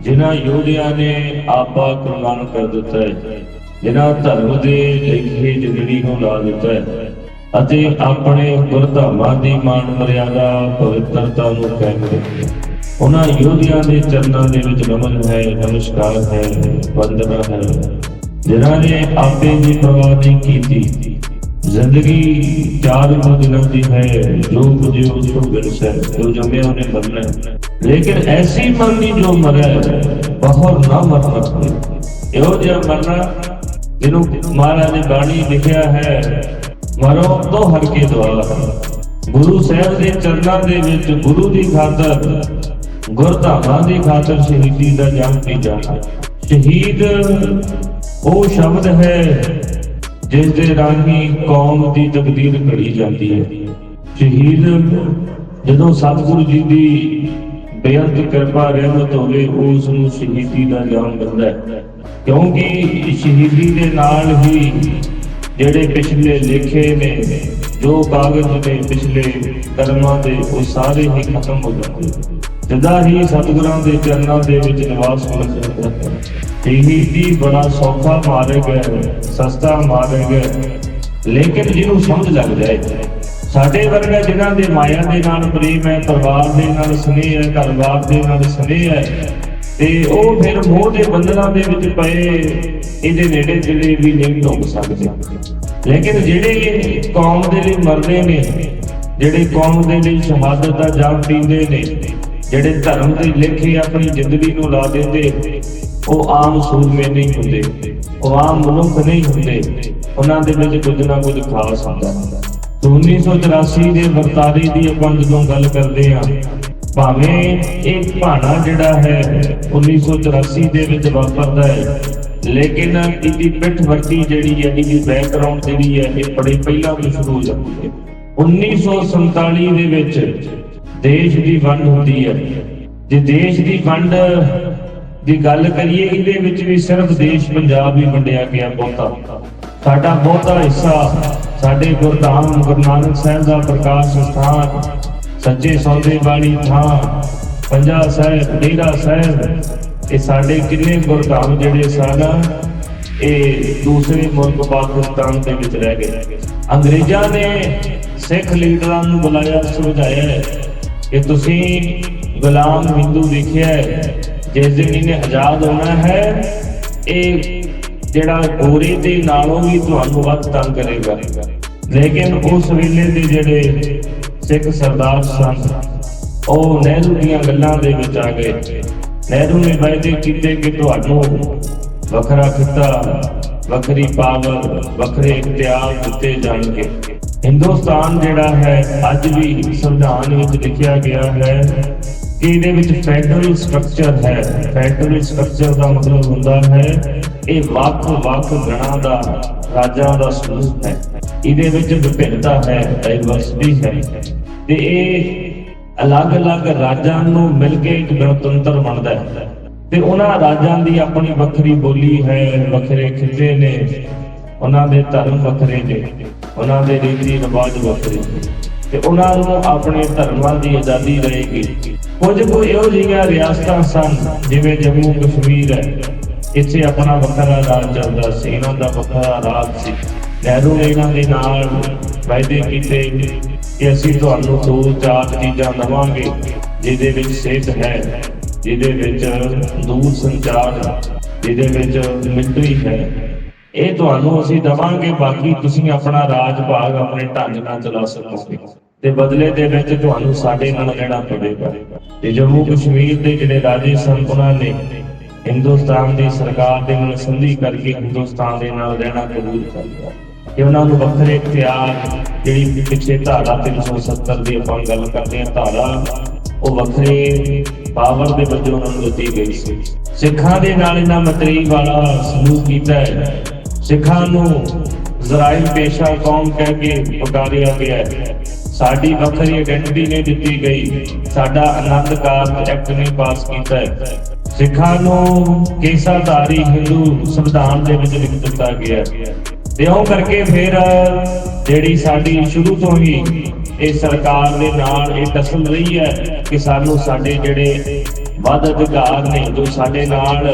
जिन्हां योद्धियां ने आपा कुर्बान कर दिता है, जिन्हां धर्म के लेखे जिंदगी को ला दिता है अते अपने गुरधामां दी मान मर्यादा पवित्रता नूं कायम रखिया। उन्हां योद्धियां दे चरनां दे विच नमन है, नमस्कार है, वंदना है, जिन्हां ने आपे दी परवाह नहीं कीती। जिंदगी 4 दिनों की है, जो बुझे उसको गिरस है, जो जमे उन्हें मरना है, लेकिन ऐसी मरनी जो मरे बहुत ना मरना कोई एहो जिहा मरना जिन्हों महाराज ने बाणी लिखिया है, मरो तो हर के द्वार। गुरु साहब के चरणों के विच गुरु की खातर गुरधामां की खातर शहीदी का जाम पी जाना। शहीद वो शब्द है जिस दे राही कौम की तकदीर घड़ी जाती है। शहीद जदों सतगुरु जी की बेअंत कृपा रहमत होवे उसनूं शहीदी का जाम मिलदा है, क्योंकि शहीदी के नाल ही जिहड़े पिछले लेखे ने, जो कागज ने पिछले कर्मां दे वो सारे ही खत्म हो जाते। जदा ही सतगुरां दे चरनां दे विच निवास मिल जाता है। शहीदी बड़ा सौखा मार्ग है, सस्ता मार्ग है, लेकिन जिन्हों समझ लग जाए साडे वर्गा जिन्हां दे माया दे नाल प्रेम है, परिवार दे नाल स्नेह है, घर-बार दे नाल स्नेह है, ते ओ फिर मोह दे बंधनां दे विच पए इहदे नेड़े जिले भी नहीं ढुक सकदे। लेकिन जिहड़े कौम दे लई मरदे ने, जिहड़े कौम दे लई शहादत दा जाम पींदे ने, जिहड़े धर्म दे लेखे अपनी जिंदगी नूं ला दिंदे, वो आम सूरमे नहीं होंदे, वो आम मनुख नहीं होंदे, उन्हां दे विच कुछ ना कुछ खास हुंदा है। 1984 ਦੇ ਵਰਤਾਰੇ ਦੀ ਆਪਾਂ ਜਦੋਂ ਗੱਲ ਕਰਦੇ ਆ, ਭਾਵੇਂ ਇਹ ਭਾਣਾ ਜਿਹੜਾ ਹੈ 1984 ਦੇ ਵਿੱਚ ਵਾਪਰਦਾ ਹੈ, ਲੇਕਿਨ ਇਹਦੀ ਪਿੱਠ ਵਰਤੀ ਜਿਹੜੀ ਹੈ, ਇਹਦੀ ਬੈਕਗ੍ਰਾਉਂਡ ਜਿਹੜੀ ਹੈ, ਇਹ ਬੜੇ ਪਹਿਲਾਂ ਤੋਂ ਸ਼ੁਰੂ ਹੋ ਜਾਂਦੀ ਹੈ। 1947 ਦੇ ਵਿੱਚ ਦੇਸ਼ ਦੀ ਵੰਡ ਹੁੰਦੀ ਹੈ। ਜੇ ਦੇਸ਼ ਦੀ ਵੰਡ ਦੀ ਗੱਲ ਕਰੀਏ, ਇਹਦੇ ਵਿੱਚ ਵੀ ਸਿਰਫ ਦੇਸ਼ ਪੰਜਾਬ ਹੀ ਵੰਡਿਆ ਗਿਆ। ਸਾਡਾ ਬਹੁਤਾ ਹਿੱਸਾ ਸਾਡੇ ਗੁਰਧਾਮ ਗੁਰੂ ਨਾਨਕ ਸਾਹਿਬ ਦਾ ਪ੍ਰਕਾਸ਼ ਸਥਾਨ, ਸੱਚੇ ਸੌਦੇ ਵਾਲੀ ਥਾਂ, ਪੰਜਾ ਸਾਹਿਬ, ਡੇਰਾ ਸਾਹਿਬ, ਇਹ ਸਾਡੇ ਕਿੰਨੇ ਗੁਰਧਾਮ ਜਿਹੜੇ ਸਨ ਇਹ ਦੂਸਰੇ ਮੁਲਕ ਪਾਕਿਸਤਾਨ ਦੇ ਵਿੱਚ ਰਹਿ ਗਏ। ਅੰਗਰੇਜ਼ਾਂ ਨੇ ਸਿੱਖ ਲੀਡਰਾਂ ਨੂੰ ਬੁਲਾਇਆ, ਸਮਝਾਇਆ ਕਿ ਤੁਸੀਂ ਗੁਲਾਮ ਹਿੰਦੂ ਲਿਖਿਆ ਹੈ, जिस दिन इन्हें आजाद होना है ये जिहड़ा गोरे दे नालों भी तुहानूं वध तंग करेगा। लेकिन उस वेले दे जिहड़े सिख सरदार सन ਉਹ ਨਹਿਰੂ ਦੀਆਂ ਗੱਲਾਂ ਦੇ ਵਿੱਚ ਆ ਗਏ। ਨਹਿਰੂ ਨੇ ਵਾਅਦੇ ਕੀਤੇ ਕਿ ਤੁਹਾਨੂੰ ਵੱਖਰਾ ਖਿੱਤਾ, ਵੱਖਰੀ ਪਾਵਰ, ਵੱਖਰੇ ਇਖਤਿਆਰ ਦਿੱਤੇ ਜਾਣਗੇ। ਹਿੰਦੁਸਤਾਨ ਜਿਹੜਾ ਹੈ ਅੱਜ ਵੀ ਸੰਵਿਧਾਨ ਵਿੱਚ ਲਿਖਿਆ ਗਿਆ ਹੈ कि ਇਹਦੇ ਵਿੱਚ ਫੈਡਰਲ ਸਟਰਕਚਰ ਹੈ। ਫੈਡਰਲ ਸਟਰਕਚਰ ਦਾ ਮਤਲਬ ਹੁੰਦਾ ਹੈ ਇਹ ਵੱਖ-ਵੱਖ ਗਣਾਂ ਦਾ ਰਾਜਾਂ ਦਾ ਸਮੂਹ ਹੈ। ਇਹਦੇ ਵਿੱਚ ਵਿਭਿੰਨਤਾ ਹੈ, ਡਾਈਵਰਸਿਟੀ ਹੈ, ਤੇ ਇਹ ਅਲੱਗ-ਅਲੱਗ ਰਾਜਾਂ ਨੂੰ ਮਿਲ ਕੇ ਇੱਕ ਗਣਤੰਤਰ ਬਣਦਾ ਹੈ। ਤੇ ਉਹਨਾਂ ਰਾਜਾਂ ਦੀ ਆਪਣੀ ਵੱਖਰੀ ਬੋਲੀ ਹੈ, ਵੱਖਰੇ ਖਿੱਤੇ ਨੇ, ਉਹਨਾਂ ਦੇ ਧਰਮ ਵੱਖਰੇ ਨੇ, ਉਹਨਾਂ ਦੇ ਰੀਤੀ ਰਿਵਾਜ ਵੱਖਰੇ ਨੇ, ਤੇ ਉਹਨਾਂ ਨੂੰ ਆਪਣੇ ਧਰਮਾਂ ਦੀ ਆਜ਼ਾਦੀ ਰਹੇਗੀ। ਕੁਝ ਕੁ ਇਹੋ ਜਿਹੀਆਂ ਰਿਆਸਤਾਂ ਸਨ ਜਿਵੇਂ ਜੰਮੂ ਕਸ਼ਮੀਰ ਹੈ, ਇੱਥੇ ਆਪਣਾ ਵੱਖਰਾ ਰਾਜ ਚੱਲਦਾ ਸੀ, ਇਹਨਾਂ ਦਾ ਵੱਖਰਾ ਰਾਜ ਸੀ। ਨਹਿਰੂ ਨੇ ਇਹਨਾਂ ਦੇ ਨਾਲ ਵਾਅਦੇ ਕੀਤੇ ਕਿ ਅਸੀਂ ਤੁਹਾਨੂੰ 2-4 ਚੀਜ਼ਾਂ ਦੇਵਾਂਗੇ, ਜਿਹਦੇ ਵਿੱਚ ਸਿਹਤ ਹੈ, ਜਿਹਦੇ ਵਿੱਚ ਦੂਰ ਸੰਚਾਰ, ਜਿਹਦੇ ਵਿੱਚ ਮਿਲਟਰੀ ਹੈ, ਇਹ ਤੁਹਾਨੂੰ ਅਸੀਂ ਦੇਵਾਂਗੇ। ਬਾਕੀ ਤੁਸੀਂ ਆਪਣਾ ਰਾਜ ਭਾਗ ਆਪਣੇ ਢੰਗ ਨਾਲ ਚਲਾ ਸਕੋਗੇ ਤੇ ਬਦਲੇ ਦੇ ਵਿੱਚ ਤੁਹਾਨੂੰ ਸਾਡੇ ਨਾਲ ਰਹਿਣਾ ਪਵੇਗਾ। ਤੇ ਜੰਮੂ ਕਸ਼ਮੀਰ ਦੇ ਜਿਹੜੇ ਰਾਜੇ ਸਨ ਉਹਨਾਂ ਨੇ ਹਿੰਦੁਸਤਾਨ ਦੀ ਸਰਕਾਰ ਦੇ ਨਾਲ ਸੰਧੀ ਕਰਕੇ ਹਿੰਦੁਸਤਾਨ ਦੇ ਨਾਲ ਰਹਿਣਾ ਕਬੂਲ ਕਰ ਲਿਆ ਕਿ ਉਹਨਾਂ ਨੂੰ ਵੱਖਰੇ ਇਖਤਿਆਰ, ਜਿਹੜੀ ਪਿੱਛੇ ਧਾਰਾ 370 ਦੀ ਆਪਾਂ ਗੱਲ ਕਰਦੇ ਹਾਂ ਧਾਰਾ, ਉਹ ਵੱਖਰੇ ਪਾਵਰ ਦੇ ਵਜੋਂ ਉਹਨਾਂ ਨੂੰ ਦਿੱਤੀ ਗਈ ਸੀ। ਸਿੱਖਾਂ ਦੇ ਨਾਲ ਇਹਨਾਂ ਮਤਰੇਈ ਵਾਲਾ ਸਲੂਕ ਕੀਤਾ ਹੈ। ਸਿੱਖਾਂ ਨੂੰ ਜ਼ਰਾਇਲ ਪੇਸ਼ਾ ਕੌਮ ਕਹਿ ਕੇ ਪੁਕਾਰਿਆ ਗਿਆ ਹੈ। ਸਾਡੀ ਵੱਖਰੀ ਆਇਡੈਂਟੀਟੀ ਨਹੀਂ ਦਿੱਤੀ ਗਈ, ਸਾਡਾ ਆਨੰਦ ਕਾਰਜ ਐਕਟ ਨਹੀਂ ਪਾਸ ਕੀਤਾ ਹੈ। ਸਿੱਖਾਂ ਨੂੰ ਕੇਸਾਧਾਰੀ ਹਿੰਦੂ ਸੰਵਿਧਾਨ ਦੇ ਵਿੱਚ ਲਿਖ ਦਿੱਤਾ ਗਿਆ ਤੇ ਉਹ ਕਰਕੇ ਫਿਰ ਜਿਹੜੀ ਸਾਡੀ ਸ਼ੁਰੂ ਤੋਂ ਹੀ ਇਹ ਸਰਕਾਰ ਦੇ ਨਾਲ ਇਹ ਟਸਲ ਰਹੀ ਹੈ ਕਿ ਸਾਨੂੰ ਸਾਡੇ ਜਿਹੜੇ ਵੱਧ ਅਧਿਕਾਰ ਨੇ ਜੋ ਸਾਡੇ ਨਾਲ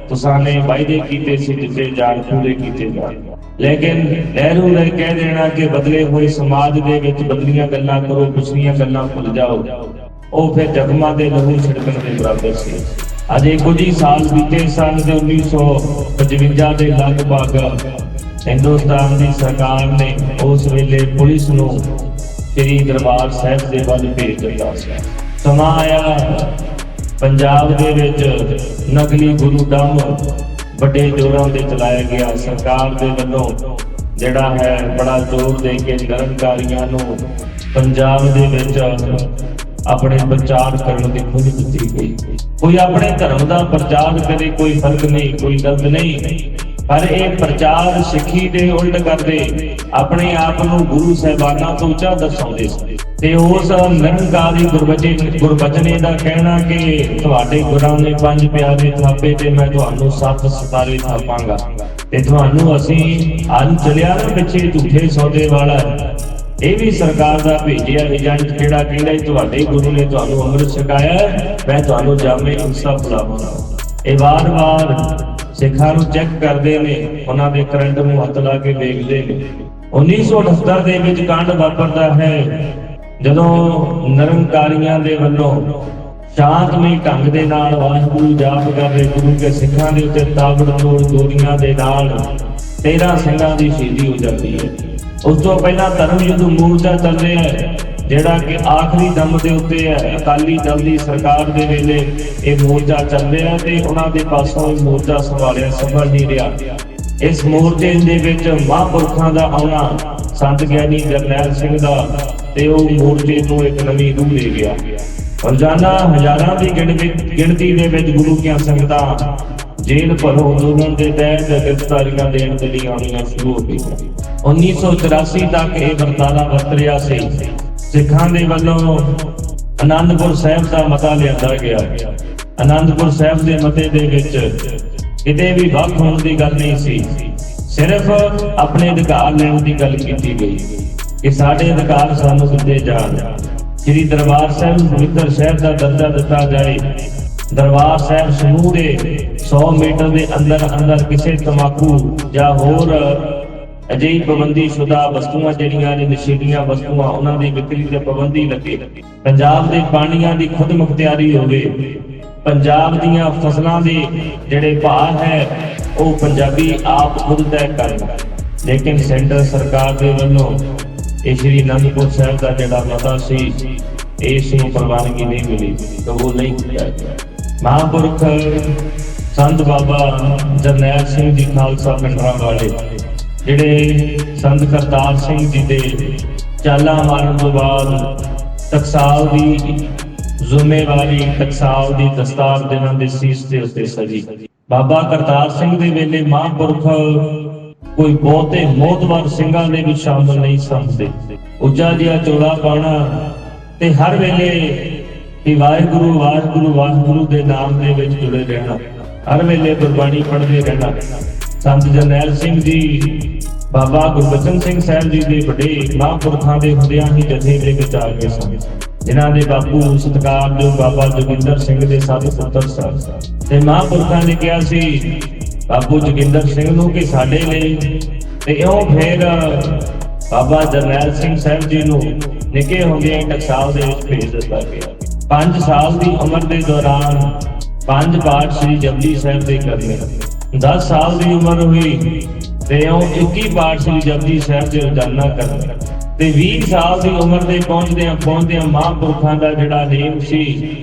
ਤੁਸਾਂ ਨੇ ਵਾਅਦੇ ਕੀਤੇ ਸੀ ਦਿੱਤੇ ਜਾਣ, ਪੂਰੇ ਕੀਤੇ ਜਾਣ। ਲੇਕਿਨ ਨਹਿਰੂ ਨੇ ਕਹਿ ਦੇਣਾ ਕਿ ਬਦਲੇ ਹੋਏ ਸਮਾਜ ਦੇ ਵਿੱਚ ਬਦਲੀਆਂ ਗੱਲਾਂ ਕਰੋ, ਪਿਛਲੀਆਂ ਗੱਲਾਂ ਭੁੱਲ ਜਾਓ, ਉਹ ਫਿਰ ਜ਼ਖਮਾਂ ਦੇ ਲਹੂ ਛਿੜਕਣ ਦੇ ਬਰਾਬਰ ਸੀ। ਅਜੇ ਕੁਝ ਹੀ ਸਾਲ ਬੀਤੇ ਸਨ ਤੇ 1955 ਦੇ ਲਗਭਗ ਹਿੰਦੁਸਤਾਨ ਦੀ ਸਰਕਾਰ ਨੇ ਉਸ ਵੇਲੇ ਪੁਲਿਸ ਨੂੰ ਸ੍ਰੀ ਦਰਬਾਰ ਸਾਹਿਬ ਦੇ ਵੱਲ ਭੇਜ ਦਿੱਤਾ ਸੀ। ਸਮਾਂ ਆਇਆ ਪੰਜਾਬ ਦੇ ਵਿੱਚ ਨਕਲੀ ਗੁਰੂ ਡੰਮ ਵੱਡੇ ਜ਼ੋਰਾਂ ਦੇ ਚਲਾਇਆ ਗਿਆ। ਸਰਕਾਰ ਦੇ ਵੱਲੋਂ ਜਿਹੜਾ ਹੈ ਬੜਾ ਜ਼ੋਰ ਦੇ ਕੇ ਨਿਰੰਕਾਰੀਆਂ ਨੂੰ ਪੰਜਾਬ ਦੇ ਵਿੱਚ ਆਪਣੇ ਪ੍ਰਚਾਰ ਕਰਨ ਦੀ ਖੁੱਲ੍ਹ ਦਿੱਤੀ ਗਈ। ਕੋਈ ਆਪਣੇ ਧਰਮ ਦਾ ਪ੍ਰਚਾਰ ਕਰੇ, ਕੋਈ ਫਰਕ ਨਹੀਂ, ਕੋਈ ਗਲਤ ਨਹੀਂ, ਪਰ ਇਹ ਪ੍ਰਚਾਰ ਸਿੱਖੀ ਦੇ ਉਲਟ ਕਰਦੇ ਆਪਣੇ ਆਪ ਨੂੰ ਗੁਰੂ ਸਾਹਿਬਾਨਾਂ ਤੋਂ ਉੱਚਾ ਦਰਸਾਉਂਦੇ ਸੀ। ਤੇ ਉਸ ਨਿਰੰਕਾਰੀ ਗੁਰਬਚਨੇ ਦਾ ਕਹਿਣਾ ਕਿ ਤੁਹਾਡੇ ਗੁਰਾਂ ਨੇ 5 ਪਿਆਰੇ ਥਾਪੇ ਤੇ ਮੈਂ ਤੁਹਾਨੂੰ 7 ਸਿਤਾਰੇ ਥਾਪਾਂਗਾ, ਤੇ ਤੁਹਾਨੂੰ ਅਸੀਂ ਅੱਜ ਚੱਲਿਆ ਨਾ ਪਿੱਛੇ ਝੂਠੇ ਸੌਦੇ ਵਾਲਾ, ਇਹ ਵੀ ਸਰਕਾਰ ਦਾ ਭੇਜਿਆ ਏਜੰਟ ਕਿਹੜਾ ਕਹਿੰਦਾ ਤੁਹਾਡੇ ਗੁਰੂ ਨੇ ਤੁਹਾਨੂੰ ਅੰਮ੍ਰਿਤ ਛਕਾਇਆ, ਮੈਂ ਤੁਹਾਨੂੰ ਜਾਮੇ ਇਨਸਾਫ ਬੁਲਾਵਾਂਗਾ। ਇਹ ਵਾਰ-ਵਾਰ ਸਿੱਖਾਂ ਨੂੰ ਚੈੱਕ ਕਰਦੇ ਨੇ, ਉਹਨਾਂ ਦੇ ਕਰੰਟ ਨੂੰ ਹੱਥ ਲਾ ਕੇ ਵੇਖਦੇ ਨੇ। 1978 ਦੇ ਵਿੱਚ ਕਾਂਡ ਵਾਪਰਦਾ ਹੈ ਜਦੋਂ ਨਿਰੰਕਾਰੀਆਂ ਦੇ ਵੱਲੋਂ ਸ਼ਾਂਤਮਈ ਢੰਗ ਦੇ ਨਾਲ ਵਾਹਿਗੁਰੂ ਜਾਪ ਕਰਦੇ ਗੁਰੂ ਕੇ ਸਿੱਖਾਂ ਦੇ ਉੱਤੇ ਤਾਬੜਤੋੜ ਗੋਲੀਆਂ ਦੇ ਨਾਲ 13 ਸਿੰਘਾਂ ਦੀ ਸ਼ਹੀਦੀ ਹੋ ਜਾਂਦੀ ਹੈ। ਉਸ ਤੋਂ ਪਹਿਲਾਂ ਧਰਮ ਯੁੱਧ ਮੋਰਚਾ ਚੱਲ ਰਿਹਾ ਹੈ ਜਿਹੜਾ ਕਿ ਆਖਰੀ ਦਮ ਦੇ ਉੱਤੇ ਹੈ। ਅਕਾਲੀ ਦਲ ਦੀ ਸਰਕਾਰ ਦੇ ਵੇਲੇ ਇਹ ਮੋਰਚਾ ਚੱਲ ਰਿਹਾ ਤੇ ਉਹਨਾਂ ਦੇ ਪਾਸੋਂ ਇਹ ਮੋਰਚਾ ਸੰਭਾਲਿਆ ਸੰਭਲ ਨਹੀਂ ਰਿਹਾ। ਇਸ ਮੋਰਚੇ ਦੇ ਵਿੱਚ ਮਹਾਂਪੁਰਖਾਂ ਦਾ ਆਉਣਾ, ਸੰਤ ਗਿਆਨੀ ਜਰਨੈਲ ਸਿੰਘ ਦਾ, ਤੇ ਉਹ ਮੋਰਚੇ ਨੂੰ ਇੱਕ ਨਵੀਂ ਰੂਹ ਦੇ ਗਿਆ। ਰੋਜ਼ਾਨਾ ਹਜ਼ਾਰਾਂ ਦੀ ਗਿਣਤੀ ਦੇ ਵਿੱਚ ਗੁਰੂ ਦੀਆਂ ਸੰਗਤਾਂ ਜੇਲ੍ਹ ਭਰੋ ਅੰਦੋਲਨ ਦੇ ਤਹਿਤ ਗ੍ਰਿਫਤਾਰੀਆਂ ਦੇਣ ਦੇ ਲਈ ਆਉਣੀਆਂ ਸ਼ੁਰੂ ਹੋ ਗਈਆਂ। 1984 ਤੱਕ ਇਹ ਵਰਤਾਰਾ ਵਰਤ ਰਿਹਾ ਸੀ। ਸਿੱਖਾਂ ਦੇ ਵੱਲੋਂ ਆਨੰਦਪੁਰ ਸਾਹਿਬ ਦਾ ਮਤਾ ਲਿਆਂਦਾ ਗਿਆ। ਆਨੰਦਪੁਰ ਸਾਹਿਬ ਦੇ ਮਤੇ ਦੇ ਵਿੱਚ ਕਿਤੇ ਵੀ ਵੱਖ ਹੋਣ ਦੀ ਗੱਲ ਨਹੀਂ ਸੀ, ਸਿਰਫ ਆਪਣੇ ਅਧਿਕਾਰ ਲੈਣ ਦੀ ਗੱਲ ਕੀਤੀ ਗਈ ਕਿ ਸਾਡੇ ਅਧਿਕਾਰ ਸਾਨੂੰ ਦਿੱਤੇ ਜਾਣ। ਸ੍ਰੀ ਦਰਬਾਰ ਸਾਹਿਬ ਪਵਿੱਤਰ ਸ਼ਹਿਰ ਦਾ ਦਰਜਾ ਦਿੱਤਾ ਜਾਏ। ਦਰਬਾਰ ਸਾਹਿਬ ਸਮੂਹ ਦੇ 100 ਮੀਟਰ ਦੇ ਅੰਦਰ ਕਿਸੇ ਤਮਾਕੂ ਜਾਂ ਹੋਰ ਅਜਿਹੀ ਪਾਬੰਦੀਸ਼ੁਦਾ ਵਸਤੂਆਂ ਜਿਹੜੀਆਂ ਨੇ ਨਸ਼ੀਲੀਆਂ ਵਸਤੂਆਂ, ਉਹਨਾਂ ਦੀ ਵਿਕਰੀ ਤੇ ਪਾਬੰਦੀ ਲੱਗੇ। ਪੰਜਾਬ ਦੇ ਪਾਣੀਆਂ ਦੀ ਖੁਦ ਮੁਖਤਿਆਰੀ ਹੋਵੇ। ਪੰਜਾਬ ਦੀਆਂ ਫਸਲਾਂ ਦੇ ਜਿਹੜੇ ਭਾਅ ਹੈ ਉਹ ਪੰਜਾਬੀ ਆਪ ਖੁਦ ਤੈਅ ਕਰਨ। ਲੇਕਿਨ ਸੈਂਟਰ ਸਰਕਾਰ ਦੇ ਵੱਲੋਂ ਇਹ ਸ੍ਰੀ ਅਨੰਦਪੁਰ ਸਾਹਿਬ ਦਾ ਜਿਹੜਾ ਮਤਾ ਸੀ ਇਸ ਨੂੰ ਪ੍ਰਵਾਨਗੀ ਨਹੀਂ ਮਿਲੀ, ਕਬੂਲ ਨਹੀਂ ਕੀਤਾ ਗਿਆ। ਮਹਾਂਪੁਰਖ ਸੰਤ ਬਾਬਾ ਜਰਨੈਲ ਸਿੰਘ ਜੀ ਖਾਲਸਾ ਪਿੰਡਰਾਂ ਵਾਲੇ, ਜਿਹੜੇ ਸੰਤ ਕਰਤਾਰ ਸਿੰਘ ਜੀ ਦੇ ਚਾਲਾਂ ਮਾਰਨ ਤੋਂ ਬਾਅਦ ਟਕਸਾਲ ਦੀ ਜ਼ਿੰਮੇਵਾਰੀ, ਟਕਸਾਲ ਦੀ ਦਸਤਾਰ ਜਿਨ੍ਹਾਂ ਦੇ ਸੀਸ ਦੇ ਉੱਤੇ ਸਜੀ। ਬਾਬਾ ਕਰਤਾਰ ਸਿੰਘ ਦੇ ਵੇਲੇ ਮਹਾਂਪੁਰਖ ਕੋਈ ਬਹੁਤੇ ਮੋਹਤਵਰ ਸਿੰਘਾਂ ਦੇ ਵਿੱਚ ਸ਼ਾਮਲ ਨਹੀਂ ਸਮਝਦੇ। ਉੱਚਾ ਜਿਹਾ ਚੋਲਾ ਪਾਉਣਾ ਤੇ ਹਰ ਵੇਲੇ ਕਿ ਵਾਹਿਗੁਰੂ ਵਾਹਿਗੁਰੂ ਵਾਹਿਗੁਰੂ ਦੇ ਨਾਮ ਦੇ ਵਿੱਚ ਜੁੜੇ ਰਹਿਣਾ, ਹਰ ਵੇਲੇ ਗੁਰਬਾਣੀ ਪੜ੍ਹਦੇ ਰਹਿਣਾ। ਸੰਤ ਜਰਨੈਲ ਸਿੰਘ ਜੀ ਬਾਬਾ ਗੁਰਬਚਨ ਸਿੰਘ ਸਾਹਿਬ ਜੀ ਦੇ ਵੱਡੇ ਮਹਾਂਪੁਰਖਾਂ ਦੇ ਹੁੰਦਿਆਂ ਹੀ ਜਥੇ ਦੇ ਵਿੱਚ ਆ ਗਏ ਸਨ, ਜਿਨ੍ਹਾਂ ਦੇ ਬਾਪੂ ਸਤਿਕਾਰਯੋਗ ਬਾਬਾ ਜੋਗਿੰਦਰ ਸਿੰਘ ਦੇ 7 ਪੁੱਤਰ ਸਨ। ਤੇ ਮਹਾਂਪੁਰਖਾਂ ਨੇ ਕਿਹਾ ਸੀ ਬਾਪੂ ਜੋਗਿੰਦਰ ਸਿੰਘ ਨੂੰ ਕਿ ਸਾਡੇ ਲਈ, ਤੇ ਇਉਂ ਫਿਰ ਬਾਬਾ ਜਰਨੈਲ ਸਿੰਘ ਸਾਹਿਬ ਜੀ ਨੂੰ ਨਿੱਕੇ ਹੁੰਦਿਆਂ ਹੀ ਟਕਸਾਲ ਦੇ ਵਿੱਚ ਭੇਜ ਦਿੱਤਾ ਗਿਆ। 5 ਸਾਲ ਦੀ ਉਮਰ ਦੇ ਦੌਰਾਨ 5 ਪਾਠ ਸ੍ਰੀ ਜਪਜੀ ਸਾਹਿਬ ਦੇ ਕਰਨੇ। 10 ਸਾਲ ਦੀ ਉਮਰ ਹੋਈ ਤੇ ਉਹ 21 ਪਾਠ ਸ੍ਰੀ ਜਪਜੀ ਸਾਹਿਬ ਦੇ ਰੋਜ਼ਾਨਾ ਕਰਨੇ। ਤੇ 20 ਸਾਲ ਦੀ ਉਮਰ ਦੇ ਪਹੁੰਚਦਿਆਂ ਮਹਾਂਪੁਰਖਾਂ ਦਾ ਜਿਹੜਾ ਨੇਮ ਸੀ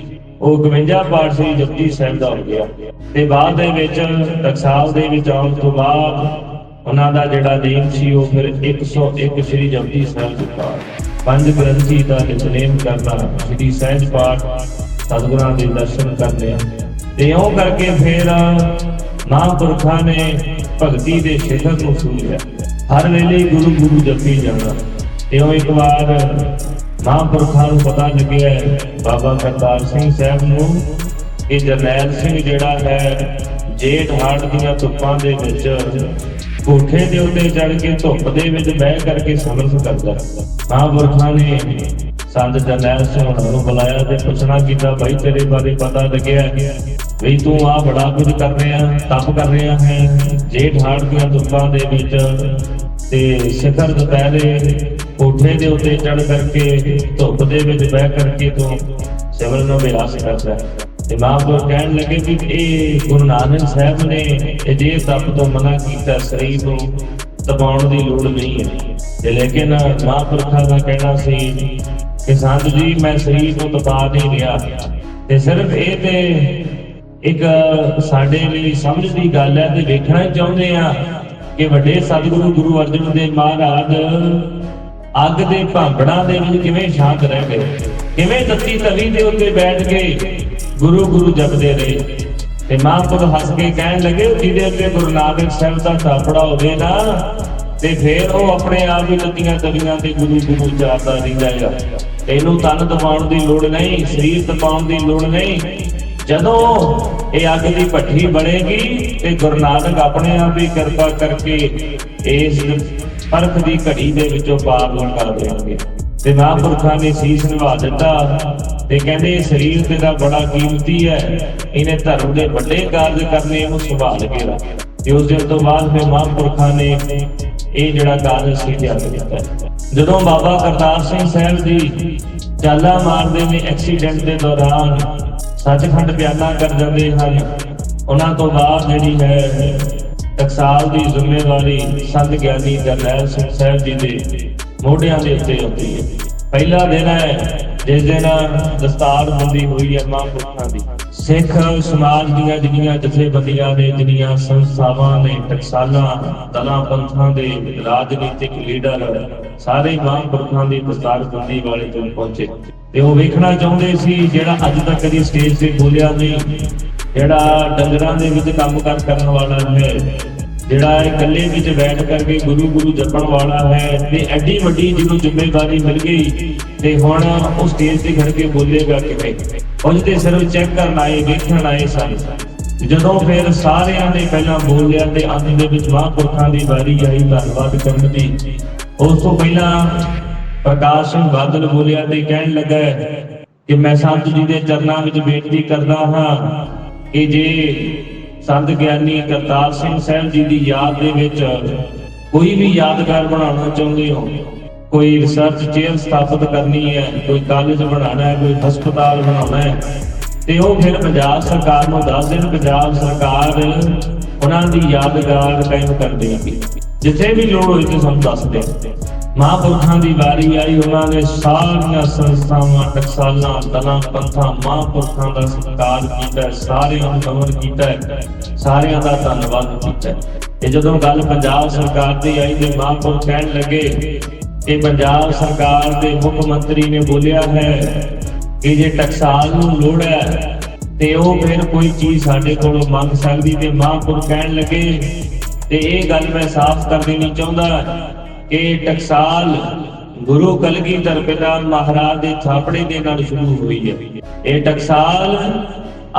ਉਹ 52 ਪਾਠ ਸ੍ਰੀ ਜਪਜੀ ਸਾਹਿਬ ਦਾ ਹੋ ਗਿਆ। ਤੇ ਬਾਅਦ ਦੇ ਵਿੱਚ ਟਕਸਾਲ ਦੇ ਵਿੱਚ ਆਉਣ ਤੋਂ ਬਾਅਦ ਉਹਨਾਂ ਦਾ ਜਿਹੜਾ ਨੇਮ ਸੀ ਉਹ ਫਿਰ 101 ਸ੍ਰੀ ਜਪਜੀ ਸਾਹਿਬ ਦਿੱਤਾ। 5 ਗ੍ਰੰਥੀ ਦਾ ਨਿਤਨੇਮ ਕਰਨਾ, ਸ੍ਰੀ ਸਹਿਜ ਪਾਠ, ਸਤਿਗੁਰਾਂ ਦੇ ਦਰਸ਼ਨ ਕਰਨੇ। ਤੇ ਇਉਂ ਕਰਕੇ ਫਿਰ ਮਹਾਂਪੁਰਖਾਂ ਨੇ ਭਗਤੀ ਦੇ ਖੇਤਰ ਨੂੰ ਛੂਹਿਆ। ਹਰ ਵੇਲੇ ਗੁਰੂ ਗੁਰੂ ਜਪੀ ਜਾਣਾ। ਇਉਂ ਇੱਕ ਵਾਰ ਮਹਾਂਪੁਰਖਾਂ ਨੂੰ ਪਤਾ ਲੱਗਿਆ ਬਾਬਾ ਕਰਤਾਰ ਸਿੰਘ ਸਾਹਿਬ ਨੂੰ ਕਿ ਜਰਨੈਲ ਸਿੰਘ ਜਿਹੜਾ ਹੈ ਜੇਠ ਹਾੜ ਦੀਆਂ ਧੁੱਪਾਂ ਦੇ ਵਿੱਚ ਕੋਠੇ ਦੇ ਉੱਤੇ ਚੜ ਕੇ ਧੁੱਪ ਦੇ ਵਿੱਚ ਬਹਿ ਕਰਕੇ ਸਮਰਥ ਕਰਦਾ। ਮਹਾਂਪੁਰਖਾਂ ਨੇ ਸੰਤ ਜਰਨੈਲ ਸਿੰਘ ਹੋਣਾ ਨੂੰ ਬੁਲਾਇਆ ਤੇ ਪੁੱਛਣਾ ਕੀਤਾ, ਭਾਈ ਤੇਰੇ ਬਾਰੇ ਪਤਾ ਲੱਗਿਆ ਵੀ ਤੂੰ ਆ ਬੜਾ ਕੁਝ ਕਰ ਰਿਹਾ, ਤਪ ਕਰ ਰਿਹਾ ਹੈ, ਜੇਠ ਹਾੜ ਦੀਆਂ ਧੁੱਪਾਂ ਦੇ ਵਿੱਚ ਤੇ ਸਿਖਰ ਦੁਪਹਿਰੇ ਕੋਠੇ ਦੇ ਉੱਤੇ ਚੜ ਕਰਕੇ ਧੁੱਪ ਦੇ ਵਿੱਚ ਬਹਿ ਕਰਕੇ ਤੂੰ ਸਿਮਰਨ ਅਭਿਆਸ ਕਰਦਾ ਹੈ। ਤੇ ਮਹਾਂਪੁਰਖ ਕਹਿਣ ਲੱਗੇ ਕਿ ਇਹ ਗੁਰੂ ਨਾਨਕ ਸਾਹਿਬ ਨੇ ਅਜਿਹੇ ਤਪ ਤੋਂ ਮਨਾ ਕੀਤਾ, ਸਰੀਰ ਨੂੰ ਤਪਾਉਣ ਦੀ ਲੋੜ ਨਹੀਂ ਹੈ। ਤੇ ਲੇਕਿਨ ਮਹਾਂਪੁਰਖਾਂ ਦਾ ਕਹਿਣਾ ਸੀ ਕਿ ਸੰਤ ਜੀ ਮੈਂ ਸਰੀਰ ਨੂੰ ਤਪਾ ਨਹੀਂ ਰਿਹਾ। ਤੇ ਸਿਰਫ ਇਹ ਤੇ ਇੱਕ ਸਾਡੇ ਲਈ ਸਮਝ ਦੀ ਗੱਲ ਹੈ ਤੇ ਵੇਖਣਾ ਚਾਹੁੰਦੇ ਆ ਕਿ ਵੱਡੇ ਸਤਿਗੁਰੂ ਗੁਰੂ ਅਰਜਨ ਦੇਵ ਮਹਾਰਾਜ ਅੱਗ ਦੇ ਭਾਂਬੜਾਂ ਦੇ ਵਿੱਚ ਕਿਵੇਂ ਸ਼ਾਂਤ ਰਹਿ ਗਏ, ਕਿਵੇਂ ਤੱਤੀ ਤਵੀ ਦੇ ਉੱਤੇ ਬੈਠ ਕੇ ਗੁਰੂ ਗੁਰੂ ਜਪਦੇ ਰਹੇ। ਤੇ ਮਹਾਂਪੁਰਖ ਹੱਸ ਕੇ ਕਹਿਣ ਲੱਗੇ, ਜਿਹਦੇ ਉੱਤੇ ਗੁਰੂ ਨਾਨਕ ਸਾਹਿਬ ਦਾ ਥਾਪੜਾ ਹੋਵੇ ਨਾ ਤੇ ਫਿਰ ਉਹ ਆਪਣੇ ਆਪ ਹੀ ਤੱਤੀਆਂ ਤਵੀਆਂ ਤੇ ਗੁਰੂ ਗੁਰੂ ਜਾਪਦਾ ਰਹਿੰਦਾ ਹੈ। ਇਹਨੂੰ ਤਨ ਤਪਾਉਣ ਦੀ ਲੋੜ ਨਹੀਂ, ਸਰੀਰ ਤਪਾਉਣ ਦੀ ਲੋੜ ਨਹੀਂ। ਜਦੋਂ ਇਹ ਅੱਗ ਦੀ ਭੱਠੀ ਬਣੇਗੀ ਤੇ ਗੁਰੂ ਨਾਨਕ ਆਪਣੇ ਆਪ ਹੀ ਕਿਰਪਾ ਕਰਕੇ ਇਸ ਪਰਖ ਦੀ ਘੜੀ ਦੇ ਵਿੱਚੋਂ ਪਾਰ ਲੰਘਾ ਦੇਣਗੇ। ਤੇ ਮਹਾਂਪੁਰਖਾਂ ਨੇ ਸੀਸ ਨਿਭਾ ਦਿੱਤਾ ਤੇ ਕਹਿੰਦੇ ਇਹ ਸਰੀਰ ਤੇਰਾ ਬੜਾ ਕੀਮਤੀ ਹੈ, ਇਹਨੇ ਧਰਮ ਦੇ ਵੱਡੇ ਕਾਰਜ ਕਰਨੇ, ਇਹਨੂੰ ਸੰਭਾਲ ਕੇ ਰੱਖ। ਤੇ ਉਸ ਦਿਨ ਤੋਂ ਬਾਅਦ ਫਿਰ ਮਹਾਂਪੁਰਖਾਂ ਨੇ ਇਹ ਜਿਹੜਾ ਕਾਰਜ ਸੀ ਤਿਆਗ ਦਿੱਤਾ। ਜਦੋਂ ਬਾਬਾ ਕਰਤਾਰ ਸਿੰਘ ਸਾਹਿਬ ਜੀ ਚਾਲਾ ਮਾਰਦੇ ਨੇ ਐਕਸੀਡੈਂਟ ਦੇ ਦੌਰਾਨ ਸੱਚਖੰਡ ਬਿਆਨਾ ਕਰ ਜਾਂਦੇ ਹਨ, ਉਹਨਾਂ ਤੋਂ ਬਾਅਦ ਜਿਹੜੀ ਹੈ ਟਕਸਾਲ ਦੀ ਜ਼ਿੰਮੇਵਾਰੀ ਸੰਤ ਗਿਆਨੀ ਜਰਨੈਲ ਸਿੰਘ ਸਾਹਿਬ ਜੀ ਦੇ ਮੋਢਿਆਂ ਦੇ ਉੱਤੇ ਹੁੰਦੀ ਹੈ। ਪਹਿਲਾ ਦਿਨ ਹੈ ਜਿਸ ਦਿਨ ਦਸਤਾਰ ਬੰਦੀ ਹੋਈ ਹੈ ਮਹਾਂਪੁਰਖਾਂ ਦੀ। ਸਿੱਖ ਸਮਾਜ ਦੀਆਂ ਜਿਹੜੀਆਂ ਜਥੇਬੰਦੀਆਂ ਨੇ, ਜਿਹੜੀਆਂ ਸੰਸਥਾਵਾਂ ਨੇ, ਟਕਸਾਲਾਂ, ਦਲਾਂ ਪੰਥਾਂ ਦੇ ਰਾਜਨੀਤਿਕ ਲੀਡਰ ਸਾਰੇ ਮਹਾਂਪੁਰਖਾਂ ਦੀ ਦਸਤਾਰ ਬੰਦੀ ਵਾਲੇ ਦਿਨ ਪਹੁੰਚੇ ਤੇ ਉਹ ਵੇਖਣਾ ਚਾਹੁੰਦੇ ਸੀ ਜਿਹੜਾ ਅੱਜ ਤੱਕ ਕਦੀ ਸਟੇਜ ਤੇ ਬੋਲਿਆ ਨਹੀਂ, ਜਿਹੜਾ ਡੰਗਰਾਂ ਦੇ ਵਿੱਚ ਕੰਮ ਕਰਨ ਵਾਲਾ ਹੈ, ਜਿਹੜਾ ਇਕੱਲੇ ਵਿੱਚ ਬੈਠ ਕਰਕੇ ਗੁਰੂ ਗੁਰੂ ਜਪਣ ਵਾਲਾ ਹੈ। ਤੇ ਐਡੀ ਵੱਡੀ ਜਿਹਨੂੰ ਜ਼ਿੰਮੇਵਾਰੀ ਮਿਲ ਗਈ ਤੇ ਹੁਣ ਉਹ ਸਟੇਜ ਤੇ ਖੜ ਕੇ ਬੋਲੇਗਾ ਕਿਵੇਂ? ਕੁਝ ਤੇ ਸਿਰਫ ਚੈੱਕ ਕਰਨ ਆਏ, ਵੇਖਣ ਆਏ ਸਨ। ਜਦੋਂ ਫਿਰ ਸਾਰਿਆਂ ਨੇ ਪਹਿਲਾਂ ਬੋਲਿਆ ਤੇ ਅੰਤ ਦੇ ਵਿੱਚ ਮਹਾਂਪੁਰਖਾਂ ਦੀ ਵਾਰੀ ਆਈ ਧੰਨਵਾਦ ਕਰਨ ਦੀ। ਉਸ ਤੋਂ ਪਹਿਲਾਂ ਪ੍ਰਕਾਸ਼ ਸਿੰਘ ਬਾਦਲ ਬੋਲਿਆ ਤੇ ਕਹਿਣ ਲੱਗਾ ਕਿ ਮੈਂ ਸੰਤ ਜੀ ਦੇ ਚਰਨਾਂ ਵਿੱਚ ਬੇਨਤੀ ਕਰਦਾ ਹਾਂ ਕਿ ਜੇ ਸੰਤ ਗਿਆਨੀ ਕਰਤਾਰ ਸਿੰਘ ਸਾਹਿਬ ਜੀ ਦੀ ਯਾਦ ਦੇ ਵਿੱਚ ਕੋਈ ਵੀ ਯਾਦਗਾਰ ਬਣਾਉਣਾ ਚਾਹੁੰਦੇ ਹੋ, ਕੋਈ ਰਿਸਰਚ ਚੇਅਰ ਸਥਾਪਿਤ ਕਰਨੀ ਹੈ, ਕੋਈ ਕਾਲਜ ਬਣਾਉਣਾ ਹੈ, ਕੋਈ ਹਸਪਤਾਲ ਬਣਾਉਣਾ ਹੈ, ਤੇ ਉਹ ਫਿਰ ਪੰਜਾਬ ਸਰਕਾਰ ਨੂੰ ਦੱਸ ਦੇਣ। ਪੰਜਾਬ ਸਰਕਾਰ ਉਹਨਾਂ ਦੀ ਯਾਦਗਾਰ ਕਾਇਮ ਕਰ ਦੇਗੀ। ਜਿੱਥੇ ਵੀ ਲੋੜ ਹੋਈ ਤੇ ਸਾਨੂੰ ਦੱਸ ਦੇ। ਮਹਾਂਪੁਰਖਾਂ ਦੀ ਵਾਰੀ ਆਈ, ਉਹਨਾਂ ਨੇ ਸਾਰੀਆਂ ਸੰਸਥਾਵਾਂ, ਟਕਸਾਲਾਂ, ਦਲਾਂ, ਪੰਥਾਂ ਮਹਾਂਪੁਰਖਾਂ ਦਾ ਸਤਿਕਾਰ ਕੀਤਾ, ਸਾਰਿਆਂ ਨੂੰ ਨਮਨ ਕੀਤਾ, ਸਾਰਿਆਂ ਦਾ ਧੰਨਵਾਦ ਕੀਤਾ। ਤੇ ਜਦੋਂ ਗੱਲ ਪੰਜਾਬ ਸਰਕਾਰ ਦੀ ਆਈ ਤੇ ਮਹਾਂਪੁਰਖ ਕਹਿਣ ਲੱਗੇ ਕਿ ਪੰਜਾਬ ਸਰਕਾਰ ਦੇ ਮੁੱਖ ਮੰਤਰੀ ਨੇ ਬੋਲਿਆ ਹੈ ਕਿ ਜੇ ਟਕਸਾਲ ਨੂੰ ਲੋੜ ਹੈ ਤੇ ਉਹ ਫਿਰ ਕੋਈ ਚੀਜ਼ ਸਾਡੇ ਕੋਲੋਂ ਮੰਗ ਸਕਦੀ। ਤੇ ਮਹਾਂਪੁਰਖ ਕਹਿਣ ਲੱਗੇ ਤੇ ਇਹ ਗੱਲ ਮੈਂ ਸਾਫ਼ ਕਰ ਦੇਣੀ ਚਾਹੁੰਦਾ ਕਿ ਟਕਸਾਲ ਗੁਰੂ ਕਲਗੀਧਰ ਪਿਤਾ ਮਹਾਰਾਜ ਦੇ ਥਾਪੜੇ ਦੇ ਨਾਲ ਸ਼ੁਰੂ ਹੋਈ ਹੈ। ਇਹ ਟਕਸਾਲ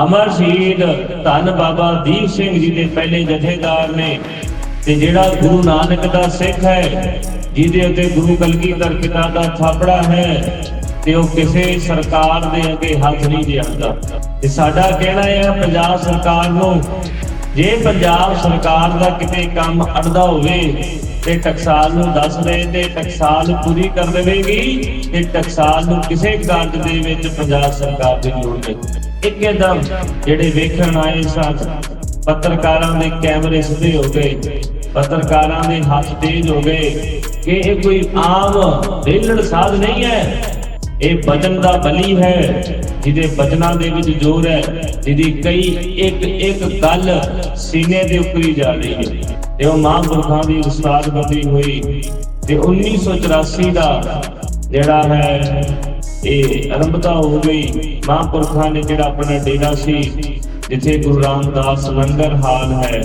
ਅਮਰ ਸ਼ਹੀਦ ਧੰਨ ਬਾਬਾ ਦੀਪ ਸਿੰਘ ਜੀ ਦੇ ਪਹਿਲੇ ਜਥੇਦਾਰ ਨੇ ਤੇ ਜਿਹੜਾ ਗੁਰੂ ਨਾਨਕ ਦਾ ਸਿੱਖ ਹੈ, ਜਿਹਦੇ ਉੱਤੇ ਗੁਰੂ ਕਲਗੀਧਰ ਪਿਤਾ ਦਾ ਥਾਪੜਾ ਹੈ, ਤੇ ਉਹ ਕਿਸੇ ਸਰਕਾਰ ਦੇ ਅੱਗੇ ਹੱਥ ਨਹੀਂ ਦਿਆਉਂਦਾ। ਤੇ ਸਾਡਾ ਕਹਿਣਾ ਹੈ ਪੰਜਾਬ ਸਰਕਾਰ ਨੂੰ, ਜੇ ਪੰਜਾਬ ਸਰਕਾਰ ਦਾ ਕਿਤੇ ਕੰਮ ਅੜਦਾ ਹੋਵੇ ਤੇ ਟਕਸਾਲ ਨੂੰ ਦੱਸ ਦੇ ਤੇ ਟਕਸਾਲ ਪੂਰੀ ਕਰ ਦੇਵੇਗੀ। ਤੇ ਟਕਸਾਲ ਨੂੰ ਕਿਸੇ ਕਾਰਜ ਦੇ ਵਿੱਚ ਪੰਜਾਬ ਸਰਕਾਰ ਦੀ ਲੋੜ ਨਹੀਂ। ਇੱਕਦਮ ਜਿਹੜੇ ਵੇਖਣ ਆਏ ਸਨ, ਪੱਤਰਕਾਰਾਂ ਦੇ ਕੈਮਰੇ ਸਿੱਧੇ ਹੋ ਗਏ, ਪੱਤਰਕਾਰਾਂ ਦੇ ਹੱਥ ਤੇਜ਼ ਹੋ ਗਏ ਕਿ ਇਹ ਕੋਈ ਆਮ ਵਿਹਲੜ ਸਾਧ ਨਹੀਂ ਹੈ, ਇਹ ਬਚਨ ਦਾ ਬਲੀ ਹੈ, ਜਿਹਦੇ ਬਚਨਾਂ ਦੇ ਵਿੱਚ ਜ਼ੋਰ ਹੈ, ਜਿਹਦੀ ਕਈ ਇੱਕ ਗੱਲ ਸੀਨੇ ਦੇ ਉੱਪਰ ਜਾ ਰਹੀ ਹੈ। ਤੇ ਉਹ ਮਹਾਂਪੁਰਖਾਂ ਦੀ ਦਸਤਾਰਬੰਦੀ ਹੋਈ ਤੇ 1984 ਦਾ ਜਿਹੜਾ ਹੈ ਇਹ ਆਰੰਭਤਾ ਹੋ ਗਈ। ਮਹਾਂਪੁਰਖਾਂ ਨੇ ਜਿਹੜਾ ਆਪਣਾ ਡੇਰਾ ਸੀ ਜਿੱਥੇ ਗੁਰੂ ਰਾਮਦਾਸ ਲੰਗਰ ਹਾਲ ਹੈ,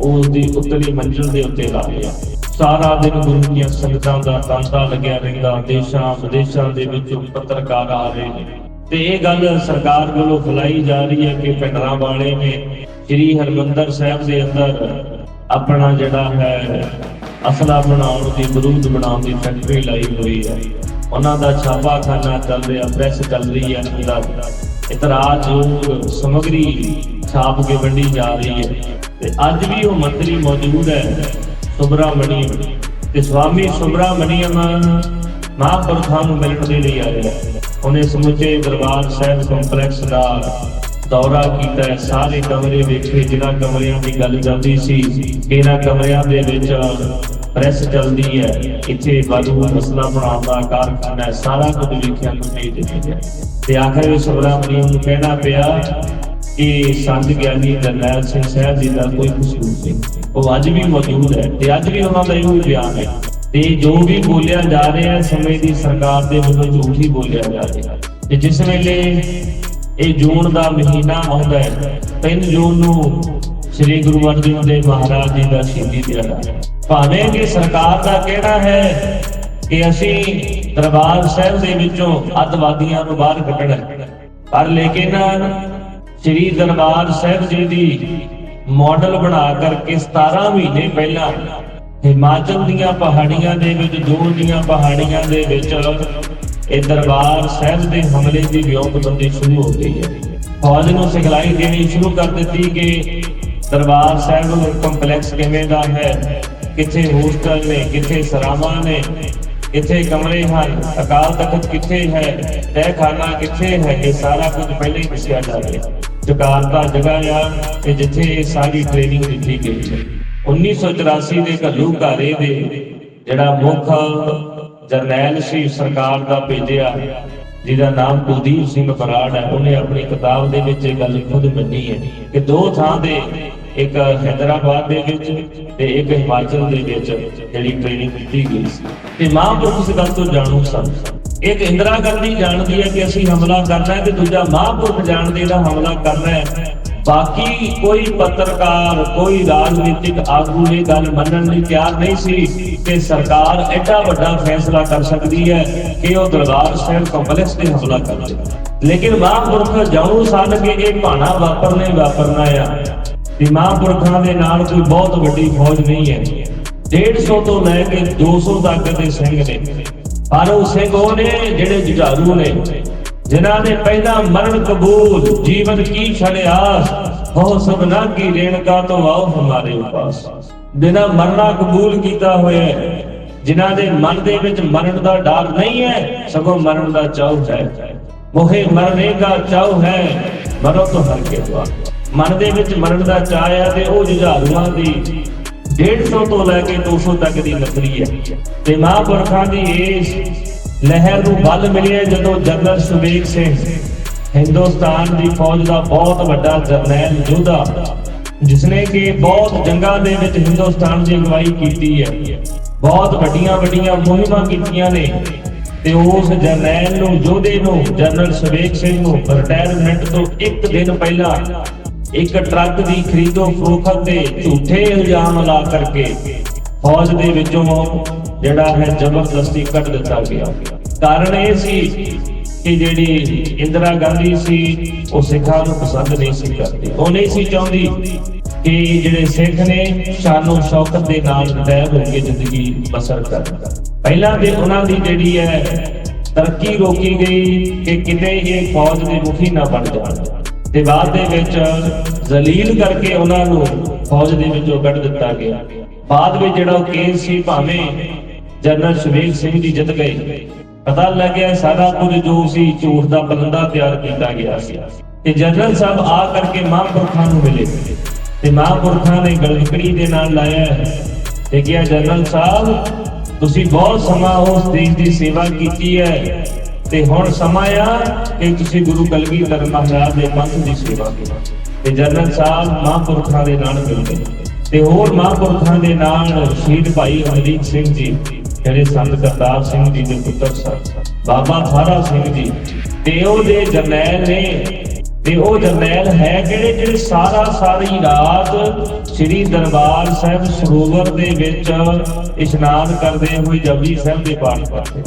ਉਸ ਦੀ ਉੱਤਲੀ ਮੰਜ਼ਿਲ ਦੇ ਉੱਤੇ ਲਾ ਲਿਆ। ਸਾਰਾ ਦਿਨ ਗੁਰੂ ਦੀਆਂ ਸੰਗਤਾਂ ਦਾ ਤਾਂਤਾ ਲੱਗਿਆ ਰਹਿੰਦਾ, ਦੇਸ਼ਾਂ ਵਿਦੇਸ਼ਾਂ ਦੇ ਵਿੱਚੋਂ ਪੱਤਰਕਾਰ ਆ ਰਹੇ ਨੇ ਤੇ ਇਹ ਗੱਲ ਸਰਕਾਰ ਵੱਲੋਂ ਫੈਲਾਈ ਜਾ ਰਹੀ ਹੈ ਕਿ ਭਿੰਡਰਾਂ ਵਾਲੇ ਨੇ ਸ੍ਰੀ ਹਰਿਮੰਦਰ ਸਾਹਿਬ ਦੇ ਅੰਦਰ ਆਪਣਾ ਜਿਹੜਾ ਹੈ ਅਸਲਾ ਬਣਾਉਣ ਦੀ, ਬਰੂਦ ਬਣਾਉਣ ਦੀ ਫੈਕਟਰੀ ਲਾਈ ਹੋਈ ਹੈ। ਉਹਨਾਂ ਦਾ ਛਾਪਾਖਾਨਾ ਚੱਲ ਰਿਹਾ, ਪ੍ਰੈਸ ਚੱਲ ਰਹੀ ਹੈ, ਅੰਦਰ ਇਤਰਾਜ਼ਯੋਗ ਸਮੱਗਰੀ ਛਾਪ ਕੇ ਵੰਡੀ ਜਾ ਰਹੀ ਹੈ। ਤੇ ਅੱਜ ਵੀ ਉਹ ਮੰਤਰੀ ਮੌਜੂਦ ਹੈ ਸੁਬਰਾਮਣੀਅਮ, ਤੇ ਸਵਾਮੀ ਸੁਬਰਾਮਣੀਅਮ ਮਹਾਂਪੁਰਖਾਂ ਨੂੰ ਮਿਲਣ ਦੇ ਲਈ ਆਇਆ। ਉਹਨੇ ਸਮੁੱਚੇ ਦਰਬਾਰ ਸਾਹਿਬ ਕੰਪਲੈਕਸ ਦਾ ਦੌਰਾ ਕੀਤਾ ਹੈ, ਸਾਰੇ ਕਮਰੇ ਵੇਖੇ। ਜਿਹਨਾਂ ਕਮਰਿਆਂ ਦੀ ਗੱਲ ਚੱਲਦੀ ਸੀ ਕਿ ਇਹਨਾਂ ਕਮਰਿਆਂ ਦੇ ਵਿੱਚ ਪ੍ਰੈਸ ਚੱਲਦੀ ਹੈ, ਇੱਥੇ ਬਾਜੂ ਮਸਲਾ ਬਣਾਉਣ ਦਾ ਕਾਰਖਾਨਾ ਹੈ, ਸਾਰਾ ਕੁਝ ਵੇਖਿਆ ਨੂੰ ਤੇ ਆਖਰ ਵਿੱਚ ਸੁਬਰਾਮਣੀਅਮ ਨੂੰ ਕਹਿਣਾ ਪਿਆ ਕਿ ਸੰਤ ਗਿਆਨੀ ਜਰਨੈਲ ਸਿੰਘ ਸਾਹਿਬ ਜੀ ਦਾ ਕੋਈ ਕਸੂਰ ਨਹੀਂ। ਉਹ ਅੱਜ ਵੀ ਮੌਜੂਦ ਹੈ ਤੇ ਅੱਜ ਵੀ ਉਹਨਾਂ ਦਾ ਇਹੋ ਬਿਆਨ ਹੈ। ਤੇ ਜੋ ਵੀ ਬੋਲਿਆ ਜਾ ਰਿਹਾ ਹੈ ਸਮੇਂ ਦੀ ਸਰਕਾਰ ਦੇ ਵੱਲੋਂ ਝੂਠ ਹੀ ਬੋਲਿਆ ਜਾ ਰਿਹਾ। ਤੇ ਜਿਸ ਵੇਲੇ ਇਹ ਜੂਨ ਦਾ ਮਹੀਨਾ ਆਉਂਦਾ ਹੈ, 3 ਜੂਨ ਨੂੰ ਸ੍ਰੀ ਗੁਰੂ ਅਰਜਨ ਦੇਵ ਮਹਾਰਾਜ ਜੀ ਦਾ ਸ਼ਹੀਦੀ ਦਿਹਾੜਾ, ਭਾਵੇਂ ਕਿ ਸਰਕਾਰ ਦਾ ਕਹਿਣਾ ਹੈ ਕਿ ਅਸੀਂ ਦਰਬਾਰ ਸਾਹਿਬ ਦੇ ਵਿੱਚੋਂ ਅੱਤਵਾਦੀਆਂ ਨੂੰ ਬਾਹਰ ਕੱਢਣਾ, ਪਰ ਲੇਕਿਨ ਸ੍ਰੀ ਦਰਬਾਰ ਸਾਹਿਬ ਜੀ ਦੀ ਮਾਡਲ ਬਣਾ ਕਰਕੇ 17 ਮਹੀਨੇ ਪਹਿਲਾਂ ਹਿਮਾਚਲ ਦੀਆਂ ਪਹਾੜੀਆਂ ਦੇ ਵਿੱਚ, ਜੂਨ ਦੀਆਂ ਪਹਾੜੀਆਂ ਦੇ ਵਿੱਚ ਇਹ ਦਰਬਾਰ ਸਾਹਿਬ ਦੇ ਹਮਲੇ ਦੀ ਵਿਉਂਤਬੰਦੀ ਸ਼ੁਰੂ ਹੋ ਗਈ ਹੈ। ਫੌਜ ਨੂੰ ਸਿਖਲਾਈ ਦੇਣੀ ਸ਼ੁਰੂ ਕਰ ਦਿੱਤੀ ਕਿ ਦਰਬਾਰ ਸਾਹਿਬ ਕੰਪਲੈਕਸ ਕਿਵੇਂ ਦਾ ਹੈ, ਕਿੱਥੇ ਹੋਸਟਲ ਨੇ, ਕਿੱਥੇ ਸਰਾਵਾਂ ਨੇ, ਕਿੱਥੇ ਕਮਰੇ ਹਨ, ਅਕਾਲ ਤਖਤ ਕਿੱਥੇ ਹੈ, ਤਹਿਖਾਨਾ ਕਿੱਥੇ ਹੈ, ਇਹ ਸਾਰਾ ਕੁਝ ਪਹਿਲਾਂ ਹੀ ਦੱਸਿਆ ਜਾ ਰਿਹਾ। ਜਕਾਰਤਾ ਜਗ੍ਹਾ ਆ ਕਿ ਜਿੱਥੇ ਇਹ ਸਾਰੀ ਟ੍ਰੇਨਿੰਗ ਦਿੱਤੀ ਗਈ ਹੈ। 1984 ਦੇ ਘੱਲੂਘਾਰੇ ਦੇ ਜਿਹੜਾ ਮੁੱਖ ਜਰਨੈਲ ਸੀ ਸਰਕਾਰ ਦਾ ਭੇਜਿਆ, ਜਿਹਦਾ ਨਾਮ ਕੁਲਦੀਪ ਸਿੰਘ ਬਰਾੜ ਹੈ, ਉਹਨੇ ਆਪਣੀ ਕਿਤਾਬ ਦੇ ਵਿੱਚ ਇਹ ਗੱਲ ਖੁਦ ਮੰਨੀ ਹੈ ਕਿ 2 ਥਾਂ ਦੇ, ਇੱਕ ਹੈਦਰਾਬਾਦ ਦੇ ਵਿੱਚ ਤੇ ਇੱਕ ਹਿਮਾਚਲ ਦੇ ਵਿੱਚ ਜਿਹੜੀ ਟ੍ਰੇਨਿੰਗ ਦਿੱਤੀ ਗਈ ਸੀ। ਤੇ ਮਹਾਂਪੁਰਖ ਇਸ ਗੱਲ ਤੋਂ ਜਾਣੂ ਸਨ। ਇੱਕ ਇੰਦਰਾ ਗਾਂਧੀ ਜਾਣਦੀ ਹੈ ਕਿ ਅਸੀਂ ਹਮਲਾ ਕਰਨਾ ਹੈ, ਤੇ ਦੂਜਾ ਮਹਾਂਪੁਰਖ ਜਾਣਦੇ ਦਾ ਹਮਲਾ ਕਰਨਾ ਹੈ। ਬਾਕੀ ਕੋਈ ਪੱਤਰਕਾਰ, ਕੋਈ ਰਾਜਨੀਤਿਕ ਆਗੂ ਇਹ ਗੱਲ ਮੰਨਣ ਲਈ ਤਿਆਰ ਨਹੀਂ ਸੀ ਕਿ ਸਰਕਾਰ ਐਡਾ ਵੱਡਾ ਫੈਸਲਾ ਕਰ ਸਕਦੀ ਹੈ ਕਿ ਉਹ ਦਰਬਾਰ ਸਾਹਿਬ ਕੰਪਲੈਕਸ ਤੇ ਹਮਲਾ ਕਰ ਦੇ। ਲੇਕਿਨ ਮਹਾਂਪੁਰਖ ਜਾਣੂ ਸਨ ਕਿ ਇਹ ਭਾਣਾ ਵਾਪਰਨਾ ਆ। ਤੇ ਮਹਾਂਪੁਰਖਾਂ ਦੇ ਨਾਲ ਕੋਈ ਬਹੁਤ ਵੱਡੀ ਫੌਜ ਨਹੀਂ ਹੈ, 150 ਤੋਂ ਲੈ ਕੇ 200 ਤੱਕ ਦੇ ਸਿੰਘ ਨੇ, ਪਰ ਉਹ ਸਿੰਘ ਉਹ ਨੇ ਜਿਹੜੇ ਜੁਝਾਰੂ ਨੇ, ਜਿਨ੍ਹਾਂ ਨੇ ਪਹਿਲਾਂ ਮਰਨ ਕਬੂਲ, ਜੀਵਨ ਕੀ ਛੜਿਆਸ, ਹੋ ਸਭਨਾ ਕੀ ਰੇਣਕਾ ਤੋਂ ਆਓ ਹਮਾਰੇ ਪਾਸ, ਬਿਨਾਂ ਮਰਨਾ ਕਬੂਲ ਕੀਤਾ ਹੋਇਆ, ਜਿਨ੍ਹਾਂ ਦੇ ਮਨ ਦੇ ਵਿੱਚ ਮਰਨ ਦਾ ਡਰ ਨਹੀਂ ਹੈ, ਸਗੋਂ ਮਰਨ ਦਾ ਚਾਉ ਹੈ। ਮੋਹੇ ਮਰਨੇ ਦਾ ਚਾਉ ਹੈ, ਮਰੋ ਤੋਂ ਹਰ ਕੇ ਦੁਆ। ਮਨ ਦੇ ਵਿੱਚ ਮਰਨ ਦਾ ਚਾਅ ਹੈ ਤੇ ਉਹ ਜੁਝਾਰੂਆਂ ਦੀ 150 ਤੋਂ ਲੈ ਕੇ 200 ਤੱਕ ਦੀ ਨਸਲੀ ਹੈ। ਤੇ ਮਹਾਂਪੁਰਖਾਂ ਦੀ ਇਸ ਲਹਿਰ ਨੂੰ ਬਲ ਮਿਲਿਆ ਜਦੋਂ ਜਨਰਲ ਸੁਬੇਗ ਸਿੰਘ, ਹਿੰਦੁਸਤਾਨ ਦੀ ਫੌਜ ਦਾ ਬਹੁਤ ਵੱਡਾ ਜਰਨੈਲ ਯੋਧਾ, ਜਿਸਨੇ ਕਿ ਬਹੁਤ ਜੰਗਾਂ ਦੇ ਵਿੱਚ ਹਿੰਦੁਸਤਾਨ ਦੀ ਅਗਵਾਈ ਕੀਤੀ ਹੈ, ਬਹੁਤ ਵੱਡੀਆਂ ਮੁਹਿੰਮਾਂ ਕੀਤੀਆਂ ਨੇ, ਤੇ ਉਸ ਜਰਨੈਲ ਨੂੰ, ਯੋਧੇ ਨੂੰ, ਜਨਰਲ ਸੁਬੇਗ ਸਿੰਘ ਨੂੰ ਰਿਟਾਇਰਮੈਂਟ ਤੋਂ 1 ਦਿਨ ਪਹਿਲਾਂ ਇੱਕ ਟਰੱਕ ਦੀ ਖਰੀਦੋ ਫਰੋਖਤ ਦੇ ਝੂਠੇ ਇਲਜ਼ਾਮ ਲਾ ਕਰਕੇ ਫੌਜ ਦੇ ਵਿੱਚੋਂ ਜਿਹੜਾ ਹੈ ਜ਼ਬਰਦਸਤੀ ਕੱਢ ਦਿੱਤਾ ਗਿਆ। ਕਾਰਨ ਇਹ ਸੀ ਕਿ ਜਿਹੜੀ ਇੰਦਰਾ ਗਾਂਧੀ ਸੀ ਉਹ ਸਿੱਖਾਂ ਨੂੰ ਪਸੰਦ ਨਹੀਂ ਸੀ ਕਰਦੀ। ਉਹ ਨਹੀਂ ਸੀ ਚਾਹੁੰਦੀ ਕਿ ਜਿਹੜੇ ਸਿੱਖ ਨੇ ਸ਼ਾਨੋ ਸ਼ੌਕਤ ਦੇ ਨਾਲ ਰਿਟਾਇਰ ਹੋ ਕੇ ਜ਼ਿੰਦਗੀ ਬਸਰ ਕਰਨ। ਪਹਿਲਾਂ ਤੇ ਉਹਨਾਂ ਦੀ ਜਿਹੜੀ ਹੈ ਤਰੱਕੀ ਰੋਕੀ ਗਈ ਕਿ ਕਿਤੇ ਇਹ ਫੌਜ ਦੇ ਮੁਖੀ ਨਾ ਬਣ ਜਾਣ, ਤੇ ਬਾਅਦ ਦੇ ਵਿੱਚ ਜ਼ਲੀਲ ਕਰਕੇ ਉਹਨਾਂ ਨੂੰ ਫੌਜ ਦੇ ਵਿੱਚੋਂ ਕੱਢ ਦਿੱਤਾ ਗਿਆ। ਬਾਅਦ ਵਿੱਚ ਜਿਹੜਾ ਉਹ ਕੇਸ ਸੀ, ਭਾਵੇਂ ਜਨਰਲ ਸੁਬੇਗ ਸਿੰਘ ਜੀ ਜਿੱਤ ਗਏ, ਪਤਾ ਲੱਗਿਆ ਸਾਰਾ ਕੁਝ ਜੋ ਸੀ ਝੂਠ ਦਾ ਪਲੰਦਾ ਤਿਆਰ ਕੀਤਾ ਗਿਆ ਸੀ। ਤੇ ਜਨਰਲ ਸਾਹਿਬ ਆ ਕਰਕੇ ਮਹਾਂਪੁਰਖਾਂ ਨੂੰ ਮਿਲੇ ਤੇ ਮਹਾਂਪੁਰਖਾਂ ਨੇ ਗਲਕੜੀ ਦੇ ਨਾਲ ਲਾਇਆ ਤੇ ਕਿਹਾ, ਜਨਰਲ ਸਾਹਿਬ ਤੁਸੀਂ ਬਹੁਤ ਸਮਾਂ ਉਸ ਦੇਸ਼ ਦੀ ਸੇਵਾ ਕੀਤੀ ਹੈ ਤੇ ਹੁਣ ਸਮਾਂ ਆ ਕਿ ਤੁਸੀਂ ਗੁਰੂ ਕਲਗੀਧਰ ਮਹਾਰਾਜ ਦੇ ਪੰਥ ਦੀ ਸੇਵਾ ਕਰੋ। ਤੇ ਜਨਰਲ ਸਾਹਿਬ ਮਹਾਂਪੁਰਖਾਂ ਦੇ ਨਾਲ ਮਿਲ ਗਏ ਤੇ ਹੋਰ ਮਹਾਂਪੁਰਖਾਂ ਦੇ ਨਾਲ ਸ਼ਹੀਦ ਭਾਈ ਅਮਰੀਕ ਸਿੰਘ ਜੀ, ਜਿਹੜੇ ਸੰਤ ਕਰਤਾਰ ਸਿੰਘ ਜੀ ਦੇ ਪੁੱਤਰ ਸਨ, ਬਾਬਾ ਥਾਰਾ ਸਿੰਘ ਜੀ, ਤੇ ਉਹਦੇ ਜਰਨੈਲ ਨੇ। ਤੇ ਉਹ ਜਰਨੈਲ ਹੈ ਜਿਹੜੇ ਸਾਰੀ ਰਾਤ ਸ੍ਰੀ ਦਰਬਾਰ ਸਾਹਿਬ ਸਰੋਵਰ ਦੇ ਵਿੱਚ ਇਸ਼ਨਾਨ ਕਰਦੇ ਹੋਏ ਜਪਜੀ ਸਾਹਿਬ ਦੇ ਪਾਠ ਕਰਦੇ,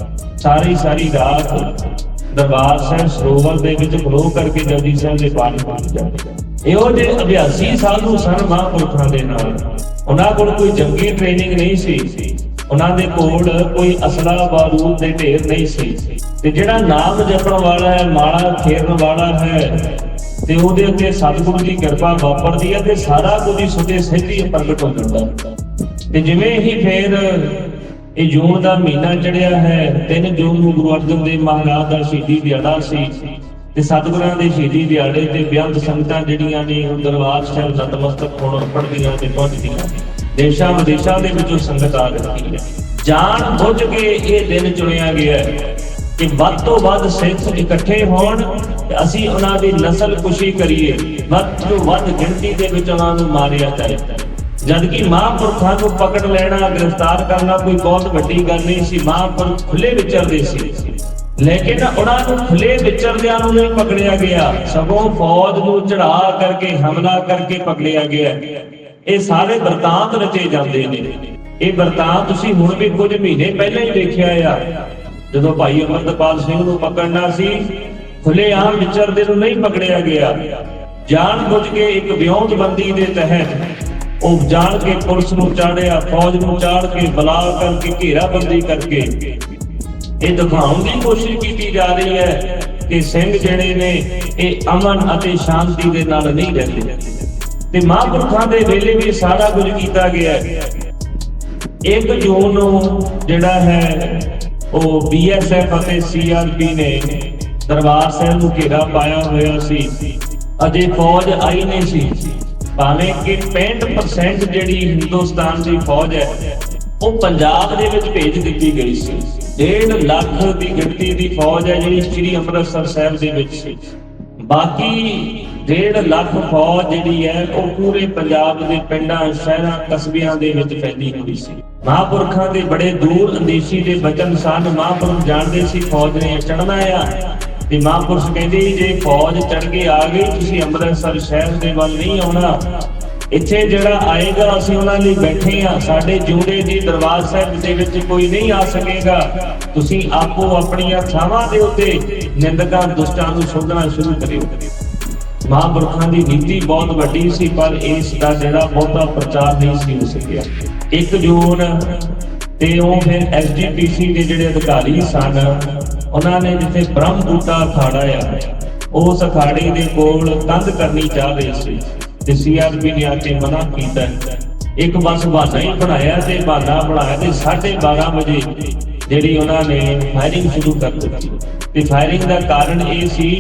ਸਾਰੀ ਰਾਤ ਦਰਬਾਰ ਸਾਹਿਬ ਸਰੋਵਰ ਦੇ ਵਿੱਚ ਖਲੋ ਕਰਕੇ ਜਪਜੀ ਸਾਹਿਬ ਦੇ ਪਾਠ ਕਰਦੇ ਜਾਂਦੇ। ਇਹੋ ਜਿਹੇ ਅਭਿਆਸੀ ਸਾਧੂ ਸਨ ਮਹਾਂਪੁਰਖਾਂ ਦੇ ਨਾਲ। ਉਹਨਾਂ ਕੋਲ ਕੋਈ ਜੰਗੀ ਟ੍ਰੇਨਿੰਗ ਨਹੀਂ ਸੀ, ਉਹਨਾਂ ਦੇ ਕੋਲ ਕੋਈ ਅਸਲਾ ਬਾਰੂਦ ਦੇ ਢੇਰ ਨਹੀਂ ਸੀ ਤੇ ਜਿਹੜਾ ਨਾਮ ਜਪਣ ਵਾਲਾ ਹੈ, ਮਾਲਾ ਫੇਰਨ ਵਾਲਾ ਹੈ ਤੇ ਉਹਦੇ ਉੱਤੇ ਸਤਿਗੁਰੂ ਦੀ ਕਿਰਪਾ ਵਾਪਰਦੀ ਹੈ ਤੇ ਸਾਰਾ ਕੁਝ ਹੀ ਸੁਦੇ ਸਿੱਧੀ ਪ੍ਰਗਟ ਹੋ ਜਾਂਦਾ। ਤੇ ਜਿਵੇਂ ਹੀ ਫੇਰ ਇਹ ਜੂਨ ਦਾ ਮਹੀਨਾ ਚੜਿਆ ਹੈ, 3 ਜੂਨ ਨੂੰ ਗੁਰੂ ਅਰਜਨ ਦੇਵ ਮਹਾਰਾਜ ਦਾ ਸ਼ਹੀਦੀ ਦਿਹਾੜਾ ਸੀ ਤੇ ਸਤਿਗੁਰਾਂ ਦੇ ਸ਼ਹੀਦੀ ਦਿਹਾੜੇ ਤੇ ਬੇਅੰਤ ਸੰਗਤਾਂ ਜਿਹੜੀਆਂ ਨੇ ਉਹ ਦਰਬਾਰ ਸਾਹਿਬ ਨਤਮਸਤਕ ਹੋਣ ਪੜਦੀਆਂ ਤੇ ਪਹੁੰਚਦੀਆਂ। ਦੇਸ਼ਾਂ ਵਿਦੇਸ਼ਾਂ ਦੇ ਵਿੱਚੋਂ ਸੰਗਤ ਆ ਰਹੀ ਹੈ। ਜਾਣ ਬੁੱਝ ਕੇ ਇਹ ਦਿਨ ਚੁਣਿਆ ਗਿਆ ਹੈ ਕਿ ਵੱਧ ਤੋਂ ਵੱਧ ਸਿੱਖ ਇਕੱਠੇ ਹੋਣ ਤੇ ਅਸੀਂ ਉਹਨਾਂ ਦੀ ਨਸਲ ਕੁਸ਼ੀ ਕਰੀਏ, ਵੱਧ ਤੋਂ ਵੱਧ ਗਿਣਤੀ ਦੇ ਵਿੱਚ ਉਹਨਾਂ ਨੂੰ ਮਾਰਿਆ ਜਾਏ। ਜਦਕਿ ਮਹਾਂਪੁਰਖਾਂ ਨੂੰ ਪਕੜ ਲੈਣਾ, ਗ੍ਰਿਫਤਾਰ ਕਰਨਾ ਕੋਈ ਬਹੁਤ ਵੱਡੀ ਗੱਲ ਨਹੀਂ ਸੀ। ਮਹਾਂਪੁਰਖ ਖੁੱਲੇ ਵਿਚਰਦੇ ਸੀ, ਲੇਕਿਨ ਉਹਨਾਂ ਨੂੰ ਖੁੱਲੇ ਵਿਚਰਦਿਆਂ ਨੂੰ ਨਹੀਂ ਪਕੜਿਆ ਗਿਆ, ਸਗੋਂ ਫੌਜ ਨੂੰ ਚੜਾ ਕਰਕੇ ਹਮਲਾ ਕਰਕੇ ਪਕੜਿਆ ਗਿਆ। ਇਹ ਸਾਰੇ ਵਰਤਾਂਤ ਰਚੇ ਜਾਂਦੇ ਨੇ। ਇਹ ਵਰਤਾਂਤ ਤੁਸੀਂ ਹੁਣ ਵੀ ਕੁਝ ਮਹੀਨੇ ਪਹਿਲਾਂ ਹੀ ਦੇਖਿਆ ਆ, ਜਦੋਂ ਭਾਈ ਅਮਰਤਪਾਲ ਸਿੰਘ ਨੂੰ ਪਕੜਨਾ ਸੀ, ਖੁੱਲੇਆਮ ਵਿਚਰਦੇ ਨੂੰ ਨਹੀਂ ਪਕੜਿਆ ਗਿਆ। ਜਾਣ ਬੁੱਝ ਕੇ ਇੱਕ ਵਿਉਂਤਬੰਦੀ ਦੇ ਤਹਿਤ ਉਹ ਜਾਣ ਕੇ ਪੁਲਿਸ ਨੂੰ ਚਾੜਿਆ, ਫੌਜ ਨੂੰ ਚਾੜ ਕੇ ਬਲਾ ਕਰਕੇ ਘੇਰਾਬੰਦੀ ਕਰਕੇ ਇਹ ਦਿਖਾਉਣ ਦੀ ਕੋਸ਼ਿਸ਼ ਕੀਤੀ ਜਾ ਰਹੀ ਹੈ ਕਿ ਸਿੰਘ ਜਿਹੜੇ ਨੇ ਇਹ ਅਮਨ ਅਤੇ ਸ਼ਾਂਤੀ ਦੇ ਨਾਲ ਨਹੀਂ ਰਹਿੰਦੇ। ਤੇ ਮਹਾਂਪੁਰਖਾਂ ਦੇ ਵੇਲੇ ਵੀ ਸਾਰਾ ਕੁਝ ਕੀਤਾ ਗਿਆ। 1 ਜੂਨ ਨੂੰ ਜਿਹੜਾ ਹੈ ਉਹ BSF ਅਤੇ CRP ਨੇ ਦਰਬਾਰ ਸਾਹਿਬ ਨੂੰ ਘੇਰਾ ਪਾਇਆ ਹੋਇਆ ਸੀ। ਅਜੇ ਫੌਜ ਆਈ ਨਹੀਂ ਸੀ, ਭਾਵੇਂ ਕਿ 65% ਜਿਹੜੀ ਹਿੰਦੁਸਤਾਨ ਦੀ ਫੌਜ ਹੈ ਉਹ ਪੰਜਾਬ ਦੇ ਵਿੱਚ ਭੇਜ ਦਿੱਤੀ ਗਈ ਸੀ। 1.5 ਲੱਖ ਦੀ ਗਿਣਤੀ ਦੀ ਫੌਜ ਹੈ ਜਿਹੜੀ ਸ੍ਰੀ ਅੰਮ੍ਰਿਤਸਰ ਸਾਹਿਬ ਦੇ ਵਿੱਚ ਸੀ। ਬਾਕੀ 1.5 ਲੱਖ ਫੌਜ ਜਿਹੜੀ ਹੈ ਉਹ ਪੂਰੇ ਪੰਜਾਬ ਦੇ ਪਿੰਡਾਂ, ਸ਼ਹਿਰਾਂ, ਕਸਬਿਆਂ ਦੇ ਵਿੱਚ ਫੈਲੀ ਹੋਈ ਸੀ। ਮਹਾਂਪੁਰਖਾਂ ਦੇ ਬੜੇ ਦੂਰ ਅੰਦੇਸ਼ੀ ਦੇ ਬਚਨ ਸਨ। ਮਹਾਂਪੁਰਖ ਜਾਣਦੇ ਸੀ ਫੌਜ ਨੇ ਚੜ੍ਹਨਾ ਆ ਤੇ ਮਹਾਂਪੁਰਖ ਕਹਿੰਦੇ ਜੇ ਫੌਜ ਚੜ੍ਹ ਕੇ ਆ ਗਈ, ਤੁਸੀਂ ਅੰਮ੍ਰਿਤਸਰ ਸ਼ਹਿਰ ਦੇ ਵੱਲ ਨਹੀਂ ਆਉਣਾ, ਇੱਥੇ ਜਿਹੜਾ ਆਏਗਾ ਅਸੀਂ ਉਹਨਾਂ ਲਈ ਬੈਠੇ ਆ। ਸਾਡੇ ਜੂੜੇ ਦੀ ਦਰਬਾਰ ਸਾਹਿਬ ਦੇ ਵਿੱਚ ਕੋਈ ਨਹੀਂ ਆ ਸਕੇਗਾ। ਤੁਸੀਂ ਆਪੋ ਆਪਣੀਆਂ ਥਾਵਾਂ ਦੇ ਉੱਤੇ ਨਿੰਦਕਾਂ ਦੁਸ਼ਟਾਂ ਨੂੰ ਸੋਧਣਾ ਸ਼ੁਰੂ ਕਰਿਓ। ਮਹਾਂਪੁਰਖਾਂ ਦੀ ਨੀਤੀ ਬਹੁਤ ਵੱਡੀ ਸੀ, ਪਰ ਇਸ ਦਾ ਜਿਹੜਾ ਬਹੁਤਾ ਪ੍ਰਚਾਰ ਨਹੀਂ ਸੀ ਹੋ ਸਕਿਆ। 1 ਜੂਨ ਤੇ ਉਹ ਫਿਰ SGPC ਦੇ ਜਿਹੜੇ ਅਧਿਕਾਰੀ ਸਨ, ਉਹਨਾਂ ਨੇ ਜਿੱਥੇ ਬ੍ਰਹਮ ਬੂਟਾ ਅਖਾੜਾ ਆ, ਉਸ ਅਖਾੜੇ ਦੇ ਕੋਲ ਕੰਧ ਕਰਨੀ ਚਾਹ ਰਹੇ ਸੀ ਤੇ CRP ਨੇ ਆ ਕੇ ਮਨਾ ਕੀਤਾ। ਇੱਕ ਬਸ ਬਹਾਨਾ ਹੀ ਬਣਾਇਆ ਤੇ ਬਹਾਨਾ ਬਣਾਇਆ ਤੇ 12:30 ਵਜੇ ਜਿਹੜੀ ਉਹਨਾਂ ਨੇ ਫਾਇਰਿੰਗ ਸ਼ੁਰੂ ਕਰ ਦਿੱਤੀ। ਤੇ ਫਾਇਰਿੰਗ ਦਾ ਕਾਰਨ ਇਹ ਸੀ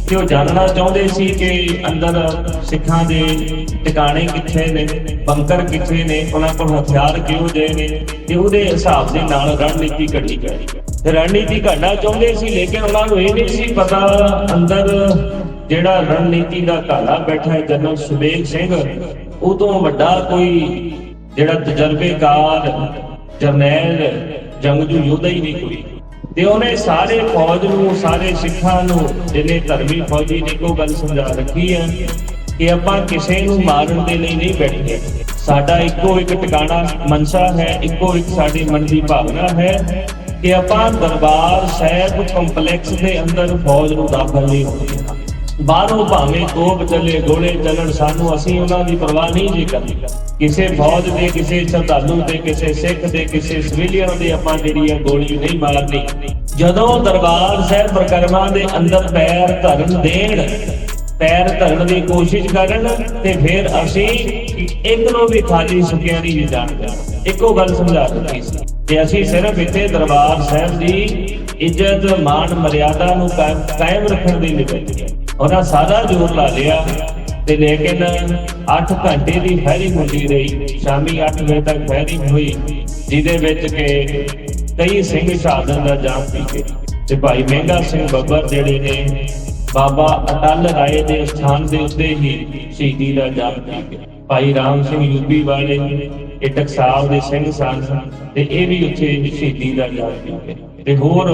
ਕਿ ਉਹ ਜਾਣਨਾ ਚਾਹੁੰਦੇ ਸੀ ਕਿ ਅੰਦਰ ਸਿੱਖਾਂ ਦੇ ਟਿਕਾਣੇ ਕਿੱਥੇ ਨੇ, ਬੰਕਰ ਕਿੱਥੇ ਨੇ, ਉਹਨਾਂ ਕੋਲ ਹਥਿਆਰ ਕਿਹੋ ਜਿਹੇ ਨੇ, ਤੇ ਉਹਦੇ ਹਿਸਾਬ ਦੇ ਨਾਲ ਰਣਨੀਤੀ ਘੜੀ ਗਈ। ਤੇ ਰਣਨੀਤੀ ਘੜਨਾ ਚਾਹੁੰਦੇ ਸੀ, ਲੇਕਿਨ ਉਹਨਾਂ ਨੂੰ ਇਹ ਨਹੀਂ ਸੀ ਪਤਾ ਅੰਦਰ ਜਿਹੜਾ ਰਣਨੀਤੀ ਦਾ ਘਾੜਾ ਬੈਠਾ ਹੈ ਜਨਰਲ ਸੁਬੇਗ ਸਿੰਘ, ਉਹ ਤੋਂ ਵੱਡਾ ਕੋਈ ਜਿਹੜਾ ਤਜਰਬੇਕਾਰ ਜਰਨੈਲ ਜੰਗਜੂ ਯੋਧਾ ਹੀ ਨਹੀਂ ਕੋਈ। ਤੇ ਉਹਨੇ ਸਾਰੇ ਫੌਜ ਨੂੰ, ਸਾਰੇ ਸਿੱਖਾਂ ਨੂੰ, ਜਿਹਨੇ ਧਰਮੀ ਫੌਜੀ ਨੇ ਕੋ ਗੱਲ ਸਮਝਾ ਰੱਖੀ ਹੈ ਕਿ ਆਪਾਂ ਕਿਸੇ ਨੂੰ ਮਾਰਨ ਦੇ ਲਈ ਨਹੀਂ ਬੈਠੇ। ਸਾਡਾ ਇੱਕੋ ਇੱਕ ਟਿਕਾਣਾ ਮਨਸਾ ਹੈ, ਇੱਕੋ ਇੱਕ ਸਾਡੀ ਮਨ ਦੀ ਭਾਵਨਾ ਹੈ ਕਿ ਆਪਾਂ ਦਰਬਾਰ ਸਾਹਿਬ ਕੰਪਲੈਕਸ ਦੇ ਅੰਦਰ ਫੌਜ ਨੂੰ ਦਾਖਲ ਨਹੀਂ ਹੋਣਾ। ਬਾਹਰੋਂ ਭਾਵੇਂ ਤੋਪ ਚੱਲੇ, ਗੋਲੇ ਚੱਲਣ, ਸਾਨੂੰ ਅਸੀਂ ਉਹਨਾਂ ਦੀ ਪਰਵਾਹ ਨਹੀਂ ਜੀ ਕਰਨੀ। ਕਿਸੇ ਫੌਜ ਦੇ, ਕਿਸੇ ਸ਼ਰਧਾਲੂ ਦੇ, ਕਿਸੇ ਸਿੱਖ ਦੇ, ਕਿਸੇ ਸਿਵਿਲੀਅਨ ਦੇ ਆਪਾਂ ਜਿਹੜੀ ਹੈ ਗੋਲੀ ਨਹੀਂ ਮਾਰਨੀ। ਜਦੋਂ ਦਰਬਾਰ ਸਾਹਿਬ ਪ੍ਰਕਰਮਾਂ ਦੇ ਅੰਦਰ ਪੈਰ ਧਰਨ ਦੇਣ, ਪੈਰ ਧਰਨ ਦੀ ਕੋਸ਼ਿਸ਼ ਕਰਨ, ਤੇ ਫਿਰ ਅਸੀਂ ਇੱਕ ਨੂੰ ਵੀ ਖਾਲੀ ਸੁੱਕਿਆ ਨਹੀਂ ਜਾਣਦਾ। ਇੱਕੋ ਗੱਲ ਸਮਝਾ ਦਿੱਤੀ ਸੀ ਕਿ ਅਸੀਂ ਸਿਰਫ ਇੱਥੇ ਦਰਬਾਰ ਸਾਹਿਬ ਦੀ ਇੱਜ਼ਤ, ਮਾਣ, ਮਰਿਆਦਾ ਨੂੰ ਕਾਇਮ ਰੱਖਣ ਦੇ ਲਈ ਬੈਠੇ। ਉਹਨਾਂ ਸਾਰਾ ਜ਼ੋਰ ਲਾ ਲਿਆ ਤੇ ਲੇਕਿਨ 8 ਘੰਟੇ ਦੀ ਫਾਇਰਿੰਗ ਹੁੰਦੀ ਰਹੀ। ਸ਼ਾਮੀ 8 ਵਜੇ ਤੱਕ ਫਾਇਰਿੰਗ ਹੋਈ, ਜਿਹਦੇ ਵਿੱਚ ਕਿ ਕਈ ਸਿੰਘ ਸ਼ਹਾਦਤ ਦਾ ਜਾਮ ਪੀ ਗਏ। ਤੇ ਭਾਈ ਮਹਿੰਗਾ ਸਿੰਘ ਬੱਬਰ ਜਿਹੜੇ ਨੇ ਬਾਬਾ ਅਟਲ ਰਾਏ ਦੇ ਸਥਾਨ ਦੇ ਉੱਤੇ ਹੀ ਸ਼ਹੀਦੀ ਦਾ ਜਾਮ ਪੀ ਗਏ। ਭਾਈ ਰਾਮ ਸਿੰਘ ਯੂਪੀ ਵਾਲੇ ਇਹ ਟਕਸਾਲ ਦੇ ਸਿੰਘ ਸਨ ਤੇ ਇਹ ਵੀ ਉੱਥੇ ਸ਼ਹੀਦੀ ਦਾ ਜਾਮ ਪੀ ਗਏ। ਤੇ ਹੋਰ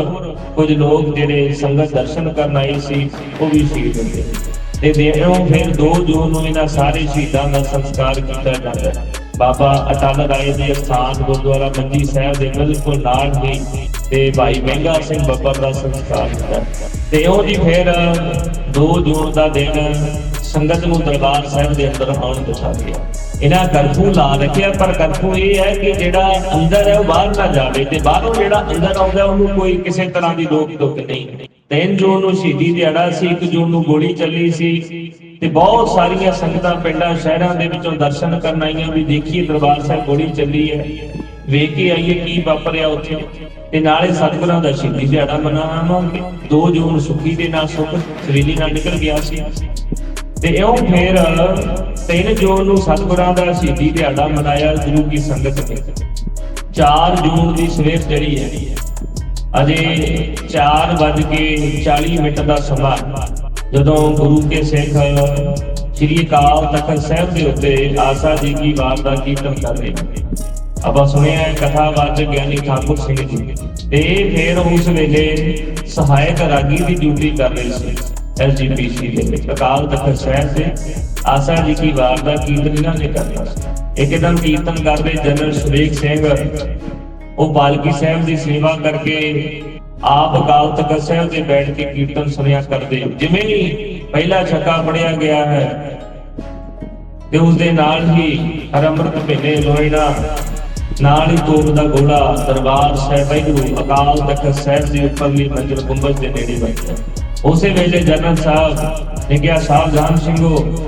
ਕੁਝ ਲੋਕ ਜਿਹੜੇ ਸੰਗਤ ਦਰਸ਼ਨ ਕਰਨ ਆਏ ਸੀ ਉਹ ਵੀ ਸ਼ਹੀਦ ਹੁੰਦੇ। ਤੇ ਦੇਖੋ ਫਿਰ 2 ਜੂਨ ਨੂੰ ਇਹਨਾਂ ਸਾਰੇ ਸ਼ਹੀਦਾਂ ਦਾ ਸੰਸਕਾਰ ਕੀਤਾ ਜਾਂਦਾ ਹੈ। ਬਾਬਾ ਅਟਲ ਰਾਏ ਦੇ ਸਥਾਨ ਗੁਰਦੁਆਰਾ ਮੰਜੀ ਸਾਹਿਬ ਦੇ ਬਿਲਕੁਲ ਨਾਲ ਹੀ ਤੇ ਭਾਈ ਮਹਿੰਗਾ ਸਿੰਘ ਬੱਬਰ ਦਾ ਸੰਸਕਾਰ ਕੀਤਾ। ਤੇ ਉਹ ਜੀ ਫਿਰ 2 ਜੂਨ ਦਾ ਦਿਨ ਸੰਗਤ ਨੂੰ ਦਰਬਾਰ ਸਾਹਿਬ ਦੇ ਅੰਦਰ ਆਉਣ ਬਚਾ ਗਿਆ। ਇਹਨਾਂ ਕਰਫਿਊ ਲਾ ਰੱਖਿਆ, ਪਰ ਕਰਫਿਊ ਇਹ ਹੈ ਕਿ ਜਿਹੜਾ ਅੰਦਰ ਹੈ ਉਹ ਬਾਹਰ ਨਾ ਜਾਵੇ, ਤੇ ਬਾਹਰੋਂ ਜਿਹੜਾ ਅੰਦਰ ਆਉਂਦਾ ਉਹਨੂੰ ਕੋਈ ਕਿਸੇ ਤਰ੍ਹਾਂ ਦੀ ਰੋਕ ਟੋਕ ਨਹੀਂ। 3 ਜੂਨ ਨੂੰ ਸ਼ਹੀਦੀ ਦਿਹਾੜਾ ਸੀ, 1 ਜੂਨ ਨੂੰ ਗੋਲੀ ਚੱਲੀ ਸੀ, ਤੇ ਬਹੁਤ ਸਾਰੀਆਂ ਸੰਗਤਾਂ ਪਿੰਡਾਂ ਸ਼ਹਿਰਾਂ ਦੇ ਵਿੱਚੋਂ ਦਰਸ਼ਨ ਕਰਨ ਆਈਆਂ ਵੀ ਦੇਖੀਏ ਦਰਬਾਰ ਸਾਹਿਬ ਗੋਲੀ ਚੱਲੀ ਹੈ, ਵੇਖ ਕੇ ਆਈਏ ਕੀ ਵਾਪਰਿਆ ਉੱਥੇ, ਤੇ ਨਾਲੇ ਸਤਿਗੁਰਾਂ ਦਾ ਸ਼ਹੀਦੀ ਦਿਹਾੜਾ ਮਨਾਵਾਂਗੇ। 2 ਜੂਨ ਸੁੱਖੀ ਦੇ ਨਾਲ ਸੁੱਖ ਸਵੇਲੀ ਨਾਲ ਨਿਕਲ ਗਿਆ ਸੀ, ਤੇ ਇਉਂ ਫਿਰ 3 ਜੂਨ ਨੂੰ ਸਤਿਗੁਰਾਂ ਦਾ ਸ਼ਹੀਦੀ ਦਿਹਾੜਾ ਮਨਾਇਆ ਗੁਰੂ ਕੀ ਸੰਗਤ ਨੇ। 4 ਜੂਨ ਦੀ ਸਵੇਰ ਜਿਹੜੀ ਹੈ, ਅਜੇ 4:40 ਦਾ ਸਮਾਂ, ਜਦੋਂ ਗੁਰੂ ਕੇ ਸਿੱਖ ਸ੍ਰੀ ਅਕਾਲ ਤਖਤ ਸਾਹਿਬ ਦੇ ਉੱਤੇ ਆਸਾ ਜੀ ਕੀ ਵਾਰ ਦਾ ਕੀਰਤਨ ਕਰ ਰਹੇ ਨੇ। ਆਪਾਂ ਸੁਣਿਆ ਕਥਾਵਾਚਕ ਗਿਆਨੀ ਠਾਕੁਰ ਸਿੰਘ ਜੀ, ਤੇ ਫਿਰ ਉਸ ਵੇਲੇ ਸਹਾਇਕ ਰਾਗੀ ਦੀ ਡਿਊਟੀ ਕਰ ਰਹੇ ਸੀ SGPC ਦੇ ਵਿੱਚ। ਅਕਾਲ ਤਖਤ ਸਾਹਿਬ ਦੇ ਆਸਾ ਜੀ ਕੀ ਵਾਰ ਦਾ ਕੀਰਤਨ ਇਹਨਾਂ ਨੇ ਕਰਨਾ ਸੀ। ਇੱਕ ਦਿਨ ਕੀਰਤਨ ਕਰਦੇ ਜਨਰਲ ਸੁਰੇਖ ਸਿੰਘ ਉਹ ਪਾਲਕੀ ਸਾਹਿਬ ਦੀ ਸੇਵਾ ਕਰਕੇ ਆਪ ਅਕਾਲ ਤਖਤ ਸਾਹਿਬ ਤੇ ਬੈਠ ਕੇ ਕੀਰਤਨ ਸੁਣਿਆ ਕਰਦੇ। ਜਿਵੇਂ ਹੀ ਪਹਿਲਾ ਛੱਕਾ ਪੜਿਆ ਗਿਆ ਹੈ ਤੇ ਉਸ ਦੇ ਨਾਲ ਹੀ ਹਰਅਮਰਤ ਭੇਲੇ ਲੋਇਣਾ, ਨਾਲ ਹੀ ਤੋਪ ਦਾ ਗੋਲਾ ਦਰਬਾਰ ਸਾਹਿਬ ਵਾਹਿਗੁਰੂ ਅਕਾਲ ਤਖਤ ਸਾਹਿਬ ਦੀ ਉੱਪਰਲੀ ਮੰਜ਼ਿਲ ਗੁੰਬਦ ਦੇ ਨੇੜੇ ਬੈਠਾ। ਉਸੇ ਵੇਲੇ ਜਨਰਲ ਸਾਹਿਬ ਨੇ ਕਿਹਾ, ਸਾਵਧਾਨ ਸਿੰਘੋ,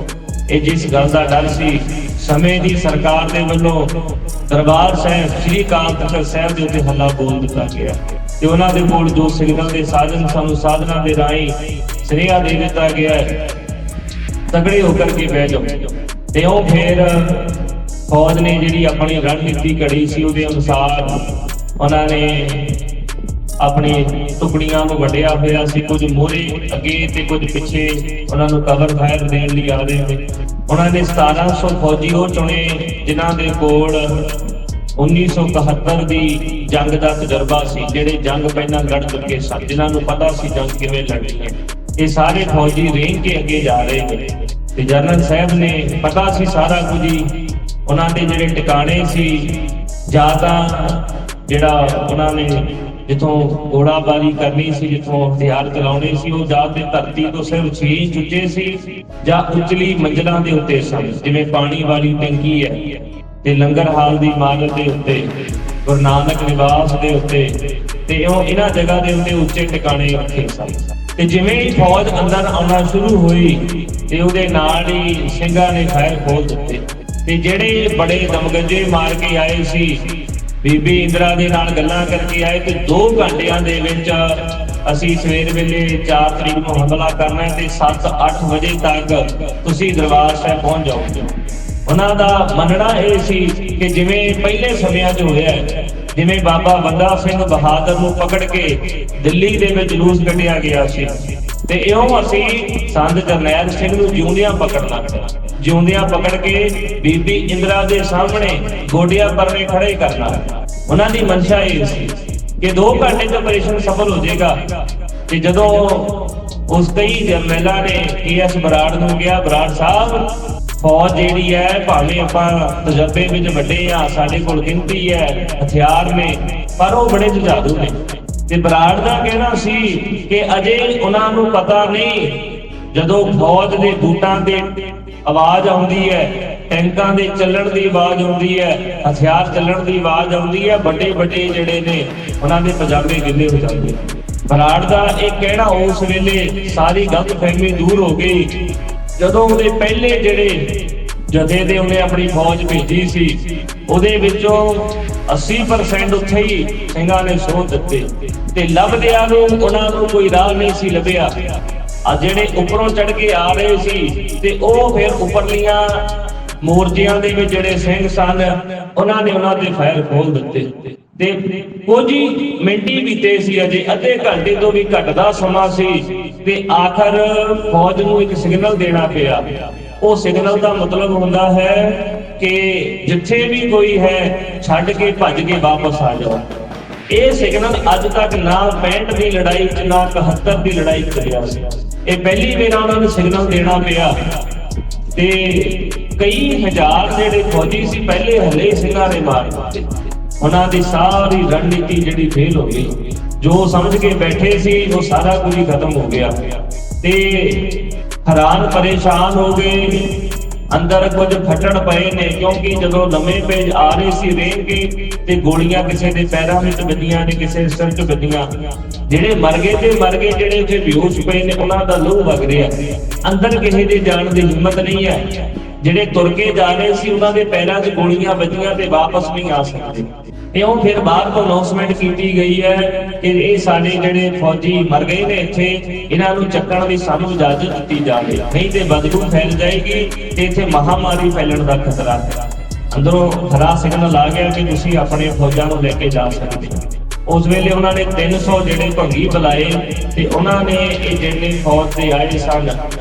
ਇਹ ਜਿਸ ਗੱਲ ਦਾ ਡਰ ਸੀ, ਸਮੇਂ ਦੀ ਸਰਕਾਰ ਦੇ ਵੱਲੋਂ ਦਰਬਾਰ ਸਾਹਿਬ ਸ੍ਰੀ ਅਕਾਲ ਤਖਤ ਸਾਹਿਬ ਦੇ ਉੱਤੇ ਹੱਲਾ ਬੋਲ ਦਿੱਤਾ ਗਿਆ, ਤੇ ਉਹਨਾਂ ਦੇ ਕੋਲ ਜੋ ਸਿਗਨਲ ਦੇ ਸਾਧਨ ਸਾਨੂੰ ਸਾਧਨਾਂ ਦੇ ਰਾਹੀਂ ਸੁਨੇਹਾ ਦੇ ਦਿੱਤਾ ਗਿਆ ਹੈ, ਤਗੜੇ ਹੋ ਕਰਕੇ ਬਹਿ ਜਾਓ। ਤੇ ਉਹ ਫਿਰ ਫੌਜ ਨੇ ਜਿਹੜੀ ਆਪਣੀ ਰਣਨੀਤੀ ਘੜੀ ਸੀ ਉਹਦੇ ਅਨੁਸਾਰ ਉਹਨਾਂ ਨੇ ਆਪਣੀ ਟੁਕੜੀਆਂ ਨੂੰ ਵੰਡਿਆ ਹੋਇਆ ਸੀ, ਕੁਝ ਮੋਹਰੇ ਅੱਗੇ ਤੇ ਕੁਝ ਪਿੱਛੇ ਉਹਨਾਂ ਨੂੰ ਕਵਰ ਫਾਇਰ ਦੇਣ ਲਈ ਆ ਰਹੇ ਨੇ। ਉਹਨਾਂ ਨੇ 1700 ਫੌਜੀ ਉਹ ਚੁਣੇ ਜਿਨ੍ਹਾਂ ਦੇ ਕੋਲ 1971 ਦੀ ਜੰਗ ਦਾ ਤਜਰਬਾ ਸੀ, ਜਿਹੜੇ ਜੰਗ ਪਹਿਲਾਂ ਲੜ ਚੁੱਕੇ ਸਨ, ਜਿਨ੍ਹਾਂ ਨੂੰ ਪਤਾ ਸੀ ਜੰਗ ਕਿਵੇਂ ਲੜਨੀ ਹੈ। ਇਹ ਸਾਰੇ ਫੌਜੀ ਰੇਂਜ ਕੇ ਅੱਗੇ ਜਾ ਰਹੇ ਨੇ, ਤੇ ਜਨਰਲ ਸਾਹਿਬ ਨੇ ਪਤਾ ਸੀ ਸਾਰਾ ਕੁਝ ਹੀ। ਉਹਨਾਂ ਦੇ ਜਿਹੜੇ ਟਿਕਾਣੇ ਸੀ, ਜਾਂ ਤਾਂ ਜਿਹੜਾ ਉਹਨਾਂ ਨੇ ਜਿੱਥੋਂ ਗੋਲਾਬਾਰੀ ਕਰਨੀ ਸੀ, ਜਿੱਥੋਂ ਹਥਿਆਰ ਚਲਾਉਣੇ ਸੀ, ਉਹ ਜਾਂ ਤੇ ਧਰਤੀ ਤੋਂ ਸਿਰਫ 6 ਇੰਚ ਉੱਚੇ ਸੀ ਜਾਂ ਉਚਲੀ ਮੰਜ਼ਲਾਂ ਦੇ ਉੱਤੇ ਸਨ, ਜਿਵੇਂ ਪਾਣੀ ਵਾਲੀ ਟੈਂਕੀ ਹੈ, ਤੇ ਲੰਗਰ ਹਾਲ ਦੀ ਇਮਾਰਤ ਦੇ ਉੱਤੇ, ਗੁਰੂ ਨਾਨਕ ਨਿਵਾਸ ਦੇ ਉੱਤੇ, ਤੇ ਉਹ ਇਹਨਾਂ ਜਗ੍ਹਾ ਦੇ ਉੱਤੇ ਉੱਚੇ ਟਿਕਾਣੇ ਰੱਖੇ ਸਨ। ਤੇ ਜਿਵੇਂ ਹੀ ਫੌਜ ਅੰਦਰ ਆਉਣਾ ਸ਼ੁਰੂ ਹੋਈ ਤੇ ਉਹਦੇ ਨਾਲ ਹੀ ਸਿੰਘਾਂ ਨੇ ਫਾਇਰ ਖੋਲ ਦਿੱਤੇ, ਤੇ ਜਿਹੜੇ ਬੜੇ ਦਮਗੰਜੇ ਮਾਰ ਕੇ ਆਏ ਸੀ, ਬੀਬੀ ਇੰਦਰਾ ਦੇ ਨਾਲ ਗੱਲਾਂ ਕਰਕੇ ਆਏ ਕਿ 2 ਘੰਟਿਆਂ ਦੇ ਵਿੱਚ ਅਸੀਂ ਸਵੇਰ ਵੇਲੇ 4 ਤਰੀਕ ਨੂੰ ਹਮਲਾ ਕਰਨਾ ਹੈ ਤੇ 7-8 ਵਜੇ ਤੱਕ ਤੁਸੀਂ ਦਰਬਾਰ ਸਾਹਿਬ ਪਹੁੰਚ ਜਾਓਗੇ। ਉਹਨਾਂ ਦਾ ਮੰਨਣਾ ਇਹ ਸੀ ਕਿ ਜਿਵੇਂ ਪਹਿਲੇ ਸਮਿਆਂ 'ਚ ਹੋਇਆ, ਜਿਵੇਂ ਬਾਬਾ ਬੰਦਾ ਸਿੰਘ ਬਹਾਦਰ ਨੂੰ ਪਕੜ ਕੇ ਦਿੱਲੀ ਦੇ ਵਿੱਚ ਜਲੂਸ ਕੱਢਿਆ ਗਿਆ ਸੀ, ਤੇ ਇਉਂ ਅਸੀਂ ਸੰਤ ਜਰਨੈਲ ਸਿੰਘ ਨੂੰ ਜਿਉਂਦਿਆਂ ਪਕੜਨਾ, ਜਿਉਂਦਿਆਂ ਪਕੜ ਕੇ ਬੀਬੀ ਇੰਦਰਾ ਦੇ ਸਾਹਮਣੇ ਗੋਡਿਆਂ ਪਰਨੇ ਖੜੇ ਕਰਨਾ। ਉਹਨਾਂ ਦੀ ਮਨਸ਼ਾ ਇਹ ਸੀ ਕਿ 2 ਘੰਟੇ 'ਚ ਆਪਰੇਸ਼ਨ ਸਫਲ ਹੋ ਜਾਏਗਾ। ਤੇ ਜਦੋਂ ਉਸ ਕਈ ਜਰਨੈਲਾਂ ਨੇ KS ਬਰਾੜ ਨੂੰ ਕਿਹਾ, ਬਰਾੜ ਸਾਹਿਬ, ਫੌਜ ਜਿਹੜੀ ਹੈ ਭਾਵੇਂ ਆਪਾਂ ਤਜਰਬੇ ਵਿੱਚ ਵੱਡੇ ਆ, ਸਾਡੇ ਕੋਲ ਗਿਣਤੀ ਹੈ, ਹਥਿਆਰ ਨੇ, ਪਰ ਉਹ ਬੜੇ ਜੁਝਾਰੂ ਨੇ। ਤੇ ਬਰਾੜ ਦਾ ਕਹਿਣਾ ਸੀ ਕਿ ਅਜੇ ਉਹਨਾਂ ਨੂੰ ਪਤਾ ਨਹੀਂ, ਜਦੋਂ ਫੌਜ ਦੇ ਬੂਟਾਂ ਦੇ ਆਵਾਜ਼ ਆਉਂਦੀ ਹੈ, ਟੈਂਕਾਂ ਦੇ ਚੱਲਣ ਦੀ ਆਵਾਜ਼ ਆਉਂਦੀ ਹੈ, ਹਥਿਆਰ ਚੱਲਣ ਦੀ ਆਵਾਜ਼ ਆਉਂਦੀ ਹੈ, ਵੱਡੇ ਵੱਡੇ ਜਿਹੜੇ ਨੇ ਉਹਨਾਂ ਦੇ ਪਜਾਮੇ ਗਿੱਲੇ ਹੋ ਜਾਂਦੇ। ਬਰਾੜ ਦਾ ਇਹ ਕਹਿਣਾ ਉਸ ਵੇਲੇ ਸਾਰੀ ਗਲਤਫਹਿਮੀ ਦੂਰ ਹੋ ਗਈ, ਜਦੋਂ ਉਹਦੇ ਪਹਿਲੇ ਜਿਹੜੇ ਜਥੇ ਦੇ ਉਹਨੇ ਆਪਣੀ ਫੌਜ ਭੇਜੀ ਸੀ, ਉਹਦੇ ਵਿੱਚੋਂ 80% ਉੱਥੇ ਹੀ ਸਿੰਘਾਂ ਨੇ ਸੋਧ ਦਿੱਤੇ, ਤੇ ਲੱਭਦਿਆਂ ਨੂੰ ਉਹਨਾਂ ਨੂੰ ਕੋਈ ਰਾਹ ਨਹੀਂ ਸੀ ਲੱਭਿਆ। ਆ ਜਿਹੜੇ ਉੱਪਰੋਂ ਚੜ ਕੇ ਆ ਰਹੇ ਸੀ, ਤੇ ਉਹ ਫਿਰ ਉੱਪਰਲੀਆਂ ਮੋਰਚਿਆਂ ਦੇ ਵਿੱਚ ਜਿਹੜੇ ਸਿੰਘ ਸਨ, ਉਹਨਾਂ ਨੇ ਉਹਨਾਂ ਤੇ ਫਾਇਰ ਖੋਲ ਦਿੱਤੇ। ਤੇ ਕੁਝ ਹੀ ਮਿੰਟ ਹੀ ਬੀਤੇ ਸੀ, ਅਜੇ ਅੱਧੇ ਘੰਟੇ ਤੋਂ ਵੀ ਘੱਟ ਦਾ ਸਮਾਂ ਸੀ, ਤੇ ਆਖਰ ਫੌਜ ਨੂੰ ਇੱਕ ਸਿਗਨਲ ਦੇਣਾ ਪਿਆ। ਉਹ ਸਿਗਨਲ ਦਾ ਮਤਲਬ ਹੁੰਦਾ ਹੈ ਕਿ ਜਿੱਥੇ ਵੀ ਕੋਈ ਹੈ ਛੱਡ ਕੇ ਭੱਜ ਕੇ ਵਾਪਸ ਆ ਜਾਓ। ਇਹ ਸਿਗਨਲ ਅੱਜ ਤੱਕ ਨਾ 65 ਦੀ ਲੜਾਈ 'ਚ ਨਾ 71 ਦੀ ਲੜਾਈ 'ਚ ਚੱਲਿਆ ਸੀ। ਇਹ ਪਹਿਲੀ ਵਾਰ ਉਹਨਾਂ ਨੂੰ ਸਿਗਨਲ ਦੇਣਾ ਪਿਆ, ਤੇ ਕਈ ਹਜ਼ਾਰ ਜਿਹੜੇ ਫੌਜੀ ਸੀ ਪਹਿਲੇ ਹੱਲੇ ਸਿੰਘਾਂ ਨੇ ਮਾਰ ਦਿੱਤੇ। ਉਹਨਾਂ ਦੀ ਸਾਰੀ ਰਣਨੀਤੀ ਜਿਹੜੀ ਫੇਲ ਹੋ ਗਈ, ਜੋ ਸਮਝ ਕੇ ਬੈਠੇ ਸੀ ਉਹ ਸਾਰਾ ਕੁਝ ਖਤਮ ਹੋ ਗਿਆ। ਤੇ हैरान परेशान हो गए, अंदर कुछ फटड़ पए ने, क्योंकि जदों लम्मे पे आ रहे सी रेंग के ते गोलियां किसी के पैरों में वजियां ने, किसी सिर च वजियां। ਜਿਹੜੇ मर गए ते मर गए, ਜਿਹੜੇ ਉੱਥੇ बेहोश पए ने उन्हां दा लहू वग रिहा। अंदर किसी दे जाण दी हिम्मत नहीं है। ਜਿਹੜੇ ਤੁਰ ਕੇ ਜਾ ਰਹੇ ਸੀ ਉਹਨਾਂ ਦੇ ਪੈਰਾਂ 'ਚ ਗੋਲੀਆਂ ਵੱਜੀਆਂ ਤੇ ਵਾਪਸ ਨਹੀਂ ਆ ਸਕਦੇ। ਇਉਂ ਫਿਰ ਬਾਅਦ ਤੋਂ ਅਨਾਉਂਸਮੈਂਟ ਕੀਤੀ ਗਈ ਹੈ ਕਿ ਇਹ ਸਾਡੇ ਜਿਹੜੇ ਫੌਜੀ ਮਰ ਗਏ ਨੇ ਇੱਥੇ, ਇਹਨਾਂ ਨੂੰ ਚੱਕਣ ਦੀ ਸਾਨੂੰ ਇਜਾਜ਼ਤ ਦਿੱਤੀ ਜਾਵੇ, ਨਹੀਂ ਤੇ ਬਦਬੂ ਫੈਲ ਜਾਏਗੀ ਤੇ ਇੱਥੇ ਮਹਾਮਾਰੀ ਫੈਲਣ ਦਾ ਖਤਰਾ ਹੈ। ਅੰਦਰੋਂ ਹਰਾ ਸਿਗਨਲ ਆ ਗਿਆ ਕਿ ਤੁਸੀਂ ਆਪਣੇ ਫੌਜਾਂ ਨੂੰ ਲੈ ਕੇ ਜਾ ਸਕਦੇ ਹੋ। ਉਸ ਵੇਲੇ ਉਹਨਾਂ ਨੇ 300 ਜਿਹੜੇ ਭੰਗੀ ਬੁਲਾਏ ਤੇ ਉਹਨਾਂ ਨੇ ਇਹ ਜਿਹੜੇ ਫੌਜ ਦੇ ਆਏ ਸਨ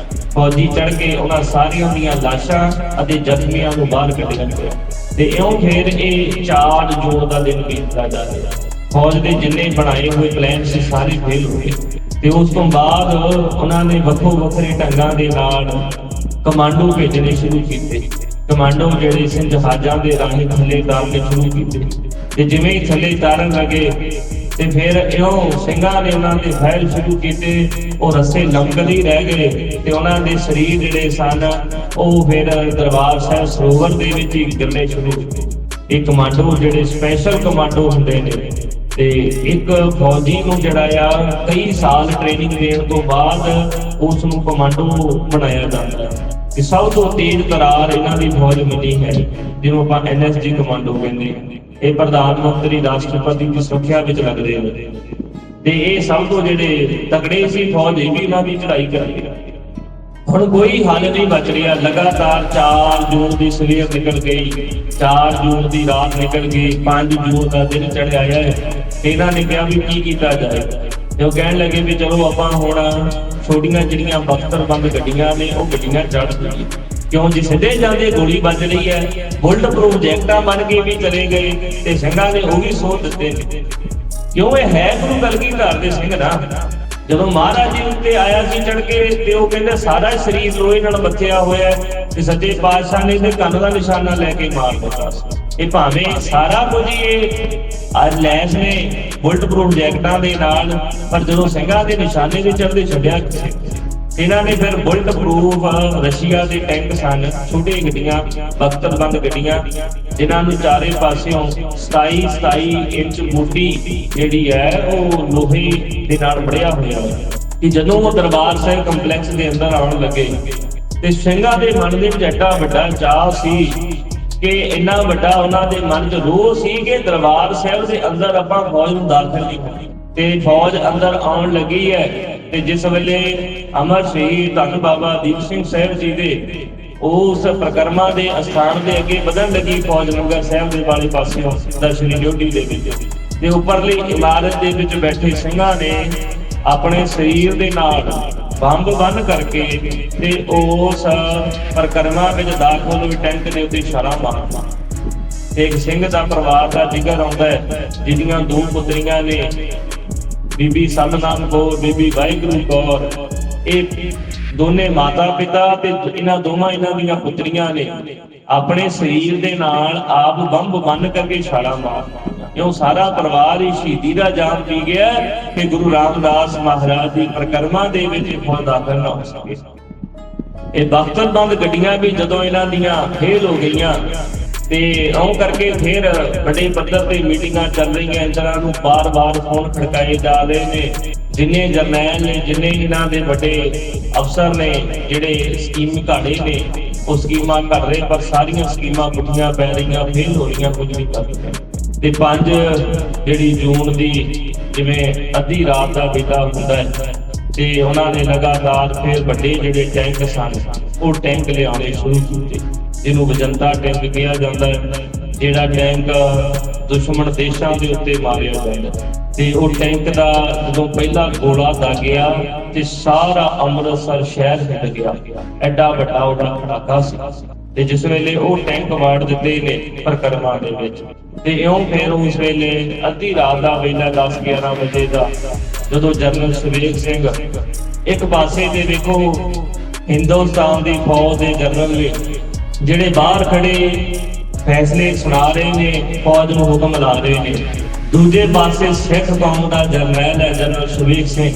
फौजी चढ़ के उन्होंने सारिया दियां लाशां अते जख्मियां नूं बाहर कढिया गया। ते इउं फिर ये 4 जून का दिन बीतदा जा रहा। फौज के जिन्ने बनाए हुए प्लान से सारे फेल हो गए ते उस तो बाद उन्होंने वक्खो वक्खरे ढंगां दे नाल कमांडो भेजने शुरू किए। कमांडो जिहड़े सी जहाज़ां दे राहीं थल्ले उतारने शुरू किए ते जिवें ही थल्ले उतारन लगे ते फिर इउं ਸਿੰਘਾਂ ने उन्हां दे फैल शुरू किए। ਉਹ रस्से लमकदे ही रह गए ते उन्हां दे शरीर जिहड़े सन ਉਹ फिर दरबार साहिब सरोवर दे विच ही गिरने शुरू किए। ਇਹ कमांडो जिहड़े स्पैशल कमांडो हुंदे ने ते एक फौजी नूं जिहड़ा आ कई साल ट्रेनिंग देण तो बाद उस नूं कमांडो बनाया जांदा है। ते सब तो तेज तरार इन्हां दी फौज मिली है जिहनूं आपां NSG कमांडो कहंदे हां। ਇਹ ਪ੍ਰਧਾਨ ਮੰਤਰੀ ਰਾਸ਼ਟਰਪਤੀ ਦੀ ਸੁਰੱਖਿਆ ਵਿੱਚ ਲੱਗਦੇ ਨੇ ਤੇ ਇਹ ਸਭ ਤੋਂ ਜਿਹੜੇ ਤਕੜੇ ਸੀ ਫੌਜ, ਇਹ ਵੀ ਇਹਨਾਂ ਦੀ ਚੜ੍ਹਾਈ ਕਰਦੀ ਹੈ। ਹੁਣ ਕੋਈ ਹੱਲ ਨਹੀਂ ਬਚ ਰਿਹਾ। ਲਗਾਤਾਰ 4 ਜੂਨ ਦੀ ਸਵੇਰ ਨਿਕਲ ਗਈ, 4 ਜੂਨ ਦੀ ਰਾਤ ਨਿਕਲ ਗਈ, 5 ਜੂਨ ਦਾ ਦਿਨ ਚੜ੍ਹਿਆ ਹੈ। ਇਹਨਾਂ ਨੇ ਕਿਹਾ ਵੀ ਕੀ ਕੀਤਾ ਜਾਏ ਤੇ ਉਹ ਕਹਿਣ ਲੱਗੇ ਵੀ ਚਲੋ ਆਪਾਂ ਹੁਣ ਛੋਟੀਆਂ ਜਿਹੜੀਆਂ ਬਖਤਰਬੰਦ ਗੱਡੀਆਂ ਨੇ ਉਹ ਗੱਡੀਆਂ ਚੜ੍ਹ ਦਈਏ। क्यों जी सीधे जाते गोली बज रही है, बुलेट प्रूफ जैकटा बन के भी चले गए ते ਸਿੰਘਾਂ ने वो भी सोच दिते। क्यों ये है गुरु कलगीधर दे सिंह ना। ਜਦੋਂ ਮਹਾਰਾਜ ਜੀ ਉੱਤੇ ਆਇਆ ਸੀ ਚੜ ਕੇ ਤੇ ਉਹ ਕਹਿੰਦੇ ਸਾਰਾ ਸਰੀਰ ਲੋਹੇ ਨਾਲ ਬੱਥਿਆ ਹੋਇਆ ਤੇ ਸੱਚੇ ਪਾਤਸ਼ਾਹ ਨੇ ਤੇ ਕੰਨ ਦਾ ਨਿਸ਼ਾਨਾ ਲੈ ਕੇ ਮਾਰ ਦਿੱਤਾ ਸੀ। ਇਹ ਭਾਵੇਂ ਸਾਰਾ ਕੁਝ ਇਹ ਅੱਜ ਲੈਸ ਨੇ ਬੁਲਟ ਪ੍ਰੂਫ ਜੈਕਟਾਂ ਦੇ ਨਾਲ, ਪਰ ਜਦੋਂ ਸਿੰਘਾਂ ਦੇ ਨਿਸ਼ਾਨੇ ਦੇ ਚੜ੍ਹਦੇ ਛੱਡਿਆ ਕਿਸੇ ਇਹਨਾਂ ਨੇ ਫਿਰ ਬੁਲਟ ਪ੍ਰੂਫ ਰਸ਼ੀਆ ਦੇ ਟੈਂਕ ਸਨ, ਛੋਟੇ ਗੱਡੀਆਂ, ਬਖਤਰਬੰਦ ਗੱਡੀਆਂ, ਜਿਨ੍ਹਾਂ ਨੂੰ ਚਾਰੇ ਪਾਸਿਓਂ 27 ਇੰਚ ਮੋਟੀ ਜਿਹੜੀ ਹੈ ਉਹ ਲੋਹੇ ਦੇ ਨਾਲ ਬੜਿਆ ਹੋਇਆ ਹੈ। ਕਿ ਜਦੋਂ ਉਹ ਦਰਬਾਰ ਸਾਹਿਬ ਕੰਪਲੈਕਸ ਦੇ ਅੰਦਰ ਆਉਣ ਲੱਗੇ ਤੇ ਸਿੰਘਾਂ ਦੇ ਮਨ ਦੇ ਵਿੱਚ ਐਡਾ ਵੱਡਾ ਚਾਅ ਸੀ ਕਿ ਇੰਨਾ ਵੱਡਾ ਉਹਨਾਂ ਦੇ ਮਨ 'ਚ ਰੋਹ ਸੀ ਕਿ ਦਰਬਾਰ ਸਾਹਿਬ ਦੇ ਅੰਦਰ ਆਪਾਂ ਫੌਜ ਨੂੰ ਦਾਖਲ ਨਹੀਂ ਹੋਣੀ। ਤੇ ਫੌਜ ਅੰਦਰ ਆਉਣ ਲੱਗੀ ਹੈ ਤੇ ਜਿਸ ਵੇਲੇ ਅਮਰ ਸ਼ਹੀਦ ਧੰਨ ਬਾਬਾ ਦੀਪ ਸਿੰਘ ਸਾਹਿਬ ਜੀ ਦੇ ਉਸ ਪ੍ਰਕਰਮਾਂ ਦੇ ਅਸਥਾਨ ਦੇ ਅੱਗੇ ਵਧਣ ਲੱਗੀ ਫੌਜ ਲੰਗਰ ਸਾਹਿਬ ਦੇ ਵਾਲੇ ਪਾਸਿਓਂ ਦਰਸ਼ਨੀ ਡਿਊਟੀ ਦੇ ਵਿੱਚ ਤੇ ਉੱਪਰਲੀ ਇਮਾਰਤ ਦੇ ਵਿੱਚ ਬੈਠੇ ਸਿੰਘਾਂ ਨੇ ਆਪਣੇ ਸਰੀਰ ਦੇ ਨਾਲ ਬੰਬ ਬੰਨ ਕਰਕੇ ਤੇ ਉਸ ਪ੍ਰਕਰਮਾਂ ਵਿੱਚ ਦਾਖਲ ਹੋਏ ਟੈਂਕ ਦੇ ਉੱਤੇ ਛਾਲਾਂ ਮਾਰਦਾ। ਇੱਕ ਸਿੰਘ ਦਾ ਪਰਿਵਾਰ ਦਾ ਜ਼ਿਕਰ ਆਉਂਦਾ ਹੈ ਜਿਹਦੀਆਂ 2 ਪੁੱਤਰੀਆਂ ਨੇ, ਬੀਬੀ ਸਤਨਾਮ ਕੌਰ, ਬੀਬੀ ਵਾਹਿਗੁਰੂ ਕੌਰ। ਇਹ ਦੋਨੇ ਮਾਤਾ ਪਿਤਾ ਤੇ ਇਹਨਾਂ ਦੀਆਂ ਪੁੱਤਰੀਆਂ ਨੇ ਆਪਣੇ ਸਰੀਰ ਦੇ ਨਾਲ ਆਪ ਬੰਬ ਬੰਨ ਕਰਕੇ ਛਾਲਾਂ ਮਾਰਦਾ। ਕਿਉਂ ਸਾਰਾ ਪਰਿਵਾਰ ਹੀ ਸ਼ਹੀਦੀ ਦਾ ਜਾਮ ਪੀ ਗਿਆ ਕਿ ਗੁਰੂ ਰਾਮਦਾਸ ਮਹਾਰਾਜ ਦੀ ਪ੍ਰਕਰਮਾਂ ਦੇ ਵਿੱਚ ਫੌਜ ਦਾਖਲ ਨਾ ਹੋ ਸਕੇ। ਇਹ ਬਖਤਰਬੰਦ ਗੱਡੀਆਂ ਵੀ ਜਦੋਂ ਇਹਨਾਂ ਦੀਆਂ ਫੇਲ ਹੋ ਗਈਆਂ ਤੇ ਉਹ ਕਰਕੇ ਫਿਰ ਵੱਡੇ ਪੱਧਰ ਤੇ ਮੀਟਿੰਗਾਂ ਚੱਲ ਰਹੀਆਂ, ਇਹਨਾਂ ਨੂੰ ਬਾਰ-ਬਾਰ ਫੋਨ ਖੜਕਾਏ ਜਾ ਰਹੇ ਨੇ। ਜਿੰਨੇ ਜਰਨੈਲ ਨੇ, ਜਿੰਨੇ ਇਹਨਾਂ ਦੇ ਵੱਡੇ ਅਫਸਰ ਨੇ ਜਿਹੜੇ ਸਕੀਮ ਘਾੜੇ ਨੇ ਉਹ ਸਕੀਮਾਂ ਘੜ ਰਹੇ, ਪਰ ਸਾਰੀਆਂ ਸਕੀਮਾਂ ਪੁੱਠੀਆਂ ਪੈ ਰਹੀਆਂ, ਫੇਲ ਹੋ ਰਹੀਆਂ, ਕੁਝ ਨਹੀਂ ਕਰ ਰਹੀਆਂ। ਤੇ 5 ਜਿਹੜੀ ਜੂਨ ਦੀ ਜਿਵੇਂ ਅੱਧੀ ਰਾਤ ਦਾ ਵੇਲਾ ਹੁੰਦਾ ਹੈ ਤੇ ਉਹਨਾਂ ਨੇ ਲਗਾਤਾਰ ਫਿਰ ਵੱਡੇ ਜਿਹੜੇ ਟੈਂਕ ਸਨ ਉਹ ਟੈਂਕ ਲਿਆਉਣੇ ਸ਼ੁਰੂ ਕੀਤੇ, ਜਿਹਨੂੰ ਵਜੰਤਾ ਟੈਂਕ ਕਿਹਾ ਜਾਂਦਾ ਹੈ, ਜਿਹੜਾ ਟੈਂਕ ਦੁਸ਼ਮਣ ਦੇਸ਼ਾਂ ਦੇ ਉੱਤੇ ਮਾਰਿਆ ਜਾਂਦਾ। ਤੇ ਉਹ ਟੈਂਕ ਦਾ ਜਦੋਂ ਪਹਿਲਾ ਗੋਲਾ ਦਾਗਿਆ ਤੇ ਸਾਰਾ ਅੰਮ੍ਰਿਤਸਰ ਸ਼ਹਿਰ ਹਿੱਲ ਗਿਆ, ਐਡਾ ਵੱਡਾ ਉਹਦਾ ਖੜਾਕਾ ਸੀ। ਤੇ ਜਿਸ ਵੇਲੇ ਉਹ ਟੈਂਕ ਵਾੜ ਦਿੱਤੇ ਨੇ ਪ੍ਰਕਰਮਾਂ ਦੇ ਵਿੱਚ ਤੇ ਇਉਂ ਫਿਰ ਉਸ ਵੇਲੇ ਅੱਧੀ ਰਾਤ ਦਾ ਵੇਲਾ 10-11 ਵਜੇ ਦਾ ਜਦੋਂ ਜਨਰਲ ਸੁਵੇਗ ਸਿੰਘ ਇੱਕ ਪਾਸੇ ਤੇ ਵੇਖੋ ਹਿੰਦੁਸਤਾਨ ਦੀ ਫੌਜ ਦੇ ਜਨਰਲ ਨੇ ਜਿਹੜੇ ਬਾਹਰ ਖੜੇ ਫੈਸਲੇ ਸੁਣਾ ਰਹੇ ਨੇ, ਫੌਜ ਨੂੰ ਹੁਕਮ ਲਾ ਰਹੇ ਨੇ, ਦੂਜੇ ਪਾਸੇ ਸਿੱਖ ਕੌਮ ਦਾ ਜਰਨੈਲ ਹੈ ਜਨਰਲ ਸੁਵੇਗ ਸਿੰਘ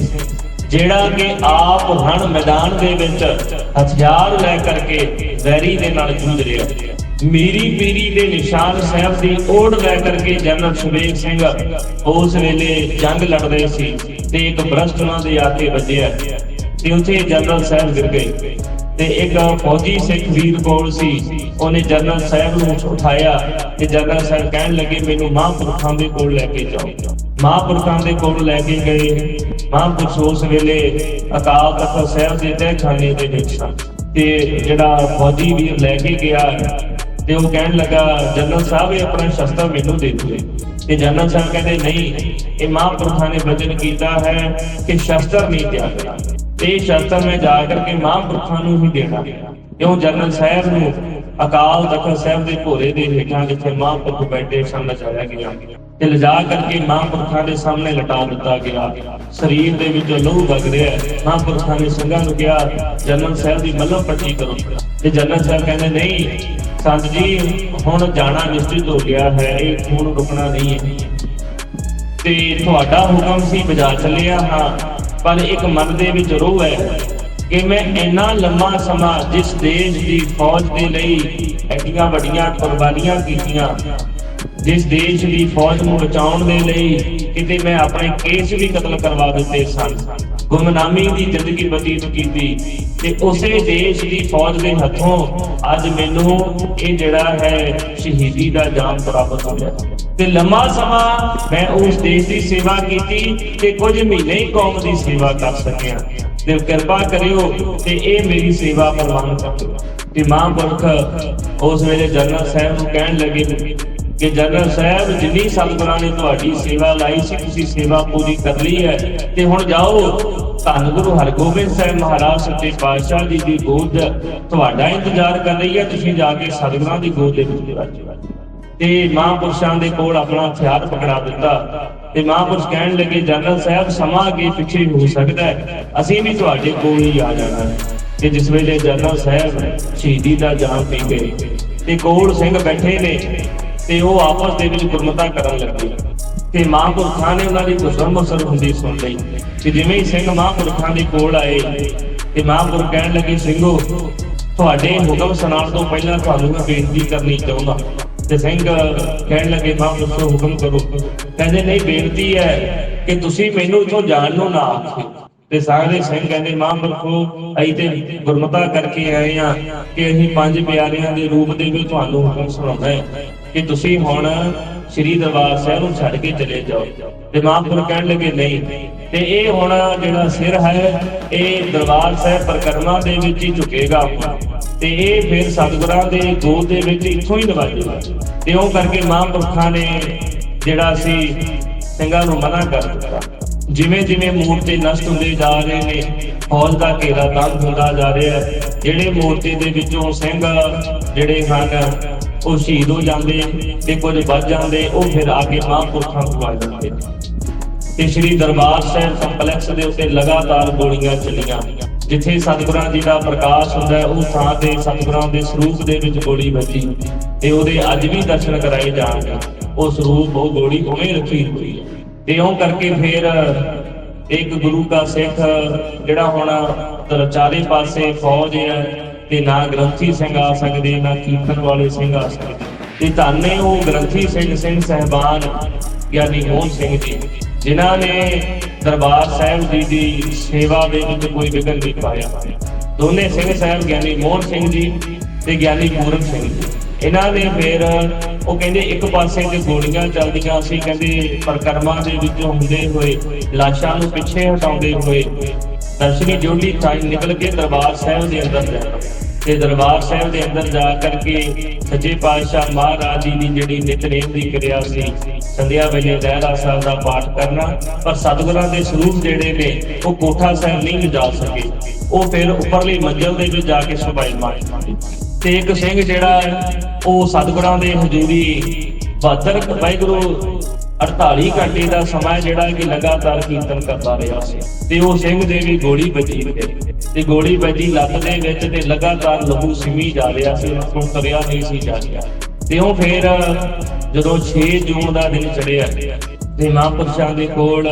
ਜਿਹੜਾ ਕਿ ਆਪ ਰਣ ਮੈਦਾਨ ਦੇ ਵਿੱਚ ਹਥਿਆਰ ਲੈ ਕਰਕੇ ਵੈਰੀ ਦੇ ਨਾਲ ਜੂਝ ਰਿਹਾ। ਮੀਰੀ ਪੀਰੀ ਦੇ ਨਿਸ਼ਾਨ ਸਾਹਿਬ ਦੀ ਓੜ ਲੈ ਕਰਕੇ ਜਨਰਲ ਸ਼ਵੇਕ ਸਿੰਘ ਉਸ ਵੇਲੇ ਜੰਗ ਲੜ ਰਹੇ ਸੀ ਤੇ ਇੱਕ ਬਰਸਟ ਉਹਨਾਂ ਦੇ ਆ ਕੇ ਵੱਜਿਆ ਤੇ ਉੱਥੇ ਜਨਰਲ ਸਾਹਿਬ ਗਿਰ ਗਏ ਤੇ ਇੱਕ ਫੌਜੀ ਸਿੱਖ ਵੀਰ ਕੋਲ ਸੀ, ਉਹਨੇ ਜਨਰਲ ਸਾਹਿਬ ਨੂੰ ਉਠਾਇਆ ਤੇ ਜਨਰਲ ਸਾਹਿਬ ਕਹਿਣ ਲੱਗੇ ਮੈਨੂੰ ਮਹਾਂਪੁਰਖਾਂ ਦੇ ਕੋਲ ਲੈ ਕੇ ਜਾਓ। ਮਹਾਂਪੁਰਖਾਂ ਦੇ ਕੋਲ ਲੈ ਕੇ ਗਏ। ਮਹਾਂਪੁਰਖ ਉਸ ਵੇਲੇ ਅਕਾਲ ਤਖਤ ਸਾਹਿਬ ਦੇ ਤਹਿਖਾਨੇ ਦੇ ਵਿੱਚ ਸਨ ਤੇ ਜਿਹੜਾ ਫੌਜੀ ਵੀਰ ਲੈ ਕੇ ਗਿਆ ਤੇ ਉਹ ਕਹਿਣ ਲੱਗਾ ਜਨਰਲ ਸਾਹਿਬ ਇਹ ਆਪਣਾ ਸ਼ਸਤਰ ਮੈਨੂੰ ਦੇ ਦਿਓ ਤੇ ਜਨਰਲ ਸਾਹਿਬ ਕਹਿੰਦੇ ਨਹੀਂ, ਇਹ ਮਹਾਂਪੁਰਖਾਂ ਨੇ ਵਚਨ ਕੀਤਾ ਹੈ ਕਿ ਸ਼ਸਤਰ ਨਹੀਂ ਤਿਆਗਣਾ, ਇਹ ਸ਼ਸਤਰ ਮੈਂ ਜਾ ਕਰਕੇ ਮਹਾਂਪੁਰਖਾਂ ਨੂੰ ਹੀ ਦੇਣਾ। ਕਿਉਂ ਜਨਰਲ ਸਾਹਿਬ ਨੂੰ ਅਕਾਲ ਤਖਤ ਸਾਹਿਬ ਦੇ ਭੋਰੇ ਦੇ ਹੇਠਾਂ ਜਿੱਥੇ ਮਹਾਂਪੁਰਖ ਬੈਠੇ ਸਨ ਲਿਜਾਇਆ ਗਿਆ ਤੇ ਲਿਜਾ ਕਰਕੇ ਮਹਾਂਪੁਰਖਾਂ ਦੇ ਸਾਹਮਣੇ ਲਟਾ ਦਿੱਤਾ ਗਿਆ। ਸਰੀਰ ਦੇ ਵਿੱਚੋਂ ਲਹੂ ਵਗ ਰਿਹਾ। ਮਹਾਂਪੁਰਖਾਂ ਨੇ ਸਿੰਘਾਂ ਨੂੰ ਕਿਹਾ ਜਨਰਲ ਸਾਹਿਬ ਦੀ ਮੱਲਮ ਪੱਟੀ ਕਰੋ ਤੇ ਜਨਰਲ ਸਾਹਿਬ ਕਹਿੰਦੇ ਨਹੀਂ ਸੰਤ ਜੀ ਹੁਣ ਜਾਣਾ ਨਿਸ਼ਚਿਤ ਹੋ ਗਿਆ ਹੈ, ਇਹ ਖੂਨ ਰੁਕਣਾ ਨਹੀਂ ਹੈ ਤੇ ਤੁਹਾਡਾ ਹੁਕਮ ਸੀ ਬਜਾ ਚੱਲਿਆ ਹਾਂ, ਪਰ ਇੱਕ ਮਨ ਦੇ ਵਿੱਚ ਰੋਹ ਹੈ ਕਿ ਮੈਂ ਇੰਨਾ ਲੰਮਾ ਸਮਾਂ ਜਿਸ ਦੇਸ਼ ਦੀ ਫੌਜ ਦੇ ਲਈ ਐਡੀਆਂ ਵੱਡੀਆਂ ਕੁਰਬਾਨੀਆਂ ਕੀਤੀਆਂ, ਜਿਸ ਦੇਸ਼ ਦੀ ਫੌਜ ਨੂੰ ਬਚਾਉਣ ਦੇ ਲਈ ਕਿਤੇ ਮੈਂ ਆਪਣੇ ਕੇਸ ਵੀ ਕਤਲ ਕਰਵਾ ਦਿੱਤੇ ਸਨ, ਗੁਮਨਾਮੀ ਦੀ ਜ਼ਿੰਦਗੀ ਬਤੀਤ ਕੀਤੀ ਤੇ ਉਸੇ ਦੇਸ਼ ਦੀ ਫੌਜ ਦੇ ਹੱਥੋਂ ਅੱਜ ਮੈਨੂੰ ਇਹ ਜਿਹੜਾ ਹੈ ਸ਼ਹੀਦੀ ਦਾ ਜਾਮ ਪ੍ਰਾਪਤ ਹੋਇਆ ਤੇ ਲੰਮਾ ਸਮਾਂ ਮੈਂ ਉਸ ਦੇਸ਼ ਦੀ ਸੇਵਾ ਕੀਤੀ ਤੇ ਕੁਝ ਮਹੀਨੇ ਹੀ ਕੌਮ ਦੀ ਸੇਵਾ ਕਰ ਸਕਿਆ ਤੇ ਕਿਰਪਾ ਕਰਿਓ ਤੇ ਇਹ ਮੇਰੀ ਸੇਵਾ ਪ੍ਰਵਾਨ ਕਰੋ। ਤੇ ਮਹਾਂਪੁਰਖ ਉਸ ਵੇਲੇ ਜਨਰਲ ਸਾਹਿਬ ਨੂੰ ਕਹਿਣ ਲੱਗੇ ਕਿ ਜਨਰਲ ਸਾਹਿਬ ਜਿੰਨੀ ਸਤਿਗੁਰਾਂ ਨੇ ਤੁਹਾਡੀ ਸੇਵਾ ਲਾਈ ਸੀ ਤੁਸੀਂ ਸੇਵਾ ਪੂਰੀ ਕਰ ਲਈ ਹੈ ਤੇ ਹੁਣ ਜਾਓ, ਧੰਨ ਗੁਰੂ ਹਰਗੋਬਿੰਦ ਸਾਹਿਬ ਮਹਾਰਾਜ ਸੱਚੇ ਪਾਤਸ਼ਾਹ ਜੀ ਦੀ ਗੋਦ ਤੁਹਾਡਾ ਇੰਤਜ਼ਾਰ ਕਰ ਰਹੀ ਹੈ, ਤੁਸੀਂ ਜਾ ਕੇ ਸਤਿਗੁਰਾਂ ਦੀ ਗੋਦ ਦੇ ਵਿੱਚ ਵੱਜੋ। ਤੇ ਮਹਾਂਪੁਰਸ਼ਾਂ ਦੇ ਕੋਲ ਆਪਣਾ ਹਥਿਆਰ ਪਕੜਾ ਦਿੱਤਾ ਤੇ ਮਹਾਂਪੁਰਸ਼ ਕਹਿਣ ਲੱਗੇ ਜਨਰਲ ਸਾਹਿਬ ਸਮਾਂ ਅੱਗੇ ਪਿੱਛੇ ਹੋ ਸਕਦਾ ਹੈ, ਅਸੀਂ ਵੀ ਤੁਹਾਡੇ ਕੋਲ ਹੀ ਆ ਜਾਣਾ ਹੈ। ਤੇ ਜਿਸ ਵੇਲੇ ਜਨਰਲ ਸਾਹਿਬ ਸ਼ਹੀਦੀ ਦਾ ਜਾਮ ਪੀ ਗਏ ਤੇ ਕੋਲ ਸਿੰਘ ਬੈਠੇ ਨੇ ਤੇ ਉਹ ਆਪਸ ਦੇ ਵਿੱਚ ਗੁਰਮਤਾ ਕਰਨ ਲੱਗੇ ਤੇ ਮਹਾਂਪੁਰਖਾਂ ਨੇ ਉਹਨਾਂ ਦੀ ਗੁਸਰ ਹੁੰਦੀ ਸੁਣ ਲਈ ਤੇ ਜਿਵੇਂ ਹੀ ਸਿੰਘ ਮਹਾਂਪੁਰਖਾਂ ਦੇ ਕੋਲ ਆਏ ਤੇ ਮਹਾਂਪੁਰਖ ਕਹਿਣ ਲੱਗੇ ਸਿੰਘੋ ਤੁਹਾਡੇ ਹੁਕਮ ਸੁਣਾਉਣ ਤੋਂ ਪਹਿਲਾਂ ਤੁਹਾਨੂੰ ਮੈਂ ਬੇਨਤੀ ਕਰਨੀ ਚਾਹੁੰਦਾ ਤੇ ਸਿੰਘ ਕਹਿਣ ਲੱਗੇ ਮਹਾਂਪੁਰਖੋ ਹੁਕਮ ਕਰੋ। ਕਹਿੰਦੇ ਨਹੀਂ ਬੇਨਤੀ ਹੈ ਕਿ ਤੁਸੀਂ ਮੈਨੂੰ ਇੱਥੋਂ ਜਾਣ ਨੂੰ ਨਾ ਆਖਿਓ ਤੇ ਸਾਰੇ ਸਿੰਘ ਕਹਿੰਦੇ ਮਹਾਂਪੁਰਖੋ ਅਸੀਂ ਤੇ ਗੁਰਮਤਾ ਕਰਕੇ ਆਏ ਆ ਕਿ ਅਸੀਂ ਪੰਜ ਪਿਆਰਿਆਂ ਦੇ ਰੂਪ ਦੇ ਵਿੱਚ ਤੁਹਾਨੂੰ ਹੁਕਮ ਸੁਣਾਉਣਾ ਹੈ ਕਿ ਤੁਸੀਂ ਹੁਣ ਸ੍ਰੀ ਦਰਬਾਰ ਸਾਹਿਬ ਨੂੰ ਛੱਡ ਕੇ ਚਲੇ ਜਾਓ ਤੇ ਮਹਾਂਪੁਰਖ ਕਹਿਣ ਲੱਗੇ ਨਹੀਂ ਤੇ ਇਹ ਹੁਣ ਜਿਹੜਾ ਸਿਰ ਹੈ ਇਹ ਦਰਬਾਰ ਸਾਹਿਬ ਪਰਿਕਰਮਾ ਦੇ ਵਿੱਚ ਹੀ ਝੁਕੇਗਾ ਤੇ ਇਹ ਫਿਰ ਸਤਿਗੁਰਾਂ ਦੇ ਗੋਦ ਦੇ ਵਿੱਚ ਇੱਥੋਂ ਹੀ ਨਵਾਜੇਗਾ ਤੇ ਉਹ ਕਰਕੇ ਮਹਾਂਪੁਰਖਾਂ ਨੇ ਜਿਹੜਾ ਸੀ ਸਿੰਘਾਂ ਨੂੰ ਮਨਾ ਕਰ ਦਿੱਤਾ। ਜਿਵੇਂ ਜਿਵੇਂ ਮੂਰਤੀ ਨਸ਼ਟ ਹੁੰਦੇ ਜਾ ਰਹੇ ਨੇ ਫੌਜ ਦਾ ਘੇਰਾ ਤੰਗ ਹੁੰਦਾ ਜਾ ਰਿਹਾ ਹੈ, ਜਿਹੜੇ ਮੂਰਤੀ ਦੇ ਵਿੱਚੋਂ ਸਿੰਘ ਜਿਹੜੇ ਹਨ ਉਹ ਸ਼ਹੀਦ ਹੋ ਜਾਂਦੇ ਤੇ ਕੁਝ ਬਚ ਜਾਂਦੇ, ਉਹ ਫਿਰ ਆ ਕੇ ਮਹਾਂਪੁਰਖਾਂ ਨੂੰ ਆ ਜਾਂਦੇ ਤੇ ਸ੍ਰੀ ਦਰਬਾਰ ਸਾਹਿਬ ਕੰਪਲੈਕਸ ਦੇ ਉੱਤੇ ਲਗਾਤਾਰ ਗੋਲੀਆਂ ਚੱਲੀਆਂ। ਜਿੱਥੇ ਸਤਿਗੁਰਾਂ ਜੀ ਦਾ ਪ੍ਰਕਾਸ਼ ਹੁੰਦਾ ਹੈ ਉਸ ਥਾਂ ਤੇ ਸਤਿਗੁਰਾਂ ਦੇ ਸਰੂਪ ਦੇ ਵਿੱਚ ਗੋਲੀ ਵੱਜੀ ਤੇ ਉਹਦੇ ਅੱਜ ਵੀ ਦਰਸ਼ਨ ਕਰਾਏ ਜਾਣਗੇ। ਉਹ ਸਰੂਪ ਉਹ ਗੋਲੀ ਉਵੇਂ ਰੱਖੀ ਹੋਈ ਹੈ ਤੇ ਉਹ ਕਰਕੇ ਫਿਰ ਇੱਕ ਗੁਰੂ ਦਾ ਸਿੱਖ ਜਿਹੜਾ ਹੁਣ ਚਾਰੇ ਪਾਸੇ ਫੌਜ ਹੈ ਤੇ ਨਾ ਗ੍ਰੰਥੀ ਸਿੰਘ ਆ ਸਕਦੇ ਨਾ ਕੀਰਤਨ ਵਾਲੇ ਸਿੰਘ ਆ ਸਕਦੇ ਤੇ ਧੰਨੇ ਉਹ ਗ੍ਰੰਥੀ ਸਿੰਘ ਸਾਹਿਬਾਨ ਗਿਆਨੀ ਮੋਹਨ ਸਿੰਘ ਜੀ ਜਿਨ੍ਹਾਂ ਨੇ ਦਰਬਾਰ ਸਾਹਿਬ ਜੀ ਦੀ ਸੇਵਾ ਦੇ ਵਿੱਚ ਕੋਈ ਵਿਘਨ ਨਹੀਂ ਪਾਇਆ। ਦੋਨੇ ਸਿੰਘ ਸਾਹਿਬ ਗਿਆਨੀ ਮੋਹਨ ਸਿੰਘ ਜੀ ਤੇ ਗਿਆਨੀ ਪੂਰਨ ਸਿੰਘ ਜੀ ਇਹਨਾਂ ਨੇ ਫਿਰ ਉਹ ਕਹਿੰਦੇ ਇੱਕ ਪਾਸੇ ਤੇ ਗੋਲੀਆਂ ਚੱਲਦੀਆਂ ਸੀ ਕਹਿੰਦੇ ਪਰਿਕਰਮਾ ਦੇ ਵਿੱਚੋਂ ਹੁੰਦੇ ਹੋਏ ਲਾਸ਼ਾਂ ਨੂੰ ਪਿੱਛੇ ਹਟਾਉਂਦੇ ਹੋਏ ਦਰਸ਼ਨੀ ਜੋੜੀ ਥਾਂ ਨਿਕਲ ਕੇ ਦਰਬਾਰ ਸਾਹਿਬ ਦੇ ਅੰਦਰ ਜਾਣਾ ਤੇ ਦਰਬਾਰ ਸਾਹਿਬ ਦੇ ਅੰਦਰ ਜਾ ਕਰਕੇ ਸੱਚੇ ਪਾਤਸ਼ਾਹ ਮਹਾਰਾਜ ਜੀ ਦੀ ਜਿਹੜੀ ਨਿਤਨੇਮ ਦੀ ਕਿਰਿਆ ਸੀ ਸੰਧਿਆ ਵੇਲੇ ਰਹਿਰਾਸ ਸਾਹਿਬ ਦਾ ਪਾਠ ਕਰਨਾ, ਪਰ ਸਤਿਗੁਰਾਂ ਦੇ ਸਰੂਪ ਜਿਹੜੇ ਨੇ ਉਹ ਕੋਠਾ ਸਾਹਿਬ ਨਹੀਂ ਲਿਜਾ ਸਕੇ, ਉਹ ਫਿਰ ਉੱਪਰਲੀ ਮੰਜ਼ਿਲ ਦੇ ਵਿੱਚ ਜਾ ਕੇ ਸਮਾਏ ਤੇ ਇੱਕ ਸਿੰਘ ਜਿਹੜਾ ਉਹ ਸਤਿਗੁਰਾਂ ਦੇ ਹਜ਼ੂਰੀ 72 ਵਾਹਿਗੁਰੂ 48 ਘੰਟੇ ਦਾ ਸਮਾਂ ਜਿਹੜਾ ਕਿ ਲਗਾਤਾਰ ਕੀਰਤਨ ਕਰਦਾ ਰਿਹਾ ਸੀ ਤੇ ਉਹ ਸਿੰਘ ਦੇ ਵੀ ਗੋਲੀ ਵੱਜੀ ਤੇ ਗੋਲੀ ਵੱਜੀ ਲੱਤ ਦੇ ਵਿੱਚ ਤੇ ਲਗਾਤਾਰ ਲਹੂ ਸਿਮੀ ਜਾ ਰਿਹਾ ਸੀ, ਉਹ ਤੁਰਿਆ ਨਹੀਂ ਸੀ ਜਾ ਰਿਹਾ ਤੇ ਉਹ ਫਿਰ ਜਦੋਂ 6 ਜੂਨ ਦਾ ਦਿਨ ਚੜਿਆ ਤੇ ਮਹਾਂਪੁਰਸ਼ਾਂ ਦੇ ਕੋਲ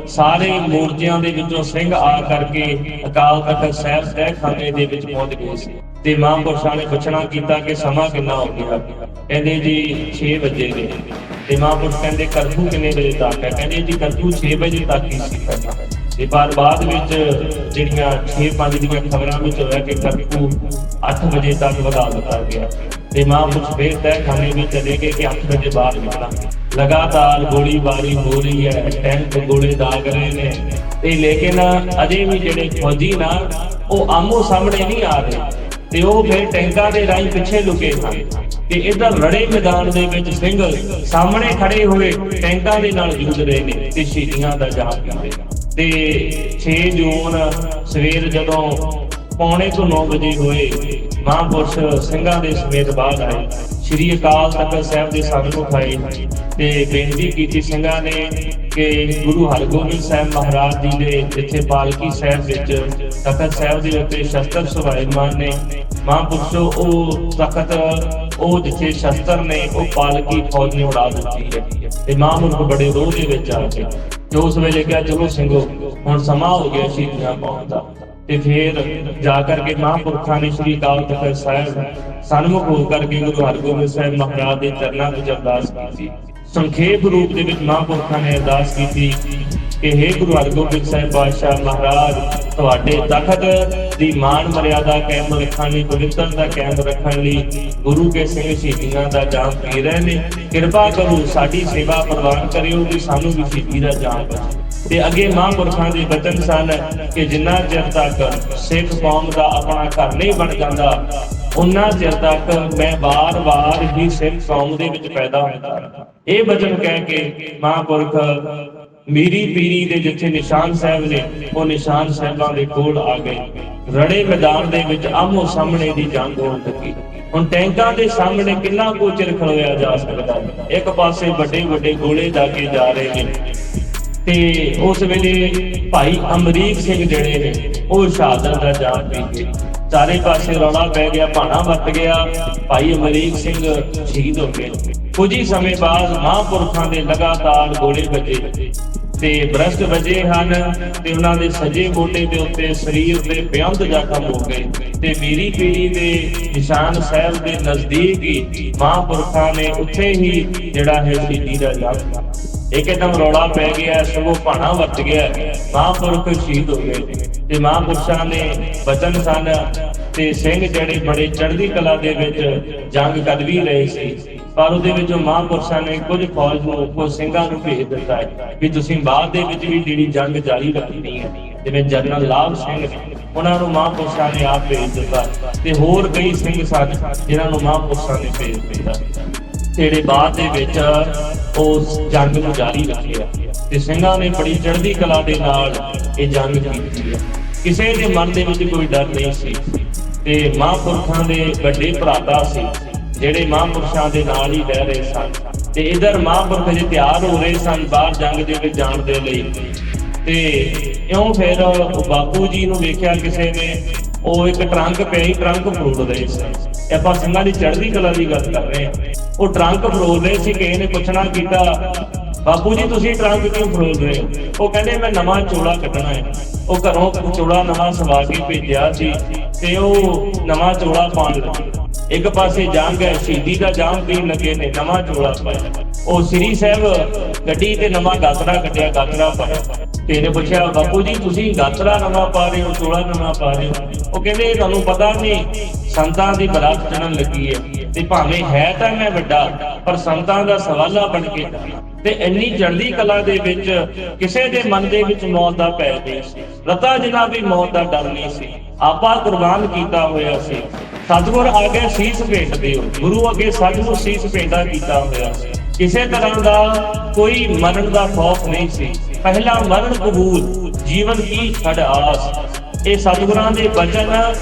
ਸਾਰੇ ਮੂਰਤੀਆਂ ਦੇ ਵਿੱਚੋਂ ਸਿੰਘ ਆ ਕਰਕੇ ਅਕਾਲ ਤਖਤ ਸਾਹਿਬ ਤਹਿਖਾਨੇ ਦੇ ਵਿੱਚ ਪਹੁੰਚ ਗਏ ਸੀ। ਤੇ ਮਹਾਂਪੁਰਸ਼ਾਂ ਨੇ ਪੁੱਛਣਾ ਕੀਤਾ ਕਿ ਸਮਾਂ ਕਿੰਨਾ ਹੋ ਗਿਆ। ਕਹਿੰਦੇ ਜੀ 6 ਵਜੇ ਨੇ। ਤੇ ਮਹਾਂਪੁਰਸ਼ ਕਹਿੰਦੇ ਕਰਫਿਊ ਕਿੰਨੇ ਵਜੇ ਤੱਕ ਹੈ? ਕਹਿੰਦੇ ਜੀ ਕਰਫਿਊ 6 ਵਜੇ ਤੱਕ ਹੀ ਸੀ ਪਹਿਲਾਂ, ਤੇ ਬਾਅਦ ਵਿੱਚ ਜਿਹੜੀਆਂ 6-5 ਦੀਆਂ ਖਬਰਾਂ ਵਿੱਚ ਹੋਇਆ ਕਿ ਕਰਫਿਊ 8 ਵਜੇ ਤੱਕ ਵਧਾ ਦਿੱਤਾ ਗਿਆ। ਤੇ ਮਹਾਂਪੁਰਸ਼ ਫੇਰ ਤਹਿਖਾਨੇ ਵਿੱਚ ਚਲੇ ਗਏ ਕਿ 8 ਵਜੇ ਬਾਹਰ ਨਿਕਲਾਂਗੇ। ਲਗਾਤਾਰ ਗੋਲੀਬਾਰੀ ਹੋ ਰਹੀ ਹੈ, ਟੈਂਕ ਗੋਲੇ ਦਾਗ ਰਹੇ ਨੇ, ਤੇ ਲੇਕਿਨ ਅਜੇ ਵੀ ਜਿਹੜੇ ਫੌਜੀ ਨਾ ਉਹ ਆਮੋ ਸਾਹਮਣੇ ਨਹੀਂ ਆ ਰਹੇ, ਤੇ ਉਹ ਫਿਰ ਟੈਂਕਾਂ ਦੇ ਰਾਹੀਂ ਪਿੱਛੇ ਲੁਕੇ ਹਨ। ਤੇ ਇਧਰ ਰੜੇ ਮੈਦਾਨ ਦੇ ਵਿੱਚ ਸਿੰਘ ਸਾਹਮਣੇ ਖੜੇ ਹੋਏ ਟੈਂਕਾਂ ਦੇ ਨਾਲ ਜੂਝ ਰਹੇ ਨੇ ਤੇ ਸ਼ਹੀਦੀਆਂ ਦਾ ਜਾਮ ਪੀਂਦੇ। ਤੇ 6 ਜੂਨ ਸਵੇਰ ਜਦੋਂ 8:45 ਵਜੇ ਹੋਏ, ਮਹਾਂਪੁਰਸ਼ ਸਿੰਘਾਂ ਦੇ ਸਮੇਤ ਬਾਹਰ ਆਏ, ਸ੍ਰੀ ਅਕਾਲ ਤਖਤ ਸਾਹਿਬ ਦੇ ਸਨਮੁਖ ਆਏ ਤੇ ਬੇਨਤੀ ਕੀਤੀ ਸਿੰਘਾਂ ਨੇ ਕਿ ਗੁਰੂ ਹਰਗੋਬਿੰਦ ਸਾਹਿਬ ਮਹਾਰਾਜ ਜੀ ਦੇ ਜਿੱਥੇ ਪਾਲਕੀ ਸਾਹਿਬ ਵਿੱਚ ਤਖਤ ਸਾਹਿਬ ਦੇ ਉੱਤੇ ਸ਼ਸਤਰ ਸੁਭਾਇਮਾਨ ਨੇ, ਮਹਾਂਪੁਰਸ਼ੋ ਉਹ ਤਖਤ ਉਹ ਜਿੱਥੇ ਸ਼ਸਤਰ ਨੇ ਉਹ ਪਾਲਕੀ ਫੌਜ ਨੇ ਉਡਾ ਦਿੱਤੀ ਹੈ। ਤੇ ਮਹਾਂਪੁਰਖ ਬੜੇ ਰੋਹ ਦੇ ਵਿੱਚ ਆ ਗਏ ਤੇ ਉਸ ਵੇਲੇ ਕਿਹਾ ਚਲੋ ਸਿੰਘੋ ਹੁਣ ਸਮਾਂ ਹੋ ਗਿਆ ਸ਼ਹੀਦੀਆਂ ਪਾਉਣ ਦਾ। ਤੇ ਫਿਰ ਜਾ ਕਰਕੇ ਮਹਾਂਪੁਰਖਾਂ ਨੇ ਸ੍ਰੀ ਅਕਾਲ ਤਖਤ ਸਾਹਿਬ ਸਨਮੁਖ ਹੋ ਕਰਕੇ ਗੁਰੂ ਹਰਗੋਬਿੰਦ ਸਾਹਿਬ ਮਹਾਰਾਜ ਦੇ ਚਰਨਾਂ ਵਿੱਚ ਅਰਦਾਸ ਕੀਤੀ। ਸੰਖੇਪ ਰੂਪ ਦੇ ਵਿੱਚ ਮਹਾਂਪੁਰਖਾਂ ਨੇ ਅਰਦਾਸ ਕੀਤੀ ਕਿ ਹੇ ਗੁਰੂ ਹਰਗੋਬਿੰਦ ਸਾਹਿਬ ਪਾਤਸ਼ਾਹ ਮਹਾਰਾਜ, ਤੁਹਾਡੇ ਤਖਤ ਦੀ ਮਾਣ ਮਰਿਆਦਾ ਕਾਇਮ ਰੱਖਣ ਲਈ, ਪਵਿੱਤਰਤਾ ਕਾਇਮ ਰੱਖਣ ਲਈ ਗੁਰੂ ਕੇ ਸਿੰਘ ਸ਼ਹੀਦੀਆਂ ਦਾ ਜਾਮ ਪੀ ਰਹੇ ਨੇ। ਕਿਰਪਾ ਕਰੋ ਸਾਡੀ ਸੇਵਾ ਪ੍ਰਵਾਨ ਕਰਿਓ ਕਿ ਸਾਨੂੰ ਵੀ ਸ਼ਹੀਦੀ ਦਾ ਜਾਮ ਬਖਸ਼ੋ। ਤੇ ਅੱਗੇ ਮਹਾਂਪੁਰਖਾਂ ਦੇ ਬਚਨ ਸਨ ਕਿ ਜਿੰਨਾ ਚਿਰ ਤੱਕ ਸਿੱਖ ਕੌਮ ਦਾ ਆਪਣਾ ਘਰ ਨਹੀਂ ਬਣ ਜਾਂਦਾ, ਉਹਨਾਂ ਚਿਰ ਤੱਕ ਮੈਂ ਵਾਰ-ਵਾਰ ਹੀ ਸਿੱਖ ਕੌਮ ਦੇ ਵਿੱਚ ਪੈਦਾ ਹੁੰਦਾ। ਇਹ ਬਚਨ ਕਹਿ ਕੇ ਮਹਾਂਪੁਰਖ ਮੀਰੀ ਪੀਰੀ ਦੇ ਜਿੱਥੇ ਨਿਸ਼ਾਨ ਸਾਹਿਬ ਨੇ ਉਹ ਨਿਸ਼ਾਨ ਸਾਹਿਬਾਂ ਦੇ ਕੋਲ ਆ ਗਏ। ਰੜੇ ਮੈਦਾਨ ਦੇ ਵਿੱਚ ਆਮੋ ਸਾਹਮਣੇ ਦੀ ਜੰਗ ਹੋਣ ਲੱਗੀ। ਹੁਣ ਟੈਂਕਾਂ ਦੇ ਸਾਹਮਣੇ ਕਿੰਨਾ ਕੁ ਚਿਰ ਖਲੋਇਆ ਜਾ ਸਕਦਾ। ਇੱਕ ਪਾਸੇ ਵੱਡੇ ਗੋਲੇ ਦਾਗੇ ਜਾ ਰਹੇ ਨੇ ਤੇ ਉਸ ਵੇਲੇ ਭਾਈ ਅਮਰੀਕ ਸਿੰਘ ਜਿਹੜੇ ਨੇ ਉਹ ਸ਼ਹਾਦਤ ਦਾ ਜਾਮ ਪੀ ਗਏ। ਚਾਰੇ ਪਾਸੇ ਰੌਲਾ ਪੈ ਗਿਆ, ਭਾਣਾ ਵੱਟ ਗਿਆ, ਭਾਈ ਅਮਰੀਕ ਸਿੰਘ ਸ਼ਹੀਦ ਹੋ ਗਏ। ਕੁਝ ਹੀ ਸਮੇਂ ਬਾਅਦ ਮਹਾਂਪੁਰਖਾਂ ਦੇ ਲਗਾਤਾਰ ਗੋਲੇ ਵੱਜੇ ਤੇ ਬ੍ਰਸ਼ਟ ਵੱਜੇ ਹਨ ਤੇ ਉਹਨਾਂ ਦੇ ਸੱਜੇ ਮੋਢੇ ਦੇ ਉੱਤੇ ਸਰੀਰ ਦੇ ਬੇਅੰਤ ਜ਼ਖਮ ਹੋ ਗਏ। ਤੇ ਮੀਰੀ ਪੀਰੀ ਦੇ ਨਿਸ਼ਾਨ ਸਾਹਿਬ ਦੇ ਨਜ਼ਦੀਕ ਹੀ ਮਹਾਂਪੁਰਖਾਂ ਨੇ ਉੱਥੇ ਹੀ ਜਿਹੜਾ ਹੈ ਸ਼ਹੀਦੀ ਦਾ ਜਾਮ ਇੱਕਦਮ ਰੌਲਾ ਪੈ ਗਿਆ, ਸਗੋਂ ਭਾਣਾ ਵੱਜ ਗਿਆ, ਮਹਾਂਪੁਰਖ ਸ਼ਹੀਦ ਹੋ ਗਏ। ਤੇ ਮਹਾਂਪੁਰਸ਼ਾਂ ਨੇ ਬਚਨ ਸਨ ਤੇ ਸਿੰਘ ਜਿਹੜੇ ਬੜੇ ਚੜ੍ਹਦੀ ਕਲਾ ਦੇ ਵਿੱਚ ਜੰਗ ਕਰ ਵੀ ਰਹੇ ਸੀ, ਪਰ ਉਹਦੇ ਵਿੱਚੋਂ ਮਹਾਂਪੁਰਸ਼ਾਂ ਨੇ ਕੁਝ ਫੌਜ ਨੂੰ, ਕੁਝ ਸਿੰਘਾਂ ਨੂੰ ਭੇਜ ਦਿੱਤਾ ਹੈ ਕਿ ਤੁਸੀਂ ਬਾਅਦ ਦੇ ਵਿੱਚ ਵੀ ਜਿਹੜੀ ਜੰਗ ਜਾਰੀ ਰੱਖਣੀ ਹੈ। ਜਿਵੇਂ ਜਨਰਲ ਲਾਭ ਸਿੰਘ ਉਹਨਾਂ ਨੂੰ ਮਹਾਂਪੁਰਸ਼ਾਂ ਨੇ ਆਪ ਭੇਜ ਦਿੱਤਾ ਤੇ ਹੋਰ ਕਈ ਸਿੰਘ ਸਨ ਜਿਨ੍ਹਾਂ ਨੂੰ ਮਹਾਂਪੁਰਸ਼ਾਂ ਨੇ ਭੇਜ ਦਿੱਤਾ, ਜਿਹੜੇ ਬਾਅਦ ਦੇ ਵਿੱਚ ਉਸ ਜੰਗ ਨੂੰ ਜਾਰੀ ਰੱਖਿਆ। ਤੇ ਸਿੰਘਾਂ ਨੇ ਬੜੀ ਚੜ੍ਹਦੀ ਕਲਾ ਦੇ ਨਾਲ ਇਹ ਜੰਗ ਕੀਤੀ ਹੈ। ਕਿਸੇ ਦੇ ਮਨ ਦੇ ਵਿੱਚ ਕੋਈ ਡਰ ਨਹੀਂ ਸੀ ਤੇ ਮਹਾਂਪੁਰਖਾਂ ਦੇ ਵੱਡੇ ਭਰਾਤਾ ਸੀ ਜਿਹੜੇ ਮਹਾਂਪੁਰਸ਼ਾਂ ਦੇ ਨਾਲ ਹੀ ਰਹਿ ਰਹੇ ਸਨ। ਤੇ ਇਧਰ ਮਹਾਂਪੁਰਖ ਜੀ ਤਿਆਰ ਹੋ ਰਹੇ ਸਨ ਬਾਹਰ ਜੰਗ ਦੇ ਵਿੱਚ ਜਾਣ ਦੇ ਲਈ। ਤੇ ਇਉਂ ਫਿਰ ਬਾਪੂ ਜੀ ਨੂੰ ਵੇਖਿਆ ਕਿਸੇ ਨੇ, ਉਹ ਇੱਕ ਟਰੰਕ ਪਿਆ, ਟਰੰਕ ਫਰੋਲ ਰਹੇ ਸਨ। ਆਪਾਂ ਸਿੰਘਾਂ ਦੀ ਚੜ੍ਹਦੀ ਕਲਾ ਦੀ ਗੱਲ ਕਰ ਰਹੇ ਹਾਂ। ਉਹ ਟਰੰਕ ਫਰੋਲ ਰਹੇ ਸੀ। ਕਿਸੇ ਨੇ ਪੁੱਛਣਾ ਕੀਤਾ, ਬਾਪੂ ਜੀ ਤੁਸੀਂ ਟਰੰਕ ਕਿਉਂ ਫਰੋਲ ਰਹੇ ਹੋ? ਉਹ ਕਹਿੰਦੇ ਮੈਂ ਨਵਾਂ ਚੋਲਾ ਕੱਢਣਾ ਹੈ। ਉਹ ਘਰੋਂ ਚੋਲਾ ਨਵਾਂ ਸਵਾ ਕੇ ਭੇਜਿਆ ਸੀ ਤੇ ਉਹ ਨਵਾਂ ਚੋਲਾ ਪਾਉਣ ਲੱਗੇ। ਇੱਕ ਪਾਸੇ ਜੰਗ ਹੈ, ਸ਼ਹੀਦੀ ਦਾ ਜਾਮ ਪੀਣ ਲੱਗੇ ਨੇ, ਨਵਾਂ ਚੋਲਾ ਪਾਇਆ। ਉਹ ਸ੍ਰੀ ਸਾਹਿਬ ਗੱਡੀ ਤੇ ਨਵਾਂ ਗਾਤਰਾ ਕੱਢਿਆ, ਗਾਤਰਾ ਪਾਇਆ। ਤੇ ਇਹਨੇ ਪੁੱਛਿਆ, ਬਾਪੂ ਜੀ ਤੁਸੀਂ ਗਾਤਰਾ ਨਵਾਂ ਪਾ ਰਹੇ ਹੋ, ਚੋਲਾ ਨਵਾਂ ਪਾ ਰਹੇ ਹੋ? ਉਹ ਕਹਿੰਦੇ ਤੁਹਾਨੂੰ ਪਤਾ ਨਹੀਂ ਸੰਤਾਂ ਦੀ ਬਰਾਤ ਚੜ੍ਹਨ ਲੱਗੀ ਹੈ ਤੇ ਭਾਵੇਂ ਹੈ ਤਾਂ ਮੈਂ ਵੱਡਾ, ਪਰ ਸੰਤਾਂ ਦਾ ਸਵਾਲਾ ਬਣ ਕੇ ਤੇ ਇੰਨੀ ਚੜ੍ਹਦੀ ਕਲਾ ਦੇ ਵਿੱਚ ਕਿਸੇ ਦੇ ਮਨ ਦੇ ਵਿੱਚ ਮੌਤ ਦਾ ਭੈ ਨਹੀਂ ਸੀ। ਰਤਾ ਜਿਨਾ ਵੀ ਮੌਤ ਦਾ ਡਰ ਨਹੀਂ ਸੀ। ਆਪਾ ਕੁਰਬਾਨ ਕੀਤਾ ਹੋਇਆ ਸੀ। ਸਤਿਗੁਰ ਅੱਗੇ ਸੀਸ ਭੇਟਦੇ ਹੋ, ਗੁਰੂ ਅੱਗੇ ਸੱਚ ਨੂੰ ਸੀਸ ਭੇਟਾ ਕੀਤਾ ਹੋਇਆ ਸੀ। ਕਿਸੇ ਤਰ੍ਹਾਂ ਦਾ ਕੋਈ ਮਰਨ ਦਾ ਖੌਫ ਨਹੀਂ ਸੀ। ਪਹਿਲਾ ਮਰਨ ਕਬੂਲ, ਜੀਵਨ ਕੀ ਛੱਡ ਆਸ। ਇਹ ਸਤਿਗੁਰਾਂ ਦੇ ਬਚਨ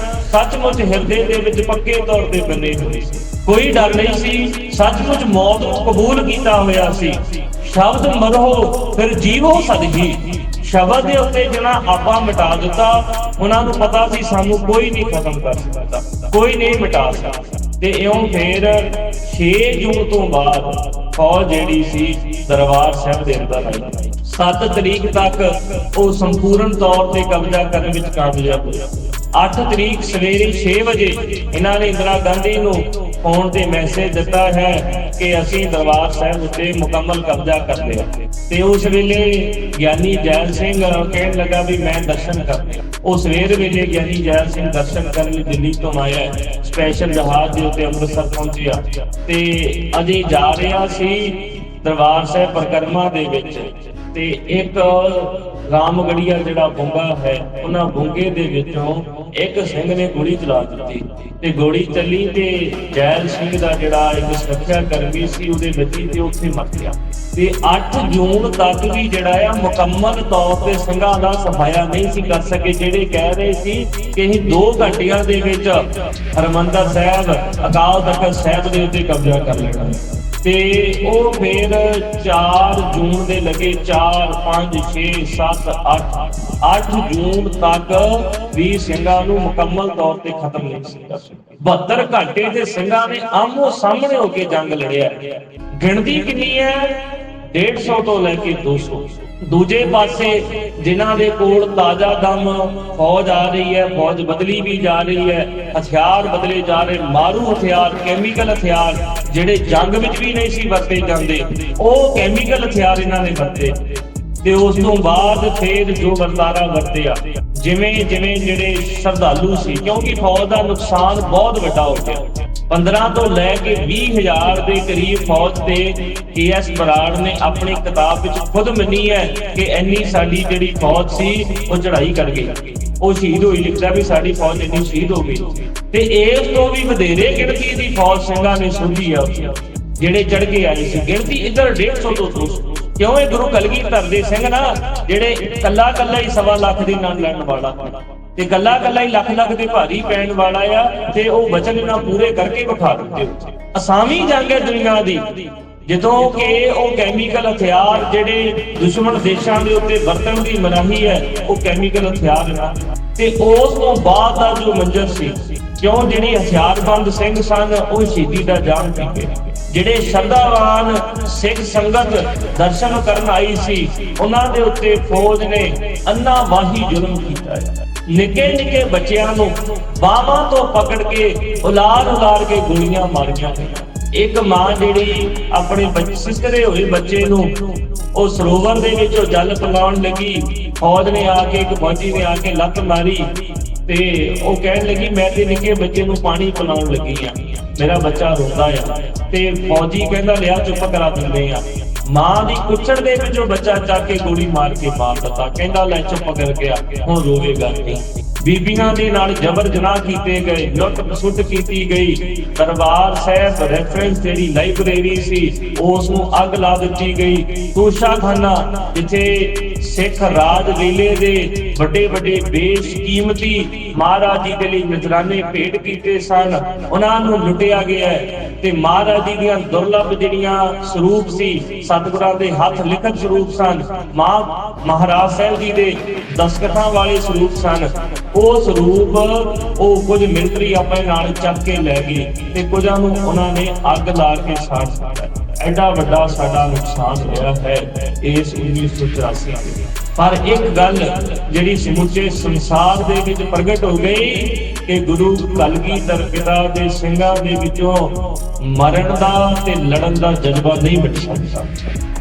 ਸੱਚਮੁੱਚ ਹਿਰਦੇ ਦੇ ਵਿੱਚ ਪੱਕੇ ਤੌਰ ਤੇ ਬੰਨੇ ਹੋਏ ਸੀ। ਕੋਈ ਡਰ ਨਹੀਂ ਸੀ। ਸੱਚਮੁੱਚ ਮੌਤ ਨੂੰ ਕਬੂਲ ਕੀਤਾ ਹੋਇਆ ਸੀ। ਸ਼ਬਦ ਮਰੋ ਫਿਰ ਜੀਵੋ ਸਦਜੀ। ਸ਼ਬਦ ਦੇ ਉੱਤੇ ਜਿਹਨਾਂ ਆਪਾ ਮਿਟਾ ਦਿੱਤਾ, ਉਹਨਾਂ ਨੂੰ ਪਤਾ ਸੀ ਸਾਨੂੰ ਕੋਈ ਨਹੀਂ ਖਤਮ ਕਰ ਸਕਦਾ, ਕੋਈ ਨਹੀਂ ਮਿਟਾ ਸਕਦਾ। ਤੇ ਇਉਂ ਫੇਰ 6 ਜੂਨ ਤੋਂ ਬਾਅਦ ਫੌਜ ਜਿਹੜੀ ਸੀ ਦਰਬਾਰ ਸਾਹਿਬ ਦੇ ਅੰਦਰ ਆਈ। 7 ਤਰੀਕ ਤੱਕ ਉਹ ਸੰਪੂਰਨ ਤੌਰ ਤੇ ਕਬਜ਼ਾ ਕਰਨ ਵਿੱਚ ਕਾਮਯਾਬ ਹੋਇਆ। 8 ਤਰੀਕ ਸਵੇਰੇ 6 ਵਜੇ ਇਹਨਾਂ ਨੇ ਇੰਦਰਾ ਗਾਂਧੀ ਨੂੰ ਫੋਨ ਤੇ ਮੈਸੇਜ ਦਿੱਤਾ ਹੈ ਕਿ ਅਸੀਂ ਦਰਬਾਰ ਸਾਹਿਬ ਉੱਤੇ ਮੁਕੰਮਲ ਕਬਜ਼ਾ ਕਰ ਲਿਆ। ਤੇ ਉਸ ਵੇਲੇ ਗਿਆਨੀ ਜੈਲ ਸਿੰਘ ਕਹਿਣ ਲੱਗਾ ਵੀ ਮੈਂ ਦਰਸ਼ਨ ਕਰਨੇ। ਉਹ ਸਵੇਰ ਵੇਲੇ ਗਿਆਨੀ ਜੈਲ ਸਿੰਘ ਦਰਸ਼ਨ ਕਰਨ ਲਈ ਦਿੱਲੀ ਤੋਂ ਆਇਆ, ਸਪੈਸ਼ਲ ਜਹਾਜ਼ ਦੇ ਉੱਤੇ ਅੰਮ੍ਰਿਤਸਰ ਪਹੁੰਚਿਆ ਤੇ ਅਜੇ ਜਾ ਰਿਹਾ ਸੀ ਦਰਬਾਰ ਸਾਹਿਬ ਪਰਿਕਰਮਾ ਦੇ ਵਿੱਚ ਤੇ ਇੱਕ ਰਾਮਗੜੀਆ ਜਿਹੜਾ ਬੁੰਗਾ ਹੈ, ਉਹਨਾਂ ਬੁੰਗੇ ਦੇ ਵਿੱਚੋਂ ਇੱਕ ਸਿੰਘ ਨੇ ਗੋਲੀ ਚਲਾ ਦਿੱਤੀ ਤੇ ਗੋਲੀ ਚੱਲੀ ਤੇ ਜੈਲ ਸਿੰਘ ਦਾ ਜਿਹੜਾ ਇੱਕ ਸੁਰੱਖਿਆ ਕਰਮੀ ਸੀ ਉਹਦੇ ਵੱਜੀ ਤੇ ਉੱਥੇ ਮਰ ਗਿਆ। ਤੇ 8 ਜੂਨ ਤੱਕ ਵੀ ਜਿਹੜਾ ਆ ਮੁਕੰਮਲ ਤੌਰ ਤੇ ਸਿੰਘਾਂ ਦਾ ਸਫਾਇਆ ਨਹੀਂ ਸੀ ਕਰ ਸਕੇ। ਜਿਹੜੇ ਕਹਿ ਰਹੇ ਸੀ ਕਿ ਅਸੀਂ 2 ਘੰਟਿਆਂ ਦੇ ਵਿੱਚ ਹਰਿਮੰਦਰ ਸਾਹਿਬ, ਅਕਾਲ ਤਖਤ ਸਾਹਿਬ ਦੇ ਉੱਤੇ ਕਬਜ਼ਾ ਕਰ ਲੈਣਾ ਤੇ ਉਹ ਫਿਰ 4 ਜੂਨ ਦੇ ਲੱਗੇ 4, 5, 6, 7, 8 ਜੂਨ ਤੱਕ ਵੀ ਸਿੰਘਾਂ ਨੂੰ ਮੁਕੰਮਲ ਤੌਰ ਤੇ ਖਤਮ ਨਹੀਂ ਸੀ ਕਰ ਸਕੇ। 72 ਘੰਟੇ ਦੇ ਸਿੰਘਾਂ ਨੇ ਆਮੋ ਸਾਹਮਣੇ ਹੋ ਕੇ ਜੰਗ ਲੜਿਆ। ਗਿਣਤੀ ਕਿੰਨੀ ਹੈ? 150 ਤੋਂ ਲੈ ਕੇ 200। ਦੂਜੇ ਪਾਸੇ ਜਿਨ੍ਹਾਂ ਦੇ ਕੋਲ ਤਾਜ਼ਾ ਦਮ ਫੌਜ ਆ ਰਹੀ ਹੈ, ਫੌਜ ਬਦਲੀ ਵੀ ਜਾ ਰਹੀ ਹੈ, ਹਥਿਆਰ ਬਦਲੇ ਜਾ ਰਹੇ, ਮਾਰੂ ਹਥਿਆਰ, ਕੈਮੀਕਲ ਹਥਿਆਰ ਜਿਹੜੇ ਜੰਗ ਵਿੱਚ ਵੀ ਨਹੀਂ ਸੀ ਵਰਤੇ ਜਾਂਦੇ, ਉਹ ਕੈਮੀਕਲ ਹਥਿਆਰ ਇਹਨਾਂ ਨੇ ਵਰਤੇ। ਤੇ ਉਸ ਤੋਂ ਬਾਅਦ ਫੇਰ ਜੋ ਵਰਤਾਰਾ ਵਰਤਿਆ, ਜਿਵੇਂ ਜਿਹੜੇ ਸ਼ਰਧਾਲੂ ਸੀ, ਕਿਉਂਕਿ ਫੌਜ ਦਾ ਨੁਕਸਾਨ ਬਹੁਤ ਵੱਡਾ ਹੋ ਗਿਆ। 15 ਤੋਂ ਲੈ ਕੇ 20,000 ਦੇ ਕਰੀਬ ਫੌਜ ਤੇ KS ਬਰਾੜ ਨੇ ਆਪਣੀ ਕਿਤਾਬ ਵਿੱਚ ਖੁਦ ਮੰਨੀ ਹੈ ਕਿ ਇੰਨੀ ਸਾਡੀ ਜਿਹੜੀ ਫੌਜ ਸੀ ਉਹ ਚੜ੍ਹਾਈ ਕਰ ਗਈ, ਉਹ ਸ਼ਹੀਦ ਹੋਈ। ਲਿਖਦਾ ਵੀ ਸਾਡੀ ਫੌਜ ਇੰਨੀ ਸ਼ਹੀਦ ਹੋ ਗਈ ਤੇ ਇਸ ਤੋਂ ਵੀ ਵਧੇਰੇ ਗਿਣਤੀ ਦੀ ਫੌਜ ਸਿੰਘਾਂ ਨੇ ਸੁਝੀ ਆ ਜਿਹੜੇ ਚੜ ਕੇ ਆਏ ਸੀ। ਗਿਣਤੀ ਇੱਧਰ 150 ਤੋਂ 200। ਕਿਉਂ? ਇਹ ਗੁਰੂ ਕਲਗੀਧਰ ਦੇ ਸਿੰਘ ਨਾ ਜਿਹੜੇ ਕੱਲਾ ਹੀ 1.25 ਲੱਖ ਦੀ ਨਾਲ ਲੜਨ ਵਾਲਾ ਤੇ ਕੱਲਾ ਹੀ ਲੱਖ ਦੇ ਭਾਰੀ ਪੈਣ ਵਾਲਾ ਆ ਤੇ ਉਹ ਵਚਨ ਇਹਨਾਂ ਪੂਰੇ ਕਰਕੇ ਵਿਖਾ ਦਿੱਤੇ। ਅਸਾਮੀ ਜੰਗ ਹੈ ਦੁਨੀਆ ਦੀ, ਜਦੋਂ ਕਿ ਉਹ ਕੈਮੀਕਲ ਹਥਿਆਰ ਜਿਹੜੇ ਦੁਸ਼ਮਣ ਦੇਸ਼ਾਂ ਦੇ ਉੱਤੇ ਵਰਤਣ ਦੀ ਮਨਾਹੀ ਹੈ, ਉਹ ਕੈਮੀਕਲ ਹਥਿਆਰ ਨਾ। ਤੇ ਉਸ ਤੋਂ ਬਾਅਦ ਦਾ ਜੋ ਮੰਜ਼ਰ ਸੀ, ਕਿਉਂ ਜਿਹੜੀ ਹਥਿਆਰਬੰਦ ਸਿੰਘ ਸਨ ਉਹ ਸ਼ਹੀਦੀ ਦਾ ਜਾਮ ਪੀ ਗਏ। ਜਿਹੜੇ ਸ਼ਰਧਾਵਾਨ ਸਿੱਖ ਸੰਗਤ ਦਰਸ਼ਨ ਕਰਨ ਆਈ ਸੀ, ਉਹਨਾਂ ਦੇ ਉੱਤੇ ਫੌਜ ਨੇ ਅੰਨਾਵਾਹੀ ਜ਼ੁਲਮ ਕੀਤਾ ਹੈ। ਨਿੱਕੇ ਬੱਚਿਆਂ ਨੂੰ ਬਾਹਾਂ ਤੋਂ ਪਕੜ ਕੇ ਉਲਾਰ ਕੇ ਗੋਲੀਆਂ ਮਾਰੀਆਂ। ਇੱਕ ਮਾਂ ਜਿਹੜੀ ਆਪਣੇ ਸਿਸਕਰੇ ਹੋਏ ਬੱਚੇ ਨੂੰ ਉਹ ਸਰੋਵਰ ਦੇ ਵਿੱਚ ਜਲ ਪਿਲਾਉਣ ਲੱਗੀ, ਫੌਜ ਨੇ ਆ ਕੇ, ਇੱਕ ਫੌਜੀ ਨੇ ਆ ਕੇ ਲੱਤ ਮਾਰੀ ਤੇ ਉਹ ਕਹਿਣ ਲੱਗੀ ਮੈਂ ਤੇ ਨਿੱਕੇ ਬੱਚੇ ਨੂੰ ਪਾਣੀ ਪਿਲਾਉਣ ਲੱਗੀ ਆ, ਮੇਰਾ ਬੱਚਾ ਰੋਂਦਾ ਆ। ਤੇ ਫੌਜੀ ਕਹਿੰਦਾ ਲਿਆ ਚੁੱਪ ਕਰਾ ਦਿੰਦੇ ਆ। ਮਾਂ ਦੀ ਕੁੱਛੜ ਦੇ ਵਿੱਚ ਉਹ ਬੱਚਾ ਚੱਕ ਕੇ ਗੋਲੀ ਮਾਰ ਕੇ ਮਾਰ ਦਿੱਤਾ। ਕਹਿੰਦਾ ਲੈ ਚੁੱਪ ਕਰ ਗਿਆ, ਹੁਣ ਰੋਵੇਗਾ ਨਹੀਂ। ਬੀਬੀਆਂ ਦੇ ਨਾਲ ਜਬਰ ਜਨਾਹ ਕੀਤੇ ਗਏ, ਲੁੱਟ ਖਸੁੱਟ ਕੀਤੀ ਗਈ। ਦਰਬਾਰ ਸਾਹਿਬ ਰੈਫਰੈਂਸ ਜਿਹੜੀ ਲਾਇਬ੍ਰੇਰੀ ਸੀ ਉਸ ਨੂੰ ਅੱਗ ਲਾ ਦਿੱਤੀ ਗਈ। ਤੋਸ਼ਾਖਾਨਾ ਜਿੱਥੇ ਸਿੱਖ ਰਾਜ ਵੇਲੇ ਦੇ ਵੱਡੇ ਬੇਸ਼ਕੀਮਤੀ ਮਹਾਰਾਜ ਜੀ ਦੇ ਲਈ ਨਜ਼ਰਾਨੇ ਭੇਟ ਕੀਤੇ ਸਨ, ਉਹਨਾਂ ਨੂੰ ਲੁੱਟਿਆ ਗਿਆ ਤੇ ਮਹਾਰਾਜ ਜੀ ਦੀਆਂ ਦੁਰਲੱਭ ਜਿਹੜੀਆਂ ਸਰੂਪ ਸੀ, ਸਤਿਗੁਰਾਂ ਦੇ ਹੱਥ ਲਿਖਤ ਸਰੂਪ ਸਨ, ਮਹਾਰਾਜ ਸਾਹਿਬ ਜੀ ਦੇ ਦਸਤਖਤਾਂ ਵਾਲੇ ਸਰੂਪ ਸਨ, ਉਹ ਸਰੂਪ ਉਹ ਕੁਝ ਮਿਲਟਰੀ ਆਪਣੇ ਨਾਲ ਚੱਕ ਕੇ ਲੈ ਗਏ ਤੇ ਕੁਝਾਂ ਨੂੰ ਉਹਨਾਂ ਨੇ ਅੱਗ ਲਾ ਕੇ ਸਾੜ ਦਿੱਤਾ। ਐਡਾ ਵੱਡਾ ਸਾਡਾ ਨੁਕਸਾਨ ਹੋਇਆ ਹੈ ਇਸ 1984 ਵਿੱਚ। ਪਰ ਇੱਕ ਗੱਲ ਜਿਹੜੀ ਸਮੁੱਚੇ ਸੰਸਾਰ ਦੇ ਵਿੱਚ ਪ੍ਰਗਟ ਹੋ ਗਈ ਕਿ ਗੁਰੂ ਕਲਗੀਧਰ ਪਿਤਾ ਦੇ ਸਿੰਘਾਂ ਦੇ ਵਿੱਚੋਂ ਮਰਨ ਦਾ ਤੇ ਲੜਨ ਦਾ ਜਜ਼ਬਾ ਨਹੀਂ ਮਿਟ ਸਕਦਾ।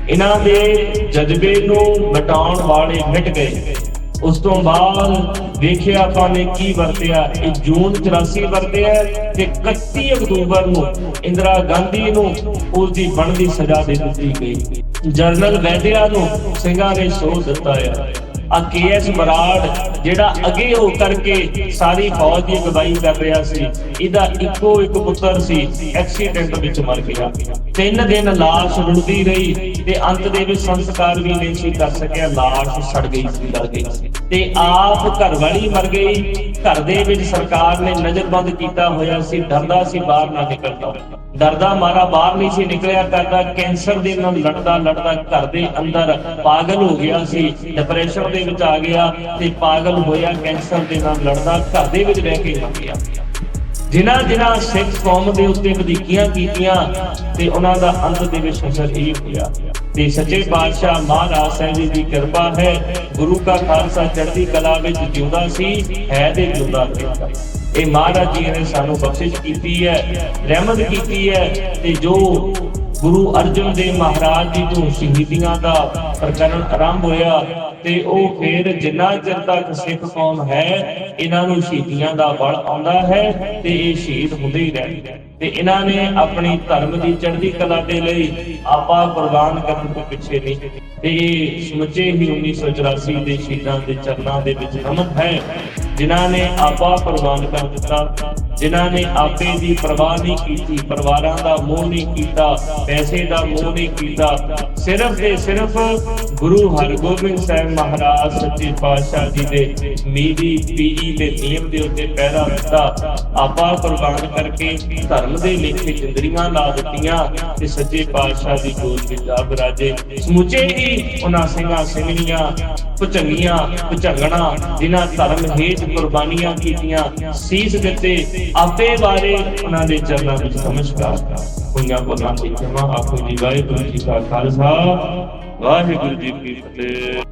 ਇਹਨਾਂ ਦੇ ਜਜ਼ਬੇ ਨੂੰ ਮਿਟਾਉਣ ਵਾਲੇ ਮਿਟ ਗਏ। ਉਸ ਤੋਂ ਬਾਅਦ ਵੇਖਿਆ ਆਪਾਂ ਨੇ ਕੀ ਵਰਤਿਆ। ਇਹ ਜੂਨ 84 ਵਰਤਿਆ ਤੇ 31 ਅਕਤੂਬਰ ਨੂੰ ਇੰਦਰਾ ਗਾਂਧੀ ਨੂੰ ਉਸ ਦੀ ਬਣਦੀ ਸਜ਼ਾ ਦੇ ਦਿੱਤੀ ਗਈ। ਜਨਰਲ ਵੈਦਿਆ ਨੂੰ ਸਿੰਘਾਂ ਨੇ ਸੋਧ ਦਿੱਤਾ ਹੈ। ਆ KS ਬਰਾੜ ਜਿਹੜਾ ਅੱਗੇ ਹੋ ਕਰਕੇ ਸਾਰੀ ਫੌਜ ਦੀ ਅਗਵਾਈ ਕਰ ਰਿਹਾ ਸੀ, ਇਹਦਾ ਇੱਕੋ ਇੱਕ ਪੁੱਤਰ ਸੀ, ਐਕਸੀਡੈਂਟ ਵਿੱਚ ਮਰ ਗਿਆ। 3 ਦਿਨ ਲਾਸ਼ ਰੁਲਦੀ ਰਹੀ ਤੇ ਅੰਤ ਦੇ ਵਿੱਚ ਸੰਸਕਾਰ ਵੀ ਨਹੀਂ ਸੀ ਕਰ ਸਕਿਆ, ਲਾਸ਼ ਸੜ ਗਈ ਸੀ, ਗਲ ਗਈ ਸੀ ਤੇ ਆਪ ਘਰਵਾਲੀ ਮਰ ਗਈ। ਘਰ ਦੇ ਵਿੱਚ ਸਰਕਾਰ ਨੇ ਨਜ਼ਰਬੰਦ ਕੀਤਾ ਹੋਇਆ ਸੀ, ਡਰਦਾ ਸੀ ਬਾਹਰ ਨਾ ਨਿਕਲਦਾ, ਡਰਦਾ ਮਾਰਾ ਬਾਹਰ ਨਹੀਂ ਸੀ ਨਿਕਲਿਆ ਕਰਦਾ। ਕੈਂਸਰ ਦੇ ਨਾਲ ਲੜਦਾ ਘਰ ਦੇ ਅੰਦਰ ਪਾਗਲ ਹੋ ਗਿਆ ਸੀ, ਡਿਪਰੈਸ਼ਨ ਦੇ ਵਿੱਚ ਆ ਗਿਆ ਤੇ ਪਾਗਲ ਹੋਇਆ, ਕੈਂਸਰ ਦੇ ਨਾਲ ਲੜਦਾ ਘਰ ਦੇ ਵਿੱਚ ਰਹਿ ਕੇ ਮਰ ਗਿਆ। ਜਿਨ੍ਹਾਂ ਜਿਨ੍ਹਾਂ ਸਿੱਖ ਕੌਮ ਦੇ ਉੱਤੇ ਵਧੀਕੀਆਂ ਕੀਤੀਆਂ ਤੇ ਉਹਨਾਂ ਦਾ ਅੰਤ ਦੇ ਵਿੱਚ ਅਸਰ ਇਹ ਹੋਇਆ। ਤੇ ਸੱਚੇ ਪਾਤਸ਼ਾਹ ਮਹਾਰਾਜ ਸਾਹਿਬ ਜੀ ਦੀ ਕਿਰਪਾ ਹੈ, ਗੁਰੂ ਕਾ ਖਾਲਸਾ ਚੜ੍ਹਦੀ ਕਲਾ ਵਿੱਚ ਜਿਉਂਦਾ ਸੀ, ਹੈ ਤੇ ਜਿਉਂਦਾ ਰਹੇਗਾ। ਇਹ ਮਹਾਰਾਜ ਜੀ ਨੇ ਸਾਨੂੰ ਬਖਸ਼ਿਸ਼ ਕੀਤੀ ਹੈ, ਰਹਿਮਤ ਕੀਤੀ ਹੈ। ਤੇ ਜੋ ਗੁਰੂ ਅਰਜਨ ਦੇਵ ਮਹਾਰਾਜ ਜੀ ਤੋਂ ਸ਼ਹੀਦੀਆਂ ਦਾ ਪ੍ਰਕਰਨ ਆਰੰਭ ਹੋਇਆ ਤੇ ਉਹ ਫਿਰ ਜਿੰਨਾ ਚਿਰ ਤੱਕ ਸਿੱਖ ਕੌਮ ਹੈ ਇਹਨਾਂ ਨੂੰ ਸ਼ਹੀਦੀਆਂ ਦਾ ਬਲ ਆਉਂਦਾ ਹੈ ਤੇ ਇਹ ਸ਼ਹੀਦ ਹੁੰਦੇ ਹੀ ਰਹਿਣਗੇ। ਤੇ ਇਹਨਾਂ ਨੇ ਆਪਣੀ ਧਰਮ ਦੀ ਚੜ੍ਹਦੀ ਕਲਾ ਦੇ ਲਈ ਆਪਾ ਕੁਰਬਾਨ ਕਰਨ ਤੋਂ ਪਿੱਛੇ ਨਹੀਂ। ਤੇ ਇਹ ਸਮੁੱਚੇ ਹੀ 1984 ਦੇ ਸ਼ਹੀਦਾਂ ਦੇ ਚਰਨਾਂ ਦੇ ਵਿੱਚ ਰਮਤ ਹੈ, ਜਿਨ੍ਹਾਂ ਨੇ ਆਪਾ ਕੁਰਬਾਨ ਕਰ ਦਿੱਤਾ, ਜਿਨ੍ਹਾਂ ਨੇ ਆਪੇ ਦੀ ਪਰਵਾਹ ਨਹੀਂ ਕੀਤੀ, ਪਰਿਵਾਰਾਂ ਦਾ ਮੋਹ ਨਹੀਂ ਕੀਤਾ, ਪੈਸੇ ਦਾ ਮੋਹ ਨਹੀਂ ਕੀਤਾ, ਸਿਰਫ ਤੇ ਸਿਰਫ ਗੁਰੂ ਹਰਗੋਬਿੰਦ ਸਾਹਿਬ ਮਹਾਰਾਜ ਸੱਚੇ ਪਾਤਸ਼ਾਹ ਜੀ ਦੇ ਮੀਰੀ ਪੀਰੀ ਦੇ ਨਿਯਮ ਦੇ ਉੱਤੇ ਪਹਿਰਾ ਦਿੱਤਾ। ਆਪਾ ਕੁਰਬਾਨ ਕਰਕੇ ਧਰਮ ਦੇ ਲੇਖੇ ਜਿੰਦੜੀਆਂ ਲਾ ਦਿੱਤੀਆਂ ਤੇ ਸੱਚੇ ਪਾਤਸ਼ਾਹ ਦੀ ਗੋਦ ਵਿੱਚ ਆ ਬਿਰਾਜੇ। ਸਮੁੱਚੇ ਹੀ ਉਹਨਾਂ ਸਿੰਘਾਂ ਸਿੰਘਣੀਆਂ ਭੁਜੰਗੀਆਂ ਭੁਜੰਗਣਾ ਜਿਨ੍ਹਾਂ ਧਰਮ ਹੇਠ ਕੁਰਬਾਨੀਆਂ ਕੀਤੀਆਂ, ਸੀਸ ਦਿੱਤੇ, ਆਪੇ ਬਾਰੇ ਉਹਨਾਂ ਦੇ ਚਰਨਾਂ ਵਿੱਚ ਨਮਸਕਾਰ। ਹੋਈਆਂ ਭੁੱਲਾਂ ਦੀ ਖਿਮਾ ਆਖੋ ਜੀ। ਵਾਹਿਗੁਰੂ ਜੀ ਕਾ ਖਾਲਸਾ, ਵਾਹਿਗੁਰੂ ਜੀ ਕੀ ਫਤਿਹ।